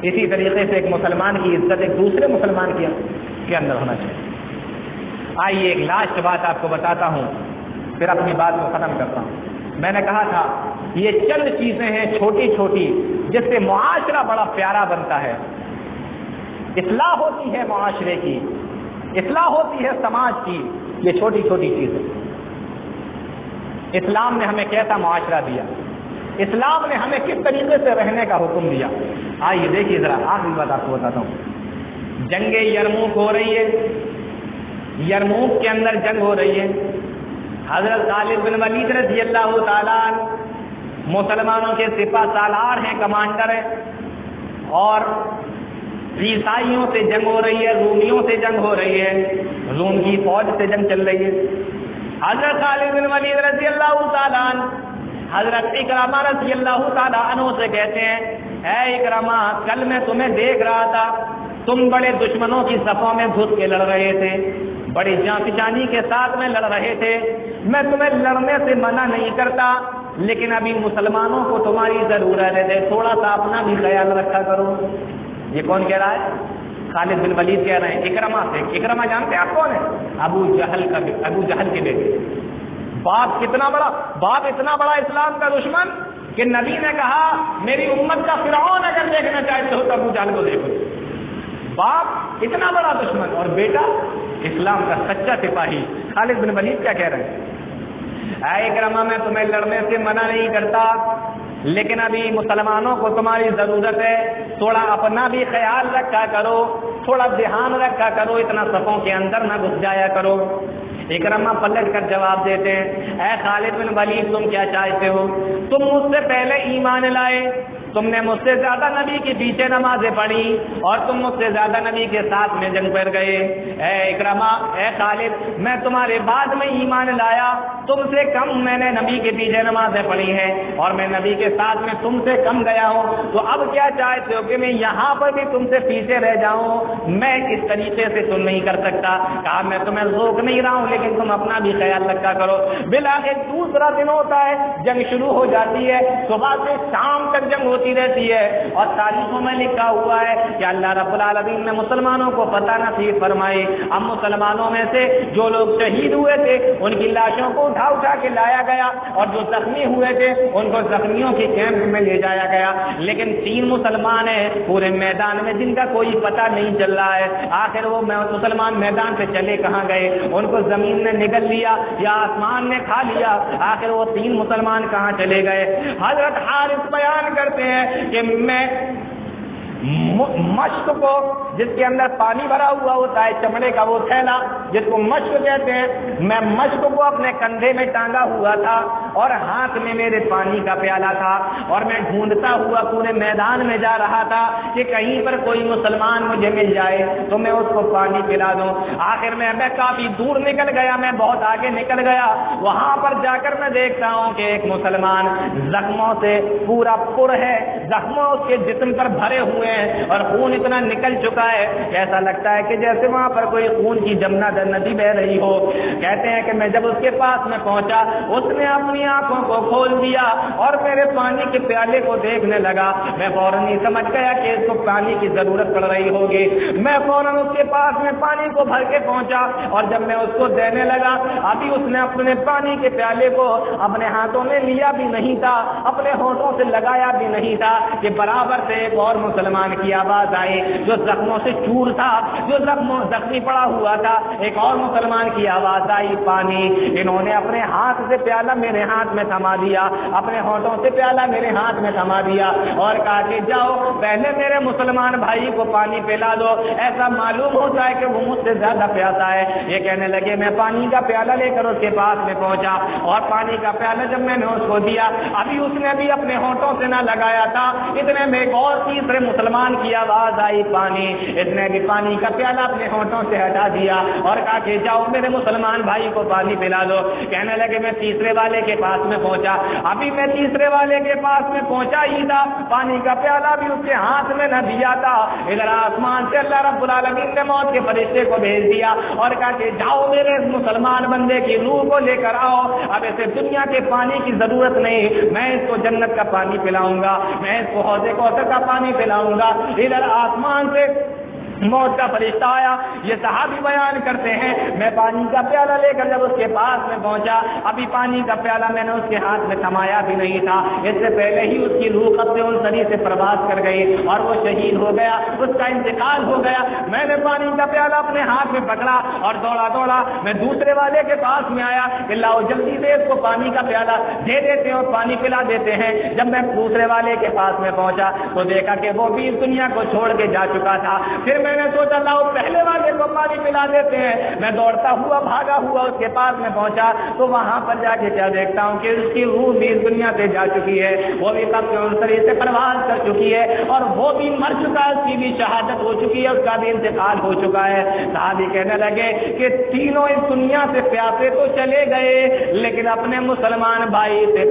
اسی طریقے سے ایک مسلمان کی عزت ایک دوسرے مسلمان کے اندر ہونا چاہیے۔ آئیے ایک لاسٹ بات آپ کو بتاتا ہوں، پھر اپنی بات کو ختم کرتا ہوں۔ میں نے کہا تھا یہ چند چیزیں ہیں چھوٹی چھوٹی جس سے معاشرہ بڑا پیارا بنتا ہے، اصلاح ہوتی ہے معاشرے کی، اصلاح ہوتی ہے سماج کی، یہ چھوٹی چھوٹی چیزیں۔ اسلام نے ہمیں کیسا معاشرہ دیا، اسلام نے ہمیں کس طریقے سے رہنے کا حکم دیا۔ آئیے دیکھیے ذرا آخری بات آپ کو بتاتا ہوں۔ جنگ یرموک ہو رہی ہے، یرموک کے اندر جنگ ہو رہی ہے، حضرت خالد بن ولید رضی اللہ تعالیٰ مسلمانوں کے سپہ سالار ہیں، کمانڈر ہیں، اور عیسائیوں سے جنگ ہو رہی ہے، رومیوں سے جنگ ہو رہی ہے، روم کی فوج سے جنگ چل رہی ہے۔ حضرت خالد بن ولید رضی اللہ تعالیٰ حضرت اکرامہ رضی اللہ تعالیٰ عنہ سے کہتے ہیں اے اکرامہ، کل میں تمہیں دیکھ رہا تھا، تم بڑے دشمنوں کی صفوں میں گھس کے لڑ رہے تھے، بڑی جان پہچانی کے ساتھ میں لڑ رہے تھے، میں تمہیں لڑنے سے منع نہیں کرتا، لیکن ابھی مسلمانوں کو تمہاری ضرورت ہے، تھوڑا سا اپنا بھی خیال رکھا کرو۔ یہ کون کہہ رہا ہے؟ خالد بن ولید کہہ رہے ہیں اکرمہ سے۔ اکرمہ جانتے ہیں آپ کون ہے؟ ابو جہل کے بیٹے۔ باپ اتنا بڑا اسلام کا دشمن کہ نبی نے کہا میری امت کا فرعون اگر دیکھنا چاہتے ہو تو ابو جہل کو دیکھو۔ باپ اتنا بڑا دشمن اور بیٹا اسلام کا سچا سپاہی۔ خالد بن ولید کیا کہہ رہے ہیں؟ اے اکرمہ، میں تمہیں لڑنے سے منع نہیں کرتا، لیکن ابھی مسلمانوں کو تمہاری ضرورت ہے، تھوڑا اپنا بھی خیال رکھا کرو، تھوڑا دھیان رکھا کرو، اتنا صفوں کے اندر نہ گھس جایا کرو۔ اکرمہ پلٹ کر جواب دیتے ہیں اے خالد بن ولید، تم کیا چاہتے ہو؟ تم مجھ سے پہلے ایمان لائے، تم نے مجھ سے زیادہ نبی کے پیچھے نمازیں پڑھی اور تم مجھ سے زیادہ نبی کے ساتھ میں جنگ پر گئے۔ اے اکرمہ، اے خالد، میں تمہارے بعد میں ایمان لایا، تم سے کم میں نے نبی کے پیچھے نمازیں پڑھی ہیں اور میں نبی کے ساتھ میں تم سے کم گیا ہوں، تو اب کیا چاہتے ہو کہ میں یہاں پر بھی تم سے پیچھے رہ جاؤں؟ میں اس طریقے سے تم نہیں کر سکتا۔ کہا میں تمہیں روک نہیں رہا ہوں، لیکن تم اپنا بھی خیال رکھا کرو۔ بالآخر دوسرا دن ہوتا ہے، جنگ شروع ہو جاتی ہے، صبح سے شام تک جنگ ہوتی رہتی ہے، اور تاریخوں میں لکھا ہوا ہے کہ اللہ رب العالمین نے مسلمانوں کو فتح نصیب فرمائی۔ اب مسلمانوں میں سے جو لوگ شہید ہوئے تھے ان کی لاشوں کو اٹھا کے لایا گیا، اور جو زخمی ہوئے تھے ان کو زخمیوں کے کیمپ میں لے جایا گیا، لیکن 3 مسلمان ہیں پورے میدان میں جن کا کوئی پتہ نہیں چل رہا ہے۔ آخر وہ مسلمان میدان سے چلے کہاں گئے؟ ان کو زمین نے نگل لیا یا آسمان نے کھا لیا؟ آخر وہ 3 مسلمان کہاں چلے گئے؟ حضرت حارث بیان کرتے ہیں کہ میں مشق کو، جس کے اندر پانی بھرا ہوا ہوتا ہے، چمڑے کا وہ تھیلا جس کو مشق کہتے ہیں، میں مشق کو اپنے کندھے میں ٹانگا ہوا تھا اور ہاتھ میں میرے پانی کا پیالہ تھا، اور میں ڈھونڈتا ہوا پورے میدان میں جا رہا تھا کہ کہیں پر کوئی مسلمان مجھے مل جائے تو میں اس کو پانی پلا دوں۔ آخر میں کافی دور نکل گیا، میں بہت آگے نکل گیا، وہاں پر جا کر میں دیکھتا ہوں کہ ایک مسلمان زخموں سے پورا پر ہے، زخموں اس کے جسم پر بھرے ہوئے اور خون اتنا نکل چکا چکا ہے، ایسا لگتا ہے کہ جیسے وہاں پر کوئی خون کی جمنا ندی بہ رہی ہو۔ کہتے ہیں کہ میں جب اس کے پاس میں پہنچا، اس نے اپنی آنکھوں کو کھول دیا اور میرے پانی کے پیالے کو دیکھنے لگا۔ میں فوراً ہی سمجھ گیا کہ اس کو پانی کی ضرورت پڑ رہی ہوگی۔ میں فوراً اس کے پاس میں پانی کو بھر کے پہنچا اور جب میں اس کو دینے لگا، ابھی اس نے اپنے پانی کے پیالے کو اپنے ہاتھوں میں لیا بھی نہیں تھا، اپنے ہونٹوں سے لگایا بھی نہیں تھا کہ برابر سے ایک اور مسلمان کی آواز آئی جو زخموں سے چور تھا، جو زخمی پڑا ہوا تھا۔ ایک اور مسلمان کی آواز آئی، پانی۔ انہوں نے اپنے ہاتھ سے پیالہ میرے ہاتھ میں تھما دیا، اپنے ہونٹوں سے پیالہ میرے ہاتھ میں تھما دیا اور کہا کہ جاؤ پہلے میرے مسلمان بھائی کو پانی پلا دو، ایسا معلوم ہوتا ہے کہ وہ مجھ سے زیادہ پیاسا ہے۔ یہ کہنے لگے، میں پانی کا پیالہ لے کر اس کے پاس میں پہنچا اور پانی کا پیالہ جب میں نے اس کو دیا، ابھی اس نے بھی اپنے ہونٹوں سے نہ لگایا تھا، اتنے میں ایک اور تیسرے مسلمان کی آواز آئی، پانی۔ اتنے بھی پانی کا پیالہ اپنے ہونٹوں سے ہٹا دیا اور کہا کہ جاؤ میرے مسلمان بھائی کو پانی پلا دو۔ کہنے لگے، میں تیسرے والے کے پاس میں پہنچا، ابھی میں تیسرے والے کے پاس میں پہنچا ہی تھا، پانی کا پیالہ بھی اس کے ہاتھ میں نہ دیا تھا، ادھر آسمان سے اللہ رب العالمین نے موت کے فرشتے کو بھیج دیا اور کہا کہ جاؤ میرے مسلمان بندے کی روح کو لے کر آؤ، اب اسے دنیا کے پانی کی ضرورت نہیں، میں اس کو جنت کا پانی پلاؤں گا، میں اس کو حوض کوثر کا پانی پلاؤں گا۔ ادھر آسمان سے موت کا فرشتہ آیا۔ یہ صحابی بیان کرتے ہیں، میں پانی کا پیالہ لے کر جب اس کے پاس میں پہنچا، ابھی پانی کا پیالہ میں نے اس کے ہاتھ میں تھمایا بھی نہیں تھا، اس سے پہلے ہی اس کی روح قبض انصری سے پرواز کر گئی اور وہ شہید ہو گیا، اس کا انتقال ہو گیا۔ میں نے پانی کا پیالہ اپنے ہاتھ میں پکڑا اور دوڑا میں دوسرے والے کے پاس میں آیا کہ لاؤ جلدی سے اس کو پانی کا پیالہ دے دیتے ہیں اور پانی پلا دیتے ہیں۔ جب میں دوسرے والے کے پاس میں پہنچا تو دیکھا کہ وہ بھی اس دنیا کو چھوڑ کے جا چکا تھا۔ پھر میں نے سوچا لاؤ پہلے والے کو پانی پلا دیتے ہیں۔ میں دوڑتا ہوا بھاگا ہوا اس کے پاس میں پہنچا تو وہاں پر جا کے کیا دیکھتا ہوں کہ اس کی روح بھی اس دنیا سے جا چکی ہے، وہ بھی قبض انصری سے پرواز کر چکی ہے اور وہ بھی مر چکا ہے، اس کی بھی شہادت ہو چکی ہے، اس کا بھی انتقال ہو چکا ہے۔ صحابی کہنے لگے کہ تینوں اس دنیا سے پیاسے تو چلے گئے لیکن اپنے مسلمان بھائی سے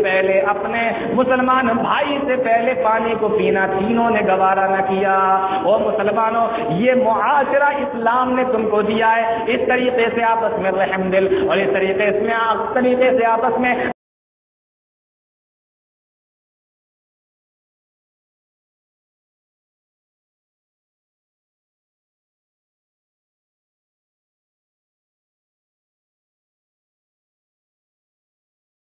پہلے پانی کو پینا تینوں نے گوارا نہ کیا۔ وہ مسلمانوں، یہ معاشرہ اسلام نے تم کو دیا ہے، اس طریقے سے آپس میں رحم دل اور اس طریقے سے آپس میں